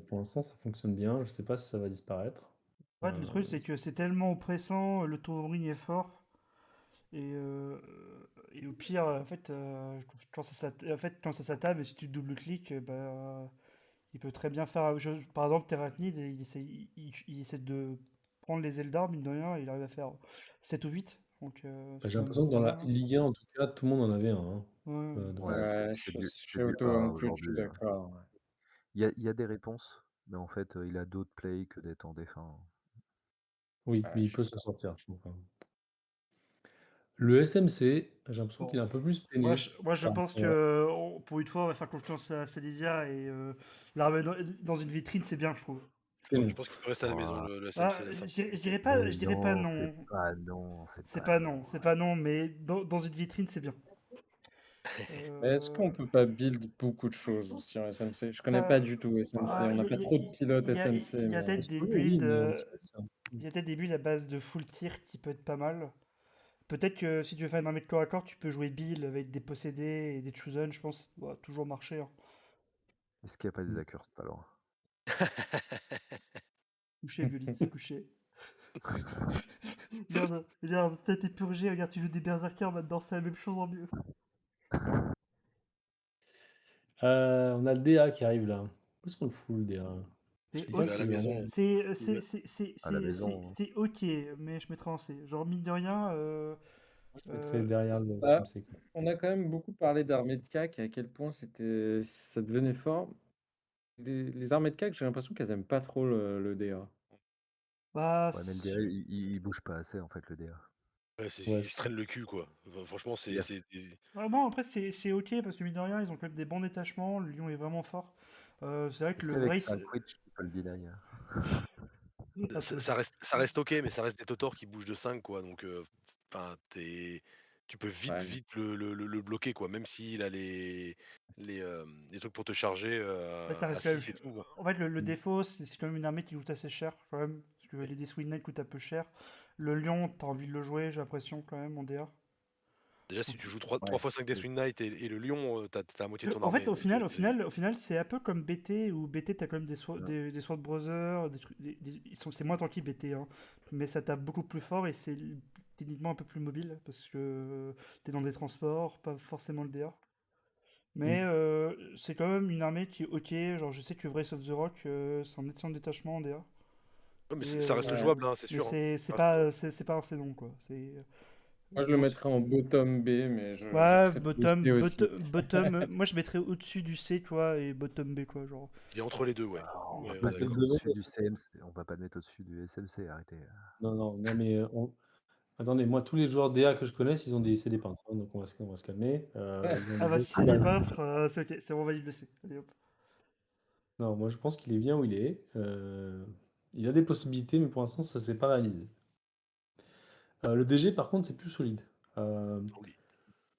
pour l'instant, ça fonctionne bien. Je sais pas si ça va disparaître. En fait, le truc, c'est que c'est tellement oppressant, le taux de ring est fort. Et au pire, en fait, quand ça s'attable et si tu double-cliques, il peut très bien faire. Par exemple, Terracnid, il essaie de prendre les ailes d'arbre, mine de rien, et il arrive à faire 7 ou 8. Donc, Bah, c'est j'ai quand même l'impression que pas dans mal. la Hein. Ligue 1, en tout cas, tout le monde en avait un. Ouais. Dans Ouais, la- Ouais, c'est je c'est suis du A auto-inclus, je suis aujourd'hui. d'accord. Ouais. Il y a des réponses, mais en fait, il a d'autres plays que d'être en défense. Oui, Ouais, mais je il suis peut s'en d'accord. sortir, je trouve, quand même. Le SMC, j'ai l'impression qu'il est Bon. un peu plus Moi, peiné. je pense que pour une fois, on va faire confiance à Célésia et la remettre dans une vitrine, c'est bien, je trouve. Je pense qu'il peut rester à la maison, Ouah, le Ah, SMC. Ça. je dirais pas c'est non. pas non, c'est C'est pas pas non. non, c'est pas non, mais dans une vitrine, c'est bien. Mais est-ce Euh, qu'on peut pas build beaucoup de choses aussi en SMC? Je connais t'as- pas du tout SMC. ah, On n'a pas trop de pilotes SMC, il y a mais peut-être des Oui, builds, mais on sait ça. il y a peut-être des builds à base de full tir qui peut être pas mal. Peut-être que si tu veux faire une armée de corps à corps, tu peux jouer Bill avec des possédés et des chosen, je pense, ça va toujours marcher. Hein. Est-ce qu'il n'y a pas des Mm. hackers pas loin? Couché, Biolitz, c'est couché. Regarde, tête est purgée, regarde, tu joues des berserkers maintenant, c'est la même chose en mieux. On a le DA qui arrive là. Où est-ce qu'on le fout, le DA? Je Mais sais pas Il est à s'il la est vraiment. maison. À la maison. Hein. c'est ok, mais je mettrais en C. Genre, mine de rien, Moi, je mettrais derrière le Bah, SMC, quoi. on a quand même beaucoup parlé d'armées de CAC et à quel point ça devenait fort. Les armées de CAC, j'ai l'impression qu'elles aiment pas trop le DA. bah, Ouais, mais le DA, il bouge pas assez, en fait, le DA. Ouais, Ouais, il se traîne le cul, quoi. Enfin, franchement, Il y a, non, après, c'est ok, parce que mine de rien, ils ont quand même des bons détachements, le lion est vraiment fort. C'est vrai que Est-ce le qu'avec race. 5 Witch, tu peux le deny? Un peu. ça reste ok, mais ça reste des Totors qui bougent de 5, quoi. Donc, enfin, tu peux Ouais. vite le bloquer, quoi. Même s'il a les trucs pour te charger En fait, t'as à quand même- 6 et tout. en fait, le Mm. défaut, c'est quand même une armée qui coûte assez cher, quand même. Parce que les Deathwing Knight coûtent un peu cher. Le lion, t'as envie de le jouer, j'ai l'impression, quand même, en DA. Déjà, si tu joues 3 Ouais. fois 5 Deathwing Knight et le lion, t'as la moitié de ton En fait, armée. Donc, au final, c'est un peu comme BT, où BT, t'as quand même des Sword Brothers, des trucs, c'est moins tanky BT, hein, mais ça tape beaucoup plus fort et tes techniquement un peu plus mobile parce que t'es dans des transports, pas forcément le DA. Mais Mm. c'est quand même une armée qui est ok. Genre, je sais que Wraith of the Rock, c'est un excellent détachement en DA. Ouais, mais Et, ça reste Ouais. jouable, hein, c'est mais sûr. Hein. c'est Ça pas, reste- c'est pas assez long, quoi. Moi, je le Pour- mettrais en bottom B, mais Ouais, j'accepte le C aussi. bottom, moi je mettrais au-dessus du C, toi, et bottom B, quoi, genre. Il est entre les deux, ouais. Alors, on va Ouais, pas on le est mettre d'accord. au-dessus du CMC, on va pas le mettre au-dessus du SMC, arrêtez. Non, mais attendez, moi, tous les joueurs DA que je connais, c'est des peintres, hein, donc on va se calmer. Ils ont Ah des bah bons si c'est des coups. peintres, c'est ok, c'est on valide le C. Allez hop. Non, moi, je pense qu'il est bien où il est. Il a des possibilités, mais pour l'instant, ça s'est pas réalisé. Le DG, par contre, c'est plus solide. Oui.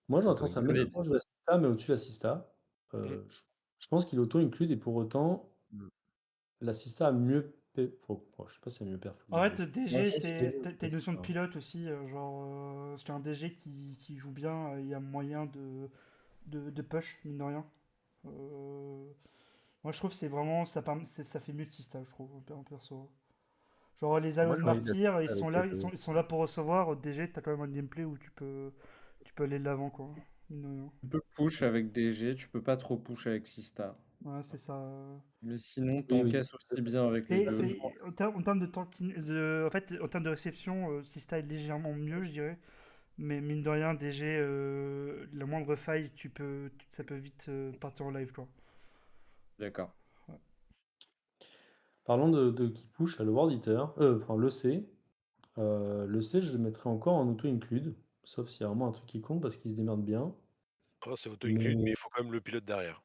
Moi, j'aurais tendance à le mettre Solide. proche de l'assista, mais au-dessus de l'assista. Mm. Je pense qu'il auto-include, et pour autant, Mm. l'assista a mieux. Je sais pas si a mieux perf que En le fait, DG. Moi, DG, je trouve que t'as une notion de L'assista. pilote aussi, genre, parce qu'un DG qui joue bien, il y a moyen de push, mine de rien. Euh, Moi je trouve que c'est vraiment, ça fait mieux de Sista, je trouve, en perso. Genre les Moi, Alone j'aurais Oui, mis Martyrs, l'assista avec le ils sont là pour recevoir. DG, t'as quand même un gameplay où tu peux aller de l'avant, quoi. Mine de rien. tu peux push avec DG, tu peux pas trop push avec Sista. Ouais, c'est ça. Mais sinon, oui. t'encaisses aussi bien avec les deux. En termes de temps, en fait, en termes de réception, Sista est légèrement mieux, je dirais. Mais mine de rien, DG, la moindre faille, ça peut vite partir en live, quoi. D'accord. Ouais. Parlons de qui push à le World Eater, enfin le C. Le C, je le mettrais encore en auto-include, sauf s'il y a vraiment un truc qui compte parce qu'il se démerde bien. Oh, c'est auto-include, mais Mais il faut quand même le pilote derrière.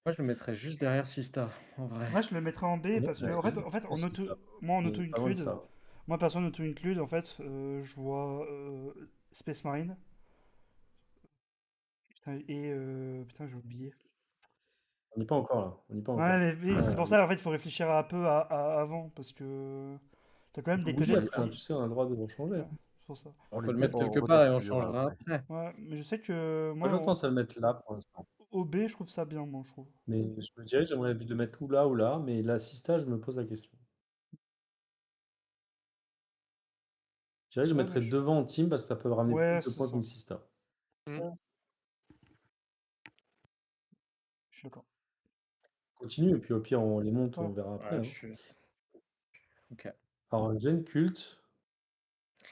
Moi, je le mettrais juste derrière Sista, en vrai. Moi, je le mettrais en B ouais, parce que, en fait, je pense que c'est ça. moi, en Mais pas loin de auto-include, ça. moi, personne auto-include, en fait, je vois Space Marine. Putain, et putain, j'ai oublié. On n'y est pas encore là. On n'y est pas Ouais, encore. mais c'est pour ça, en fait, il faut réfléchir un peu avant parce que t'as quand Il même faut des bouger codex après, hein, qui. tu sais, on a le droit de changer. Ouais, Hein. c'est pour ça. On Faut les le dit- mettre on quelque part et on redistribuera changera après. après. Ouais, mais je sais que Moi, moi, j'ai tendance à le mettre là pour l'instant. au B, je trouve ça bien, moi, je trouve. Mais je me dirais, j'aimerais le mettre ou là, mais l'assista, je me pose la question. Je dirais, je le Ouais, mettrais devant en team parce que ça peut ramener plus ouais, de c'est points ça. qu'une sista. Mm. Ouais, je suis d'accord. Continue, et puis au pire, on les monte, Ouais. on verra après. Ouais, Hein. je suis. Ok. Alors, un Gen Culte,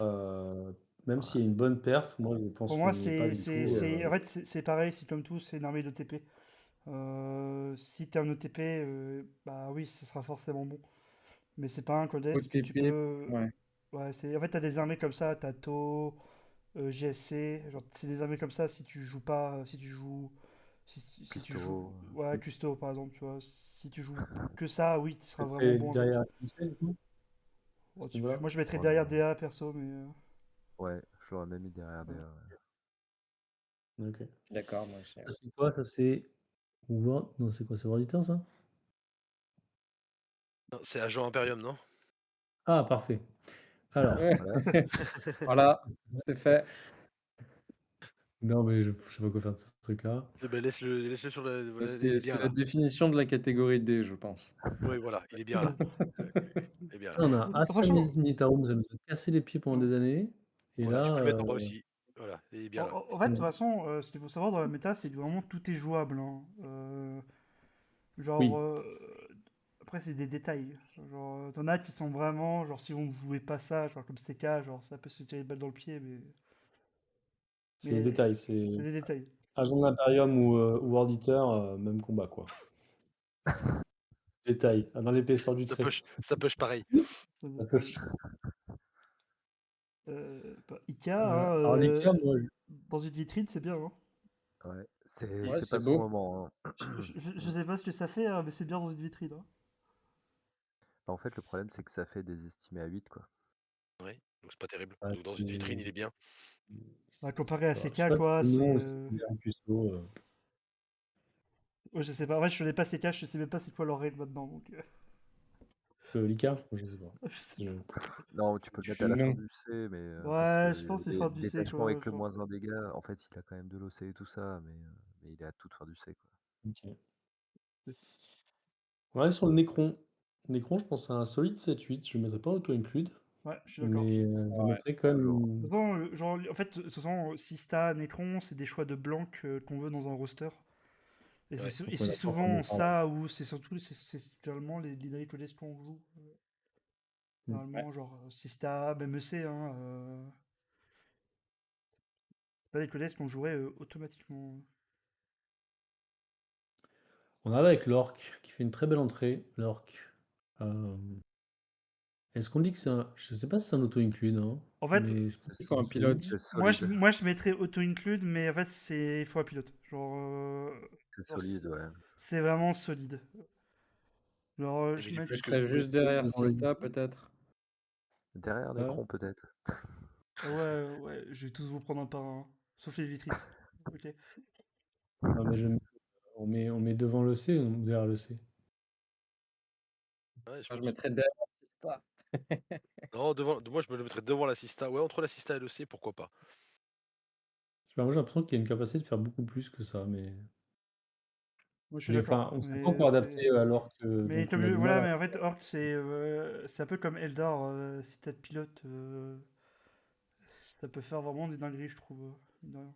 même s'il y a une bonne perf, moi, je pense Pour moi, qu'on n'y est pas du tout. en fait, c'est pareil, c'est comme tout, c'est une armée d'OTP. Si t'es un OTP, bah oui, ce sera forcément bon. Mais c'est pas un codex que tu OTP, peux. ouais. Ouais, en fait, t'as des armées comme ça, t'as TO, GSC, genre, c'est des armées comme ça, si tu joues pas, si tu joues, Custo. ouais, Custo par exemple, tu vois, si tu joues que ça, oui, tu seras vraiment Et bon avec. derrière SMC, du coup, à Ouais, ce niveau-là. moi, je mettrais Oh derrière non. DA perso, mais. Ouais, je l'aurais même mis derrière Ouais. des. Ok. D'accord, moi, Ça, c'est quoi? Ça, c'est. Non, c'est quoi? C'est World Eater, ça? Non, c'est Agent Imperium, non? Ah, parfait. Alors, Voilà. Voilà, c'est fait. non, mais je sais pas quoi faire de ce truc-là. Eh ben, laisse-le sur la. Voilà, il est bien C'est la là. définition de la catégorie D, je pense. Oui, voilà, il est bien là. Il est bien Ça, là. on a Astra Franchement, Militarum, ça nous a cassé les pieds pendant des années. Et Voilà, tu là, peux le mettre en bas aussi. Voilà, il est bien là. en fait, de toute façon, ce qu'il faut savoir dans la méta, c'est que vraiment tout est jouable, hein. Genre, oui, après, c'est des détails. Genre, t'en as qui sont vraiment, genre, si vous jouez pas ça, genre comme STK, genre, ça peut se tirer une balle dans le pied, c'est les mais détails. C'est c'est des détails. Agent de l'Imperium ou World Eater, même combat, quoi. Détail, dans l'épaisseur du trait. Ça push pareil. C'est des Ça peut- détails. Bah, Ika, hein, Alors, les gars, moi, dans une vitrine, c'est bien, hein. Ouais, c'est Ouais, c'est c'est pas son beau. moment. Hein. Je sais pas ce que ça fait, hein, mais c'est bien dans une vitrine, hein. En fait, le problème, c'est que ça fait des estimés à 8, quoi. Ouais, donc c'est pas terrible. ouais, Donc dans une vitrine, il est bien. Bah, comparé à je sais CK, pas si quoi, c'est c'est. non ou si c'est un custo. Ouais, je sais pas. Ouais, je connais pas CK, je sais même pas c'est quoi leur règle maintenant, donc. L'ICA, je sais pas. Je sais Je- Non, tu peux le mettre à la fin Non. du C, mais parce que Ouais, je pense que c'est fin du C, détachement quoi. avec le moins 1 dégâts, en fait, il a quand même de l'OC et tout ça, mais il est à toute fin du C, quoi. ok. Ouais, sur le Necron. Necron, je pense à un solide 7-8. Je le mettrais pas en auto-include. Ouais, je suis d'accord. Mais je Ouais, mettrais quand toujours. même. De toute façon, genre, en fait, de toute façon, Sista, Necron, c'est des choix de blanc qu'on veut dans un roster. Et Ouais. c'est Donc et on c'est a pas encore mis souvent ça. ça, ou c'est surtout, c'est généralement les Night Odes qu'on joue. Mm. Généralement, genre, Sista, même EC, hein. C'est pas les Odes qu'on jouerait automatiquement. On arrive avec l'orc qui fait une très belle entrée. L'orc. Euh, Est-ce qu'on dit que c'est un. Je sais pas si c'est un auto-include, hein, En fait, mais je pense C'est que il faut un c'est solide. pilote. c'est moi, solide. moi, je mettrais auto-include, mais en fait, il faut un pilote. C'est Genre, solide, ouais. c'est vraiment solide. Genre, Et mais je du mets. Je plus que mettrais tous les juste derrière Devant le Sista, Nixon. peut-être. Derrière Ouais. Necron, peut-être. Ouais, ouais, je vais tous vous prendre un par un. Sauf les vitrites. Ok. Ah, mais on met devant le C ou derrière le C? Ouais, je Enfin, je pense. mettrais derrière Sista. Non, moi je me le mettrais devant l'assista. Ouais, entre l'assista et le C, pourquoi pas. Je sais pas, moi j'ai l'impression qu'il y a une capacité de faire beaucoup plus que ça, mais. Moi, je suis Mais d'accord. enfin, on s'est pas Mais encore c'est. adapté à l'orc, Mais donc on a du mal voilà, à. mais en fait, Orc, c'est un peu comme Eldar. Si t'as de pilote, ça peut faire vraiment des dingueries, je trouve. Mine de rien.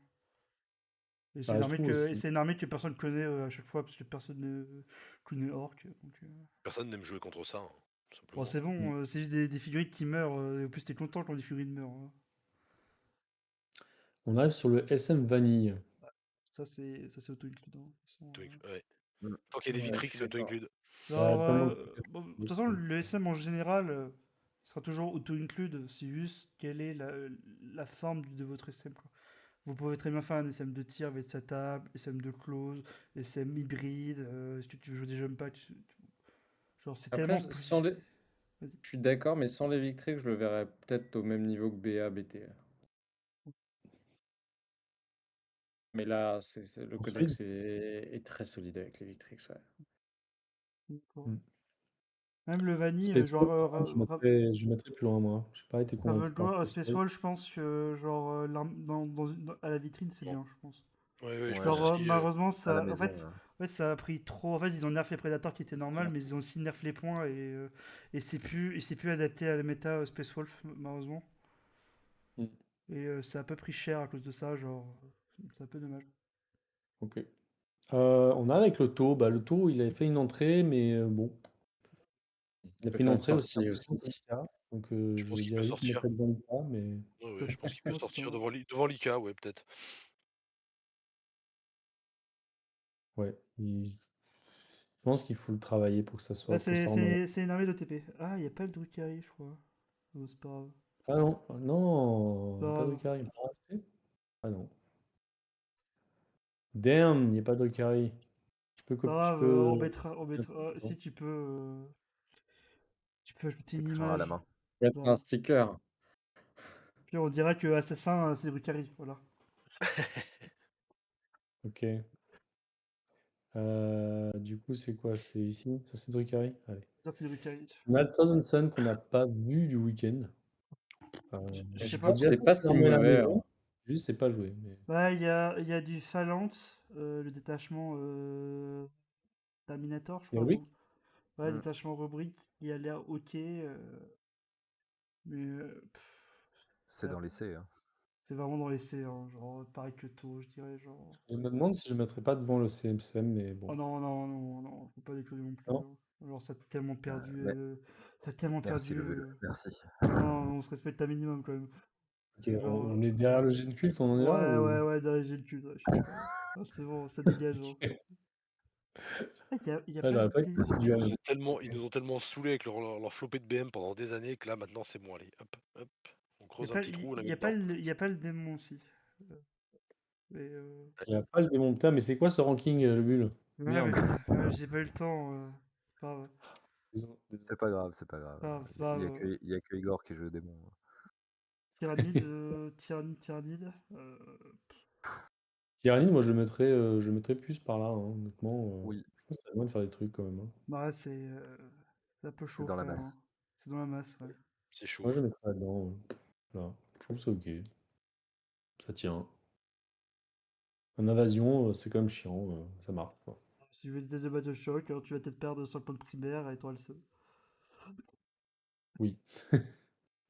Et Bah, je trouve aussi. c'est une armée que personne connaît à chaque fois, parce que personne ne connaît Orc. Donc, Personne n'aime jouer contre ça, hein, tout bon, simplement. c'est Mm. bon, c'est juste des figurines qui meurent. Et en plus, t'es content quand des figurines meurent, hein. On arrive sur le SM Vanille. Ça, c'est auto-include, hein. De toute façon, Ouais. Mm. Tant qu'il y a des Ouais, je vitrix, suis c'est d'accord. auto-include. Il y a genre, tellement de trucs à bon, de toute trouver façon, que- le SM en général sera toujours auto-include. C'est juste quelle est la forme de votre SM, quoi. Vous pouvez très bien faire un SM de tir avec sa table, SM de close, SM hybride. Si tu veux jouer des jump packs, genre, c'est Après, tellement plus. sans les... Vas-y. je suis d'accord, mais sans les Victrix, je le verrais peut-être au même niveau que BA, BTR. Mais là, le Ensuite, codex est très solide avec les Victrix, ouais. D'accord. mm. Même le vanille, Space genre, Wolf, par contre, je mettrais plus loin, moi. Je n'ai pas été convaincu par Space Wolf. Space je pense que, genre, à la vitrine, c'est Bon. bien, je pense. Ouais, je Ouais, pense Genre, aussi. malheureusement, à la maison. ça a pris trop. En fait, ils ont nerf les prédateurs qui étaient normal, mais ils ont aussi nerf les points et c'est plus adapté à la méta Space Wolf, malheureusement. Mm. Et ça a un peu pris cher à cause de ça, genre, c'est un peu dommage. Ok. On a avec le taux. Bah, le taux, il avait fait une entrée, mais bon. Il a peut fait une faire une entrée aussi sortie importante aussi. comme Lika. Donc Je je pense qu'il peut dirais lui qu'il sortir. mettrait devant Lika, mais Ouais, je pense qu'il peut Ouais, c'est sortir ça. devant Lika, ouais, peut-être. ouais. Je pense qu'il faut le travailler pour que ça Bah, soit pour ça en c'est une armée de TP. Ah, il n'y a pas le Drukhari, je crois. Oh, c'est pas grave. Ah non, non, C'est il n'y pas a pas de grave. carry. Ah non. Damn, il n'y a pas de carry. Pas Tu grave, peux. si tu peux ajouter une T'écriras à la image. main. Mettre un Voilà. sticker. Puis on dirait que Assassin, c'est Drukhari, voilà. Ok. Du coup, c'est quoi? C'est ici? Ça, c'est Drukhari? Allez. Ça, c'est Drukhari. On a Thousand Sun qu'on n'a pas vu du week-end. Je Et sais je J'ai pas. pense que déjà c'est vu pas cette si armée à la mauvais, hein. maison. Juste, c'est pas joué. Mais... Ouais, il y a du Phalanx, le détachement Terminator, je Et crois. oui? Ouais, Mm. détachement rubrique, il a l'air ok. Mais C'est dans l'essai. c'est vraiment dans l'essai, hein, genre pareil que tôt, je dirais. Genre. Je me demande si je ne mettrais pas devant le CMCM, mais Oh bon. non, non, non, non, faut pas déconner non plus, Non? hein. Genre, ça a tellement perdu. Mais Ça a tellement merci perdu. le Vul, merci. Non, on se respecte un minimum quand même. Ok, Genre, on est derrière le gène culte, on en est là ouais, ouais, ou... ouais, dans les j'ai le cul, ouais, je suis d'accord. Ah, c'est bon, ça dégage, hein. Ah, y a Ah, pas le j'aurais pas été si dur. Ils nous ont tellement saoulés avec leur flopée de BM pendant des années que là, maintenant, c'est bon, allez, hop, hop. On creuse un petit trou, on la met dedans. y a pas le démon aussi. Euh, mais, Il n'y a pas le démonteur, mais c'est quoi ce ranking, le bulle? ouais, mais Merde. putain, j'ai pas eu le temps. C'est pas grave. Désolé, désolé. C'est pas grave, c'est pas grave. C'est pas grave. Il y a que Igor qui joue des bons. Tyrannide. Tyranny, moi je le mettrais plus par là, hein, honnêtement. Oui, Je pense que ça a moyen de faire des trucs quand même, hein. Bah, c'est un peu c'est chaud, dans la frère, hein. masse. C'est dans la masse, ouais. C'est chaud. Moi je le mettrais là-dedans. Voilà. Je trouve que c'est ok. Ça tient. En invasion, c'est quand même chiant, ça marche, quoi. Si tu veux des tests de Battle Shock, alors tu vas peut-être perdre 5 points de primaire et t'auras le seum. Oui.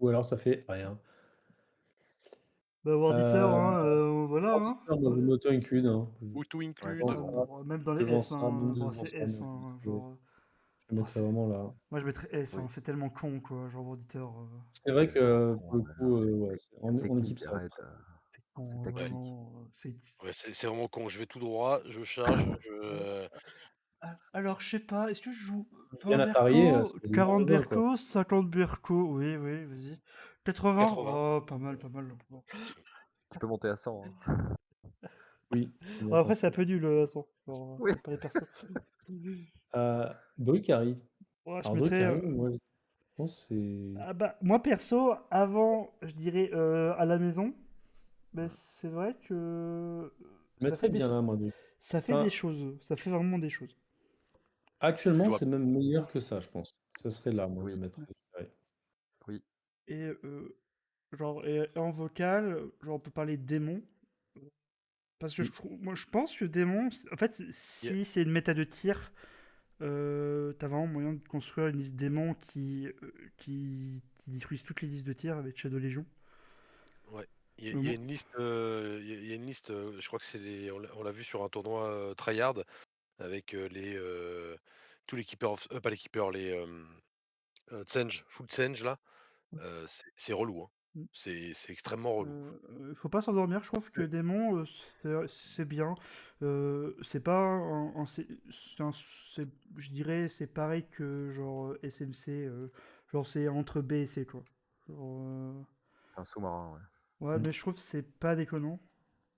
Ou alors ça fait rien. Auditeur, hein, voilà, hein. Auditeur dans une auto-include, hein. Auto Ouais, include. c'est Ah, ça. bon, même dans les Devant S, ça, hein, même bon, devant c'est ça, S, moi, hein, je genre. le mettrais vraiment là. Moi, je mettrais S, hein, Oui. c'est tellement con, quoi, genre auditeur. C'est vrai C'est vraiment que con, pour le là, coup, c'est ouais, en technique équipe, ça va raide, être C'est c'est con, tactique. vraiment. Ouais, c'est vraiment con. Je vais tout droit, je charge, je. Alors, je sais pas, est-ce que je joue bien 20 à parier, ça Berco, fait des 40 20, quoi. Berco, 50 Berco? Oui, oui, vas-y. 80? 80. Oh, pas mal, pas mal. Bon. Tu peux monter à 100, hein. Oui, c'est bien Bon, après, c'est un pensé. peu nul, Vincent. Genre, Oui. pas les persos. Doi arrive. Ouais, je Alors Doi mettrais. arrive, moi, je pense que c'est Ah bah, moi, perso, avant, je dirais à la maison, mais Mmh. c'est vrai que je ça fait mettrais bien là, moi, Doi. ça fait des Enfin, choses. Ça fait vraiment des choses. actuellement, Jouable. c'est même meilleur que ça, je pense. Ça serait là, moi, que je Oui, mettrais. Ouais. oui. Et genre, et en vocal, genre, on peut parler de démon. Parce que Mm. moi, je pense que démon, en fait, Yeah. si c'est une méta de tir, t'as vraiment moyen de construire une liste démon qui détruise toutes les listes de tir avec Shadow Legion. Ouais. Au Il y a moment. une liste, il y a une liste, je crois que c'est les. On l'a vu sur un tournoi tryhard avec tous les keepers, pas les keepers, les Tsenge, full Tsenge là. C'est relou, hein. Mm. C'est extrêmement relou. Faut pas s'endormir, je trouve que démon, c'est bien. C'est pas je dirais, c'est pareil que genre SMC, genre c'est entre B et C, quoi. Genre, Un sous-marin, ouais. ouais, Mm. mais je trouve que c'est pas déconnant,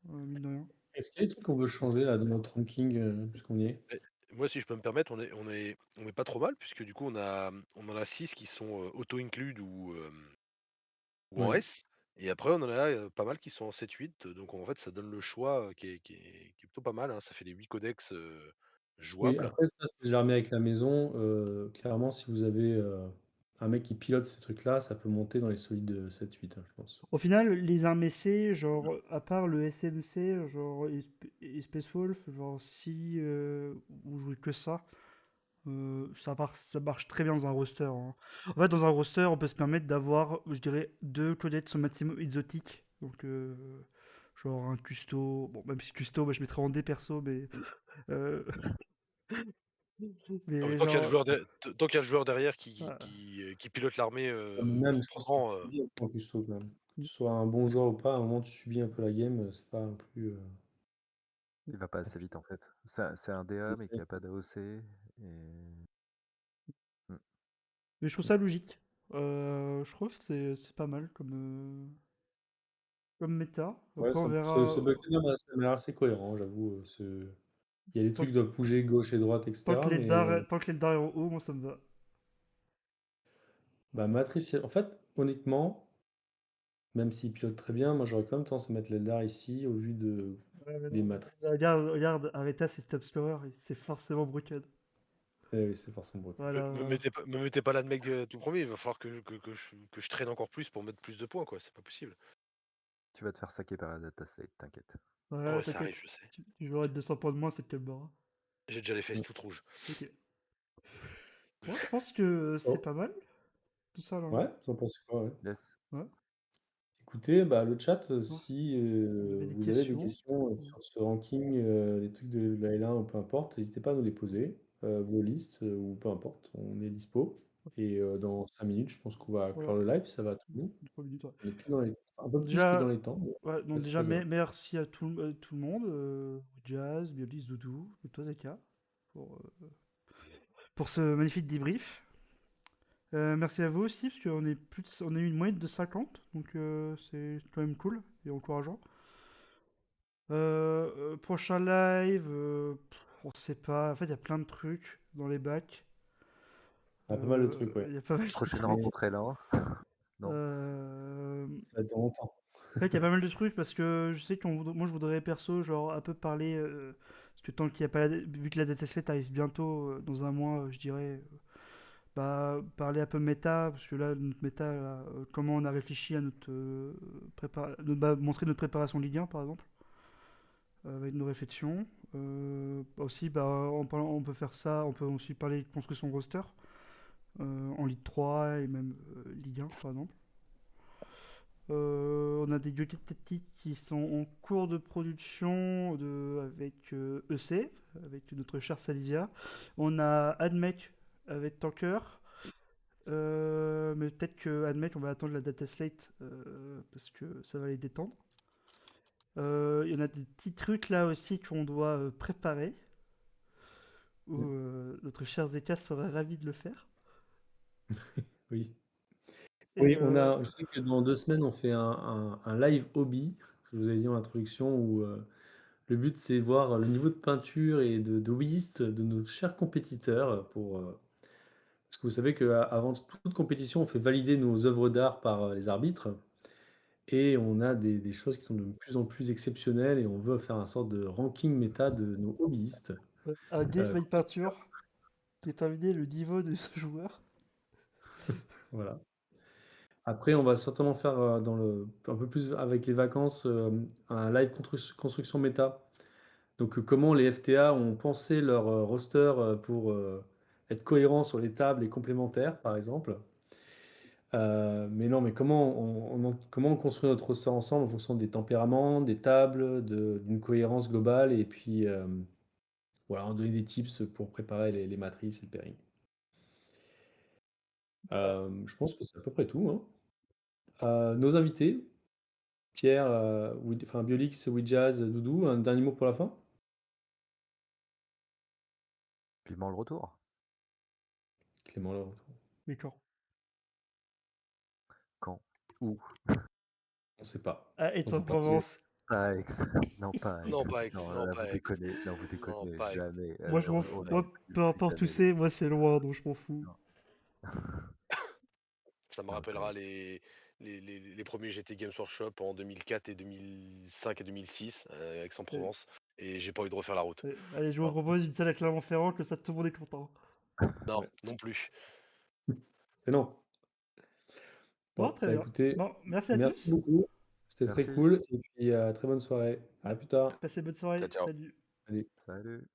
mine de rien. Est-ce qu'il y a des trucs qu'on veut changer là dans notre ranking, puisqu'on y est? Et moi, si je peux me permettre, on est pas trop mal puisque du coup on en a 6 qui sont auto-include ou en Ouais. S. Et après, on en a pas mal qui sont en 7-8. Donc en fait, ça donne le choix qui est plutôt pas mal, hein. Ça fait les 8 codex Oui, jouables. après ça, si je la remets avec la maison, clairement, si vous avez un mec qui pilote ces trucs-là, ça peut monter dans les solides 7-8, hein, je pense. Au final, les armes C, genre, à part le SMC, genre, et Space Wolf, genre, si vous jouez que ça, ça marche très bien dans un roster, hein. En fait, dans un roster, on peut se permettre d'avoir, je dirais, 2 codex au maximum exotiques. Donc, genre un custo. Bon, même si custo, bah, je mettrais en D perso, euh, Non, mais mais tant qu'il y a le genre. joueur, tant qu'il y a le joueur derrière euh, qui pilote l'armée Même, je pense que tu proprement. subis un peu en custo quand même. Que tu sois un bon joueur ou pas, à un moment, tu subis un peu la game, c'est pas non plus. Il va pas assez vite, en fait. C'est un DA, mais qui a pas d'AOC. Et... Mm. Mais je trouve ça logique. Je trouve que c'est pas mal comme méta. Ouais, Après, on ce verra. bucket ça m'a l'air assez cohérent, j'avoue. Il y a des Tant, trucs qui doivent bouger gauche et droite, tant que etc. Mais l'Eldar est en haut, moi ça me va. bah, Matrice, en fait, honnêtement, même s'il pilote très bien, moi j'aurais quand même tendance à mettre l'Eldar ici au vu Ouais, mais des non. matrices. Regarde, Areta c'est Top Explorer, c'est forcément broken. Eh oui, c'est forcément broken. Voilà. Me mettez pas là de mec tout premier. Il va falloir que je traîne encore plus pour mettre plus de points, quoi. C'est pas possible. Tu vas te faire saquer par la data slate, t'inquiète. Ouais, Ouais, ça arrive, t'inquiète. je sais. Tu joueras 200 points de moins, c'est Kelbora. J'ai déjà les fesses Mm. toutes rouges. Ok. Bon, je pense que c'est Oh, pas mal, tout ça là. ouais, vous en pensez quoi, ouais. Laisse. Ouais. Écoutez, bah, le chat, Ouais. si Vous avez des vous avez des questions? questions sur ce ranking, les trucs de la L1 ou peu importe, n'hésitez pas à nous les poser, vos listes ou peu importe, on est dispo. Et dans 5 minutes, je pense qu'on va Voilà. clore le live, ça va à tout le monde. 3 minutes, ouais. On est pile dans un peu plus que dans Déjà, les temps, mais ouais, donc reste déjà raisonnable. merci à tout le monde, Jazz, Biolis, Doudou, et toi Zeka, pour, pour ce magnifique débrief. Merci à vous aussi, parce qu'on on a eu une moyenne de 50, donc c'est quand même cool et encourageant. Prochain live, on sait pas. En fait, il y a plein de trucs dans les bacs. Ah, pas mal de trucs, ouais. Il y a pas mal de Prochaine trucs. rencontre L1. Non. Ça va être dans longtemps. En fait, il y a pas mal de trucs parce que je sais que moi je voudrais perso, genre un peu parler. Parce que tant qu'il y a pas vu que la DTSF arrive bientôt, dans un mois, je dirais. Bah, parler un peu méta, parce que là, notre méta, là, comment on a réfléchi à notre montrer notre préparation Ligue 1 par exemple, avec nos réflexions. Aussi, bah, on peut faire ça, on peut aussi parler de construire son roster en Ligue 3 et même Ligue 1 par exemple. on a des Yokai Tactics qui sont en cours de production avec EC, avec notre cher Salisia. On a Admech avec Tanker. Mais peut-être que Admech, on va attendre la data slate parce que ça va les détendre. Il y en a des petits trucs là aussi qu'on doit préparer. Où notre cher Zeka serait ravi de le faire. Oui. Et, Oui, je sais que dans 2 semaines, on fait un live hobby, que je vous avais dit en introduction, où le but c'est voir le niveau de peinture et de hobbyiste de nos chers compétiteurs parce que vous savez qu'avant toute compétition, on fait valider nos œuvres d'art par les arbitres et on a des choses qui sont de plus en plus exceptionnelles et on veut faire un sorte de ranking méta de nos hobbyistes. un Gaze by Peinture qui est terminé le niveau de ce joueur. Voilà. Après, on va certainement faire un peu plus avec les vacances un live construction méta. Donc, comment les FTA ont pensé leur roster pour être cohérents sur les tables et complémentaires, par exemple. Mais non, mais comment on construit notre roster ensemble en fonction des tempéraments, des tables, d'une cohérence globale, et puis voilà, on donner des tips pour préparer les matrices et le pairing. Je pense que c'est à peu près tout, hein. Nos invités, Pierre, Biolix, Widjaz, Doudou, un dernier mot pour la fin? Vivement le retour. Clément, là. D'accord. Quand? Où? On sait pas. Ah, On sait pas. Aix-en-Provence. Pas à Aix. Non, pas à Aix. Non, pas Aix. Non, Non, là, pas vous Aix. déconnez. Non, vous Non, déconnez. pas Aix. Jamais. Moi, je m'en on fous. a Moi, plus peu importe où jamais. c'est, moi, c'est loin, donc je m'en fous. Non. Ça me Non, rappellera pas Aix. les premiers GT Games Workshop en 2004 et 2005 et 2006 à Aix-en-Provence. Et j'ai pas envie de refaire la route. Allez, je vous Voilà. propose une salle à Clermont-Ferrand, que ça, tout le monde est content. Non, Ouais. non plus. Mais non. Bon, Bon, très bah bien. écoutez, Bon, merci à merci tous. beaucoup. C'était très Merci. cool. Et puis, très bonne soirée. À plus tard. Passez bonne soirée. Ciao, ciao. Salut. Allez. Salut.